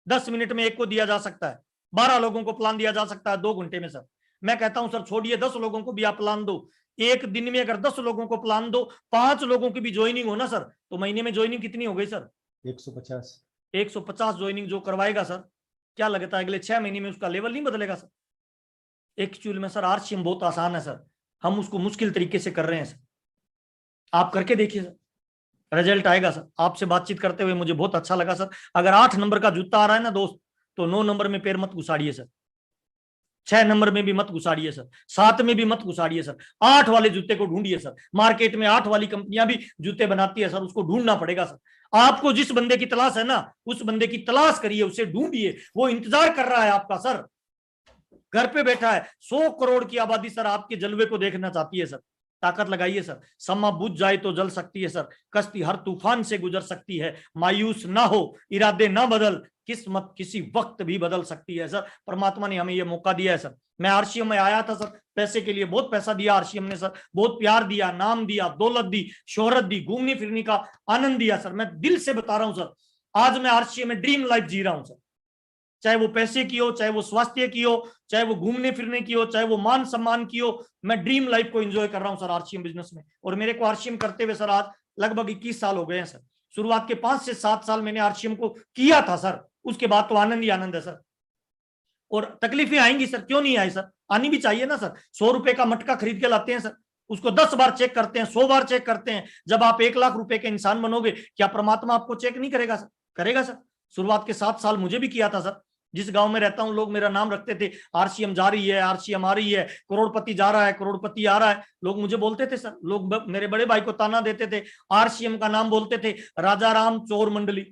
10 मिनट में एक को दिया जा सकता है, 12 लोगों को प्लान दिया जा सकता है 2 घंटे में सर। मैं कहता हूं सर, छोड़िए 10 लोगों को भी आप प्लान दो, एक दिन में अगर 10 लोगों को प्लान दो, 5 लोगों की भी ज्वाइनिंग हो ना सर, तो महीने में ज्वाइनिंग कितनी हो गई सर? 150 ज्वाइनिंग जो करवाएगा सर, क्या लगता है अगले 6 महीने में उसका लेवल नहीं बदलेगा सर? एक्चुअल में सर आरसीएम बहुत आसान है सर, हम उसको मुश्किल तरीके से कर रहे हैं सर। आप करके देखिए सर, रिजल्ट आएगा सर। आपसे बातचीत करते हुए मुझे बहुत अच्छा लगा सर। अगर 8 नंबर का जूता आ रहा है ना दोस्त, तो 9 नंबर में पैर मत घुसाड़िए सर, 6 नंबर में भी मत घुसाड़िए सर, 7 में भी मत घुसाड़िए सर, 8 वाले जूते को ढूंढिए सर। मार्केट में 8 वाली कंपनियां भी जूते बनाती है सर, उसको ढूंढना पड़ेगा सर। आपको जिस बंदे की तलाश है ना, उस बंदे की तलाश करिए, उसे ढूंढिए, वो इंतजार कर रहा है आपका सर, घर पे बैठा है। 100 करोड़ की आबादी सर आपके जलवे को देखना चाहती है सर। ताकत लगाइए सर, समा बुझ जाए तो जल सकती है सर, कश्ती हर तूफान से गुजर सकती है, मायूस ना हो, इरादे ना बदल, किस्मत किसी वक्त भी बदल सकती है सर। परमात्मा ने हमें यह मौका दिया है सर। मैं आरसीएम में आया था सर, पैसे के लिए बहुत पैसा दिया आरसीएम ने सर, बहुत प्यार दिया, नाम दिया, दौलत दी, शोहरत दी, घूमने फिरने का आनंद दिया सर। मैं दिल से बता रहा हूं सर, आज मैं आरसीएम में ड्रीम लाइफ जी रहा हूं सर। चाहे वो पैसे की हो, चाहे वो स्वास्थ्य की हो, चाहे वो घूमने फिरने की हो, चाहे वो मान सम्मान की हो, मैं ड्रीम लाइफ को एंजॉय कर रहा हूं सर आरसीएम बिजनेस में। और मेरे को आरसीएम करते हुए सर आज लगभग 21 साल हो गए हैं सर। शुरुआत के 5 से 7 साल मैंने आरसीएम को किया था सर, उसके बाद तो आनंद ही आनंद है सर। और तकलीफें आएंगी सर, क्यों नहीं आई सर, आनी भी चाहिए ना सर। 100 रुपए का मटका खरीद के लाते हैं सर, उसको 10 बार चेक करते हैं, 100 बार चेक करते हैं। जब आप 1 लाख रुपए के इंसान बनोगे, क्या परमात्मा आपको चेक नहीं करेगा सर? करेगा सर। शुरुआत के 7 साल मुझे भी किया था सर। जिस गांव में रहता हूं, लोग मेरा नाम रखते थे, आरसीएम जा रही है, आरसीएम आ रही है, करोड़पति जा रहा है, करोड़पति आ रहा है। लोग मुझे बोलते थे सर, लोग मेरे बड़े भाई को ताना देते थे, आरसीएम का नाम बोलते थे, राजा राम चोर मंडली।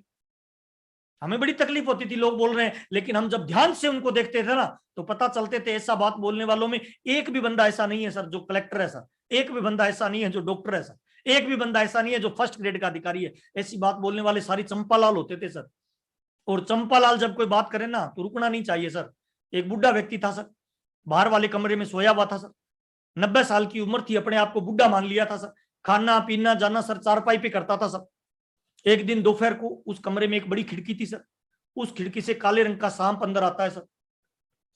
हमें बड़ी तकलीफ होती थी, लोग बोल रहे हैं, लेकिन हम जब ध्यान से उनको देखते थे ना, तो पता चलते थे ऐसा बात बोलने वालों में एक भी बंदा ऐसा नहीं है सर जो कलेक्टर है सर, एक भी बंदा ऐसा नहीं है जो डॉक्टर है सर, एक भी बंदा ऐसा नहीं है जो फर्स्ट ग्रेड का अधिकारी है। ऐसी बात बोलने वाले सारी चंपालाल होते थे सर। और चंपालाल जब कोई बात करे ना, तो रुकना नहीं चाहिए सर। एक बुढ़ा व्यक्ति था सर, बाहर वाले कमरे में सोया हुआ था सर, 90 साल की उम्र थी, अपने आप को बुढ़ा मान लिया था सर। खाना पीना जाना सर चारपाई पे करता था सर। एक दिन दोपहर को उस कमरे में एक बड़ी खिड़की थी सर, उस खिड़की से काले रंग का सांप अंदर आता है सर।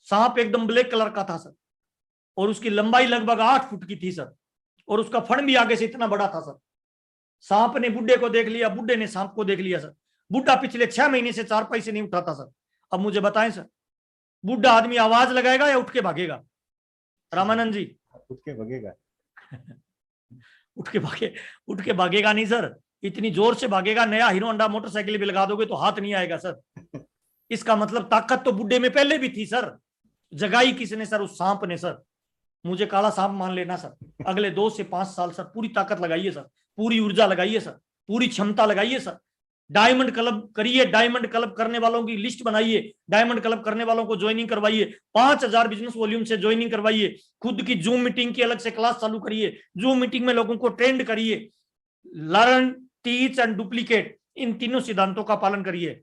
सांप एकदम ब्लैक कलर का था सर, और उसकी लंबाई लगभग 8 फुट की थी सर, और उसका फण भी आगे से इतना बड़ा था सर। सांप ने बुढ़े को देख लिया, बुढ़े ने सांप को देख लिया सर। बुढ़ा पिछले 6 महीने से चारपाई से नहीं उठा था सर। अब मुझे बताएं सर, बुढ़ा आदमी आवाज लगाएगा या उठ के भागेगा? रामानंद जी, उठ के भागेगा। उठ के भागेगा नहीं सर, इतनी जोर से भागेगा, नया हीरो होंडा मोटरसाइकिल भी लगा दोगे तो हाथ नहीं आएगा सर। इसका मतलब ताकत तो बुढ़े में पहले भी थी सर, जगाई किसने सर? उस सांप ने सर। मुझे काला सांप मान लेना सर। अगले 2 से 5 साल सर पूरी ताकत लगाइए सर, पूरी ऊर्जा लगाइए सर, पूरी क्षमता लगाइए सर। डायमंड क्लब करिए, डायमंड क्लब करने वालों की लिस्ट बनाइए, डायमंड क्लब करने वालों को ज्वाइनिंग करवाइए, 5000 बिजनेस वॉल्यूम से ज्वाइनिंग करवाइए, खुद की जूम मीटिंग की अलग से क्लास चालू करिए, जूम मीटिंग में लोगों को ट्रेंड करिए। लर्न, टीच एंड डुप्लीकेट, इन तीनों सिद्धांतों का पालन करिए,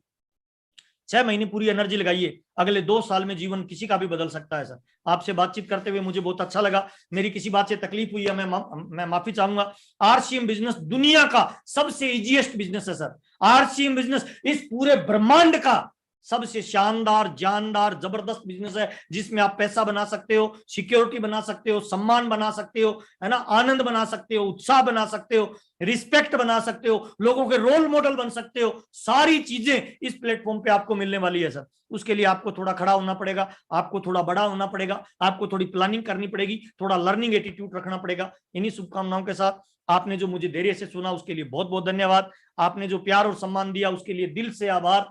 6 महीने पूरी एनर्जी लगाइए, अगले 2 साल में जीवन किसी का भी बदल सकता है सर। आपसे बातचीत करते हुए मुझे बहुत अच्छा लगा, मेरी किसी बात से तकलीफ हुई है मैं माफी चाहूंगा। आरसीएम बिजनेस दुनिया का सबसे इजीएस्ट बिजनेस है सर। आरसीएम बिजनेस इस पूरे ब्रह्मांड का सबसे शानदार, जानदार, जबरदस्त बिजनेस है, जिसमें आप पैसा बना सकते हो, सिक्योरिटी बना सकते हो, सम्मान बना सकते हो, है ना, आनंद बना सकते हो, उत्साह बना सकते हो, रिस्पेक्ट बना सकते हो, लोगों के रोल मॉडल बन सकते हो। सारी चीजें इस प्लेटफॉर्म पे आपको मिलने वाली है सर। उसके लिए आपको थोड़ा खड़ा होना पड़ेगा, आपको थोड़ा बड़ा होना पड़ेगा, आपको थोड़ी प्लानिंग करनी पड़ेगी, थोड़ा लर्निंग एटीट्यूड रखना पड़ेगा। इन्हीं शुभकामनाओं के साथ आपने जो मुझे धैर्य से सुना उसके लिए बहुत बहुत धन्यवाद। आपने जो प्यार और सम्मान दिया उसके लिए दिल से आभार।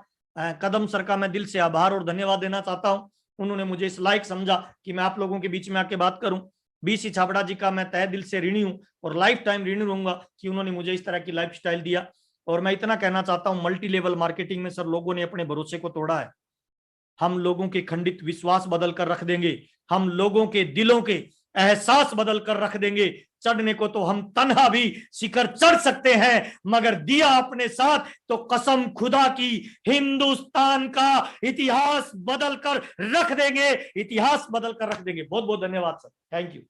कदम सर का मैं दिल से आभार और धन्यवाद देना चाहता हूं। उन्होंने मुझे इस लायक समझा कि मैं आप लोगों के बीच में आके बात करूं। बीसी छाबड़ा जी का मैं तहे दिल से ऋणी हूं और लाइफ टाइम ऋणी रहूंगा कि उन्होंने मुझे इस तरह की लाइफस्टाइल दिया। और मैं इतना कहना चाहता हूं, मल्टी लेवल मार्केटिंग में सर लोगों ने अपने भरोसे को तोड़ा है। हम लोगों के खंडित विश्वास बदल कर रख देंगे, हम लोगों के दिलों के एहसास बदल कर रख देंगे। चढ़ने को तो हम तन्हा भी शिखर चढ़ सकते हैं, मगर दिया अपने साथ तो कसम खुदा की हिंदुस्तान का इतिहास बदल कर रख देंगे, इतिहास बदल कर रख देंगे। बहुत बहुत धन्यवाद सर, थैंक यू।